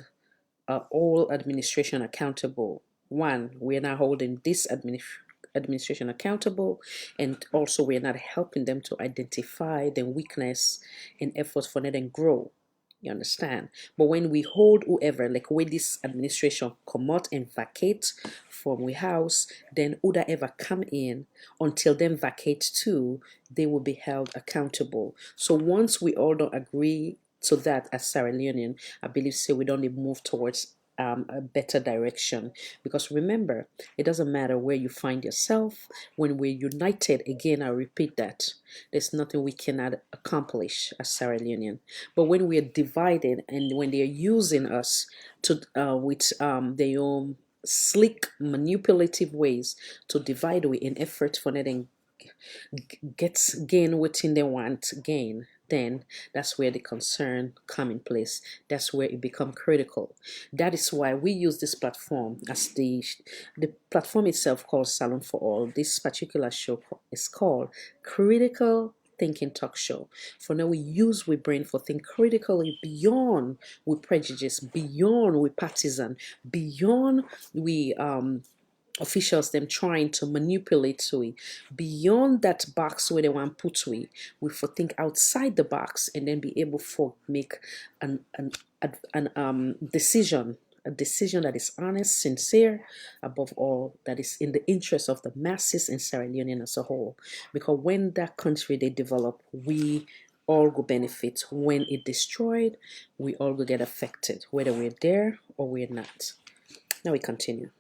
administration accountable, one, we're not holding this administration accountable, and also we're not helping them to identify the weakness and efforts for them and grow. You understand? But when we hold whoever, like when this administration come out and vacate from we house, then who'd ever come in until them vacate too, they will be held accountable. So once we all don't agree to that as Sierra Leonean, I believe say we don't need to move towards a better direction. Because remember, it doesn't matter where you find yourself. When we're united, again, I repeat that, there's nothing we cannot accomplish as Sierra Leonean. But when we're divided and when they're using us to with their own slick, manipulative ways to divide we in effort for letting gain within they want gain, then that's where the concern come in place. That's where it become critical. That is why we use this platform as the platform itself called Salon for All. This particular show is called Critical Thinking Talk Show. For now, we brain for think critically beyond with prejudice, beyond with partisan, beyond we officials them trying to manipulate we, beyond that box where they want put we for think outside the box and then be able to make an decision, a decision that is honest, sincere, above all, that is in the interest of the masses in Sierra Leone as a whole. Because when that country they develop, we all go benefit. When it destroyed, we all go get affected, whether we're there or we're not. Now we continue.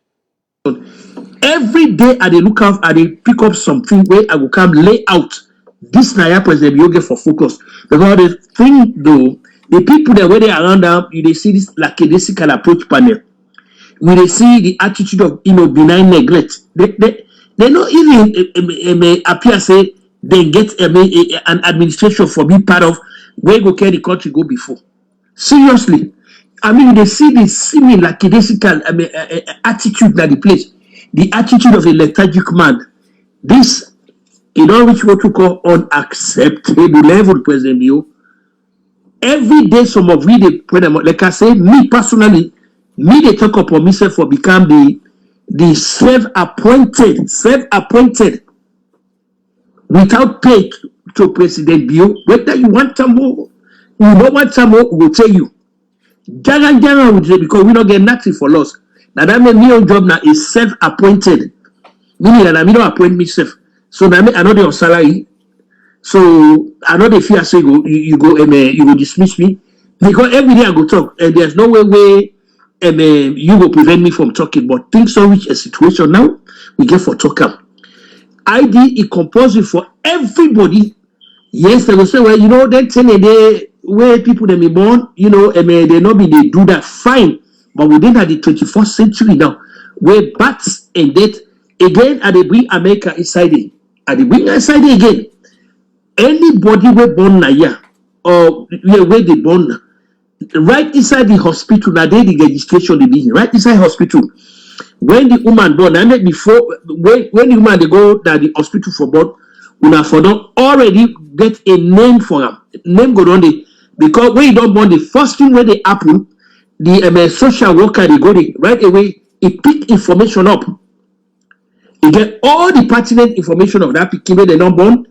Every day I look out, I pick up something where I will come lay out this Naya President Yoga for focus. Because the thing though, the people that where they around them, they see this lackadaisical approach panel. When they see the attitude of benign neglect, they don't even appear say they get an administration for being part of where go carry the country go before. Seriously. I mean, they see the seeming lackadaisical attitude that the place, the attitude of a lethargic man. This, which what we call unacceptable level, President Bio. Every day, some of we, like I say, me personally, they talk upon myself for become the self-appointed, without pay to President Bio. Whether you want some more, you don't want some more, we'll tell you. Jagan would say because we don't get nothing for loss. Now that means my own job now is self-appointed. Meaning that I don't appoint myself. So that means I know the salary. So I know the fear say you go dismiss me. Because every day I go talk and there's no way you will prevent me from talking. But things so reach a situation now, we get for talking. ID is compulsory for everybody. Yes, they will say, well, that 10 a day where people they be born, they not be they do that fine. But we didn't have the 21st century now, where bats and death again and they bring America inside it. And they bring inside it again. Anybody where born na ya or where they born right inside the hospital, now they the registration they be right inside hospital. When the woman born, I mean before when the woman they go to the hospital for born, una for don't already get a name for them. Name go on the because when you don't born, the first thing when they happen, the social worker they go there, right away, he pick information up. He get all the pertinent information of that pikin they not born,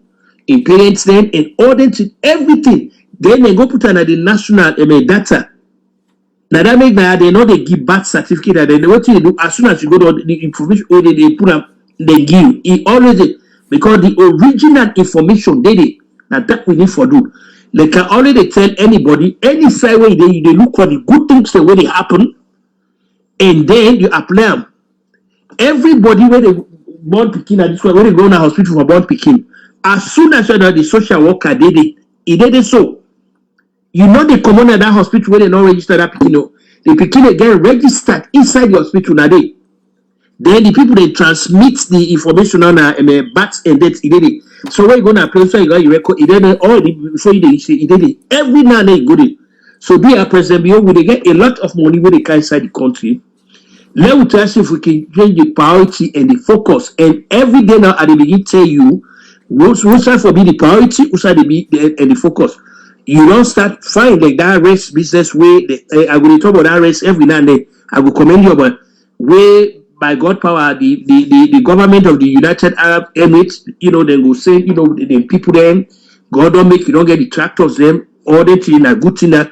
in parents name and all them to everything. Then they go put on the national data. Now that make now they know they give birth certificate and then what you do as soon as you go to the information they put up, they give. He always because the original information they now that we need for do. They can already tell anybody any side way they look for the good things the way they happen, and then you apply them. everybody when they born pikin at this one, when they go to hospital for born pikin, as soon as you know the social worker did it, he did it so. You know they come on at that hospital when they not register that pikin. No. The pikin they get registered inside the hospital now they. Then the people they transmit the information on birth and death. He did it. So when you go to a place where you got your record, he did it all before he did it. Every now and then he go there. So be a president, we they get a lot of money when they come inside the country. Let me tell you if we can change the priority and the focus. And every day now, at the beginning, tell you which side for be the priority, which side be and the focus. You don't start find like that race business way. I will talk about that race every now and then. I will commend you about way by God power, the government of the United Arab Emirates, you know, they will say, you know, the people then, God don't make you don't get the tractors them, all the thing, a good thing that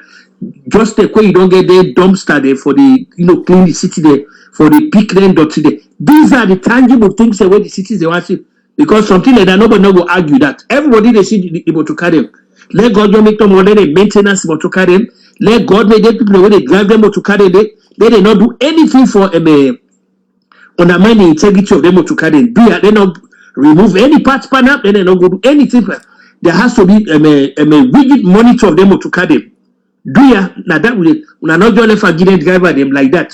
just the way you don't get the dumpster there for the, you know, clean the city there, for the pick them dirty there. These are the tangible things that where the cities they want to, because something like that, nobody will argue that. Everybody they see the to carry them. Let God don't make them more than maintenance to carry them. Let God make them people when they drive them to carry them. They not do anything for undermine the integrity of them to carry them. They not remove any parts panel, then they not go do anything. There has to be a rigid monitor of them to carry them. Do ya now that will not just let forget driver them like that.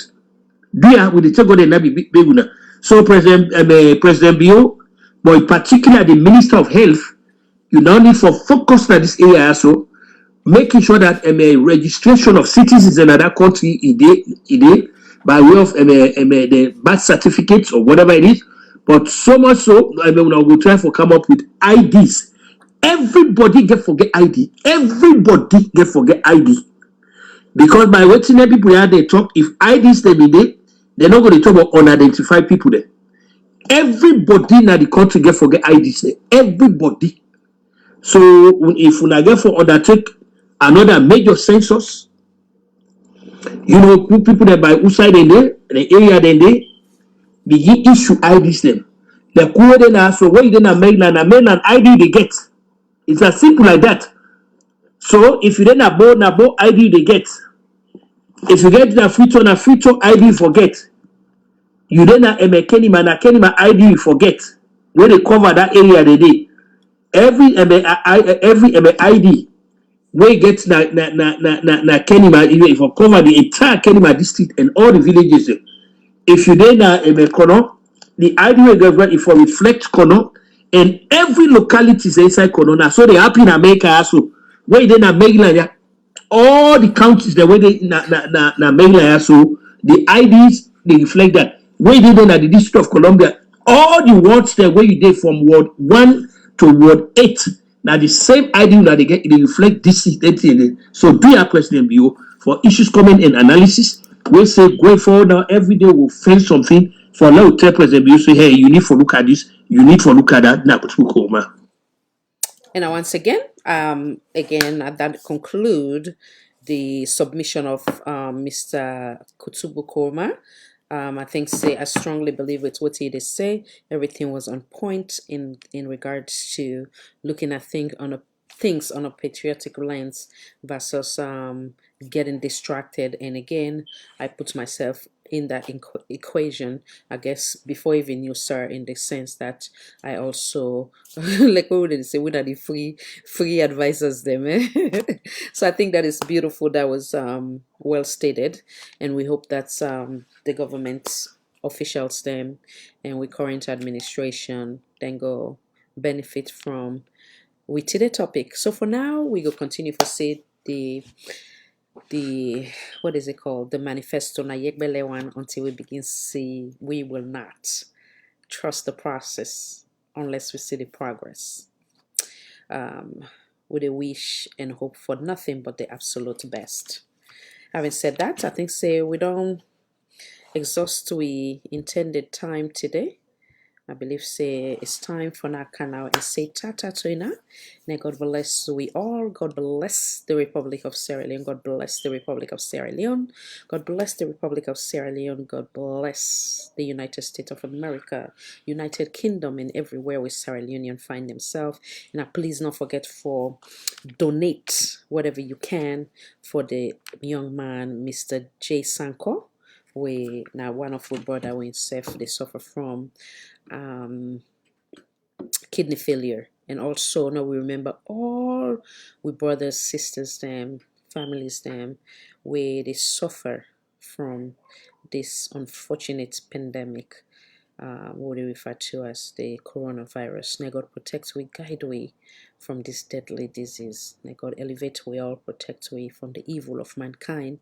Do ya with the take on the big una. So President Bio, but in particular the Minister of Health, you now need for focus on this area so making sure that registration of citizens in another country is by way of the birth certificates or whatever it is. But so much so, we'll try to come up with IDs. Everybody get forget ID. Everybody get forget ID. Because by waiting people here they talk, if IDs they be there, they're not going to talk about unidentified people there. Everybody in the country get forget IDs there. Everybody. So if we get for undertake another major census, you know, people that by outside in there, the area then they begin issue IDs them. The cool then ask so where then a mainland ID they get. It's as simple like that. So if you then a board ID they get. If you get a feature ID forget. You then a Kenima ID you forget. When they cover that area they did. Every ID where get na Kenima, if you cover the entire Kenima district and all the villages. If you then Kono, the ID will get if you reflect Kono and every locality is inside Kono now. So they happen in America also. Where then a mainland, all the counties the way they na mainland so the IDs they reflect that. Where they then at the District of Columbia, all the wards there where you did from Ward 1 to Ward 8. Now the same ID that they get, they reflect this. So do your President Bio for issues coming in analysis. We say going forward now every day we'll find something for now tell President Bio say, hey, you need to look at this, you need to look at that. Now And once again, that conclude the submission of Mr. Kutubu Korma. I think I strongly believe with what he did say. Everything was on point in regards to looking at things on a patriotic lens versus getting distracted. And again, I put myself in that equation, I guess, before even you, sir, in the sense that I also, like what would they say, we are the free advisors them. So I think that is beautiful. That was well stated, and we hope that the government officials them and we current administration then go benefit from with the topic. So for now, we will continue to say the what is it called, the manifesto na yegbele one until we begin see we will not trust the process unless we see the progress. With a wish and hope for nothing but the absolute best. Having said that, I think we don't exhaust we intended time today. I believe it's time for Naka now and say tata to ina. May God bless we all. God bless the Republic of Sierra Leone. God bless the Republic of Sierra Leone. God bless the Republic of Sierra Leone. God bless the United States of America, United Kingdom, and everywhere where Sierra Leonean find themselves. And please not forget for donate whatever you can for the young man, Mr. J. Sanko, we now one of our brother we they suffer from kidney failure. And also now we remember all we brothers, sisters, them, families, them, where they suffer from this unfortunate pandemic, what they refer to as the coronavirus. May God protect we, guide we from this deadly disease. May God elevate we all, protect we from the evil of mankind.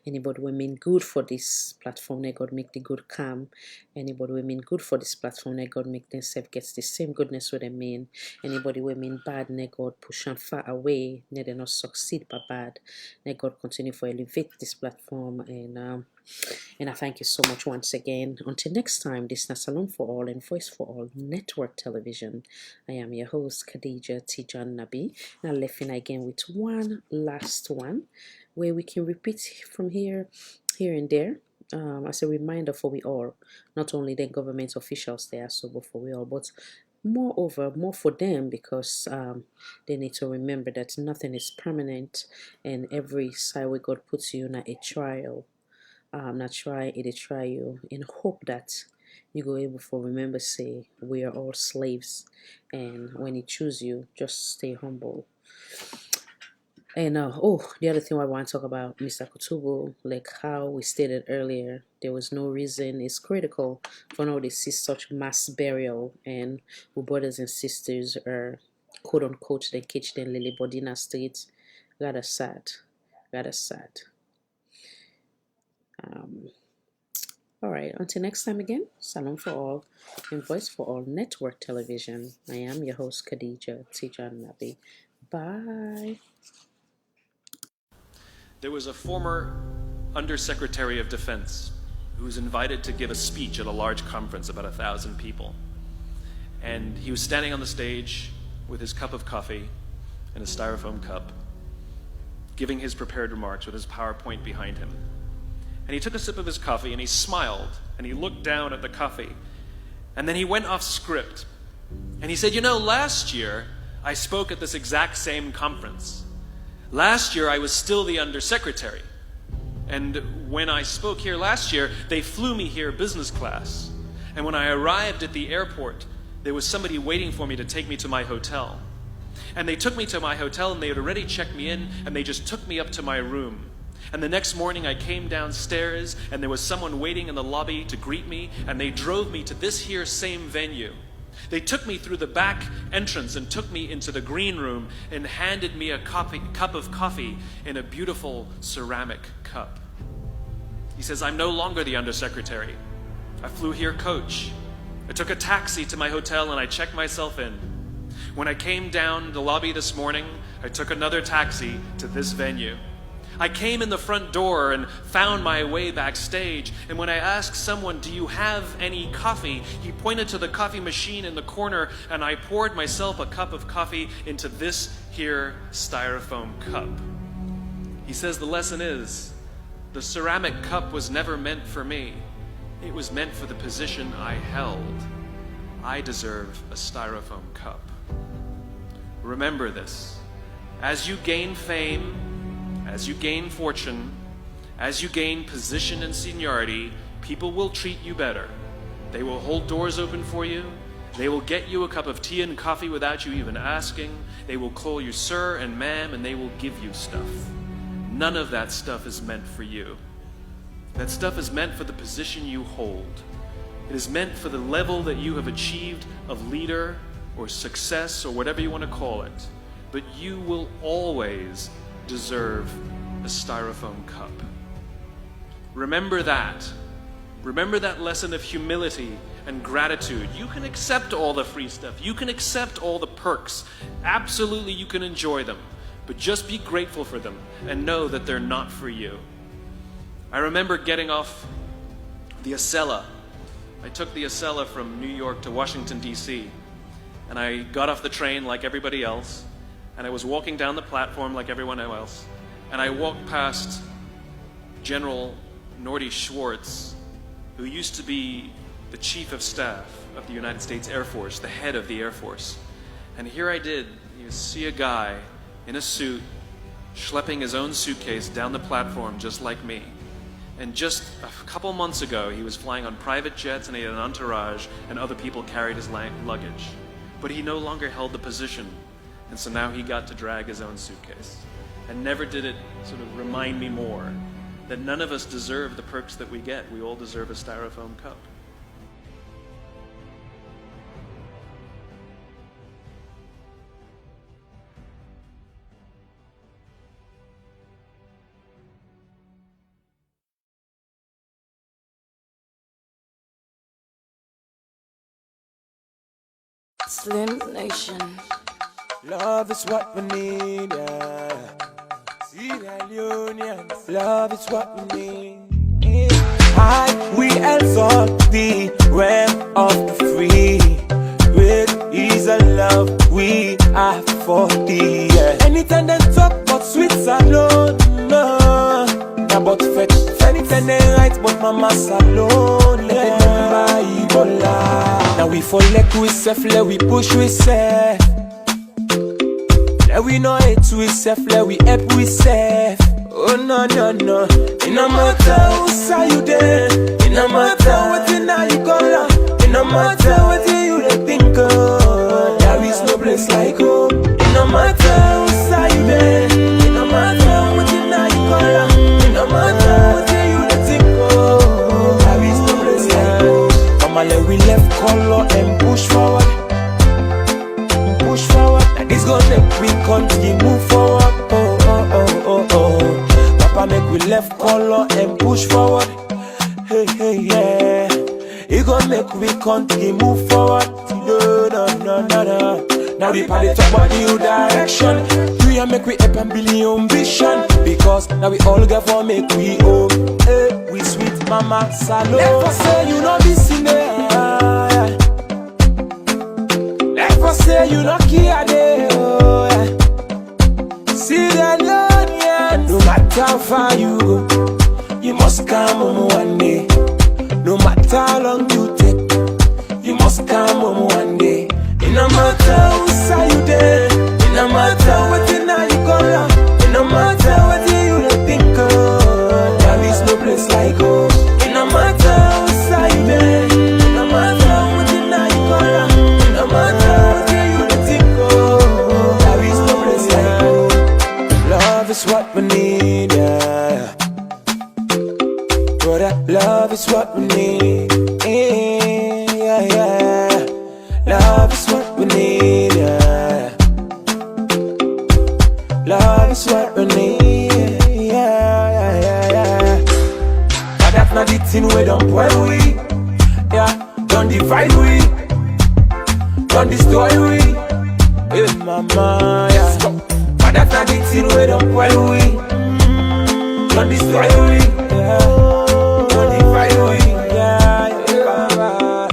Anybody we mean good for this platform, may God make the good come. Anybody we mean good for this platform, may God make themselves get the same goodness what they mean. Anybody we mean bad, may God push them far away. May they not succeed by bad. May God continue to elevate this platform, and I thank you so much once again. Until next time, this is Salon for All and Voice for All Network Television. I am your host, Kadijatu Davies. Now, left in again with one last one, where we can repeat from here and there, as a reminder for we all, not only the government officials there, so but for we all, but moreover, more for them, because they need to remember that nothing is permanent, and every side where God puts you in a trial. Not try it try you in hope that you go able to remember say we are all slaves, and when he choose you, just stay humble. And the other thing I want to talk about, Mr. Kutubu, like how we stated earlier, there was no reason. It's critical for now to see such mass burial, and our brothers and sisters are quote unquote they catch them lily body in a state. Rather sad. All right, until next time again, Salon for All and Voice for All Network Television. I am your host, Kadijatu Davies. Bye. There was a former Undersecretary of Defense who was invited to give a speech at a large conference, about 1,000 people. And he was standing on the stage with his cup of coffee and a styrofoam cup, giving his prepared remarks with his PowerPoint behind him. And he took a sip of his coffee and he smiled and he looked down at the coffee. And then he went off script. And he said, you know, last year I spoke at this exact same conference. Last year I was still the undersecretary. And when I spoke here last year, they flew me here business class. And when I arrived at the airport, there was somebody waiting for me to take me to my hotel. And they took me to my hotel and they had already checked me in and they just took me up to my room. And the next morning I came downstairs and there was someone waiting in the lobby to greet me, and they drove me to this here same venue. They took me through the back entrance and took me into the green room and handed me a cup of coffee in a beautiful ceramic cup. He says, I'm no longer the undersecretary. I flew here coach. I took a taxi to my hotel and I checked myself in. When I came down the lobby this morning, I took another taxi to this venue. I came in the front door and found my way backstage, and when I asked someone, do you have any coffee? He pointed to the coffee machine in the corner, and I poured myself a cup of coffee into this here styrofoam cup. He says the lesson is, the ceramic cup was never meant for me. It was meant for the position I held. I deserve a styrofoam cup. Remember this. As you gain fame, as you gain fortune, as you gain position and seniority, people will treat you better. They will hold doors open for you. They will get you a cup of tea and coffee without you even asking. They will call you sir and ma'am, and they will give you stuff. None of that stuff is meant for you. That stuff is meant for the position you hold. It is meant for the level that you have achieved of leader or success or whatever you want to call it. But you will always deserve a styrofoam cup. Remember that. Remember that lesson of humility and gratitude. You can accept all the free stuff. You can accept all the perks. Absolutely, you can enjoy them. But just be grateful for them and know that they're not for you. I remember getting off the Acela. I took the Acela from New York to Washington, D.C. And I got off the train like everybody else. And I was walking down the platform like everyone else, and I walked past General Nordy Schwartz, who used to be the Chief of Staff of the United States Air Force, the head of the Air Force. And here I did, you see a guy in a suit, schlepping his own suitcase down the platform just like me. And just a couple months ago, he was flying on private jets and he had an entourage and other people carried his luggage. But he no longer held the position, and so now he got to drag his own suitcase. And never did it sort of remind me more that none of us deserve the perks that we get. We all deserve a styrofoam cup. Slim Nation. Love is what we need, yeah. Sierra Leoneans. Love is what we need. We exalt the realm of the free. Great is a love we have for thee, yeah. Anytime they talk about sweets alone, no. About fake, anytime they write but mama's alone, yeah. Now we fall like we self, let we push we self. Let we know it we self, let we help we self. Oh no no no. It no matter who say you there. It no matter what you know you call. It no matter what you think of. There is no place like home. It no matter who say you there. It no matter what you know you call. It no matter what you think of. There is no place like home. Mama, let we left color and push forward. Push forward. And this gonna make we continue move forward. Oh oh oh oh oh. Papa make we left color and push forward. Hey hey yeah. It gonna make we continue move forward. No no no no no. Now we party talk about new direction. We make we up and build your ambition. Because now we all get for make we home. Hey, we sweet mama salon. Never say you know this in there. Never say you not care there. Oh, yeah. See that Lord, no matter how far you go, you must come home one day. No matter how long you take, you must come home one day. It no matter who say you there. It no matter what you know you call. It no matter what you think of. There is no place like home. It no matter who say you there. It no matter what you know you call. It no matter what you think of. There is no place like home. Love is what we need, yeah. Brother, love is what we need. Yeah, yeah. Love is what we need, yeah. Love is what we need, yeah, yeah, yeah, yeah. But that's not the thing we don't spoil we, yeah. Don't divide we, don't destroy we, hey mama, yeah. But that's not the thing we don't spoil we, don't destroy we, yeah. Don't divide we, yeah, yeah.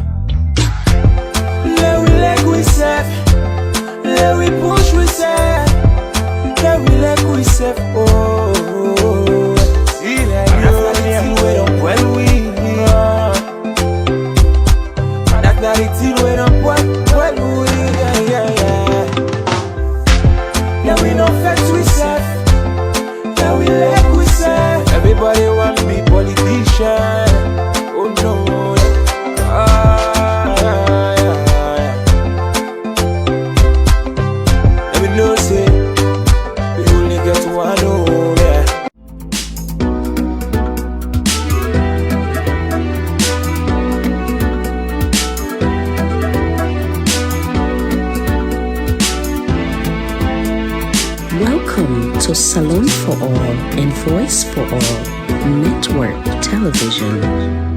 Let we like we self, let we push we self. Let we like we self, oh. See that you don't well we. That's not the thing we don't well we. Yeah, yeah, yeah. Let we not fetch we self. Let we like we self. Everybody want to be politician. Oh no. Let me know say. Welcome to Salon for All and Voice for All Network Television.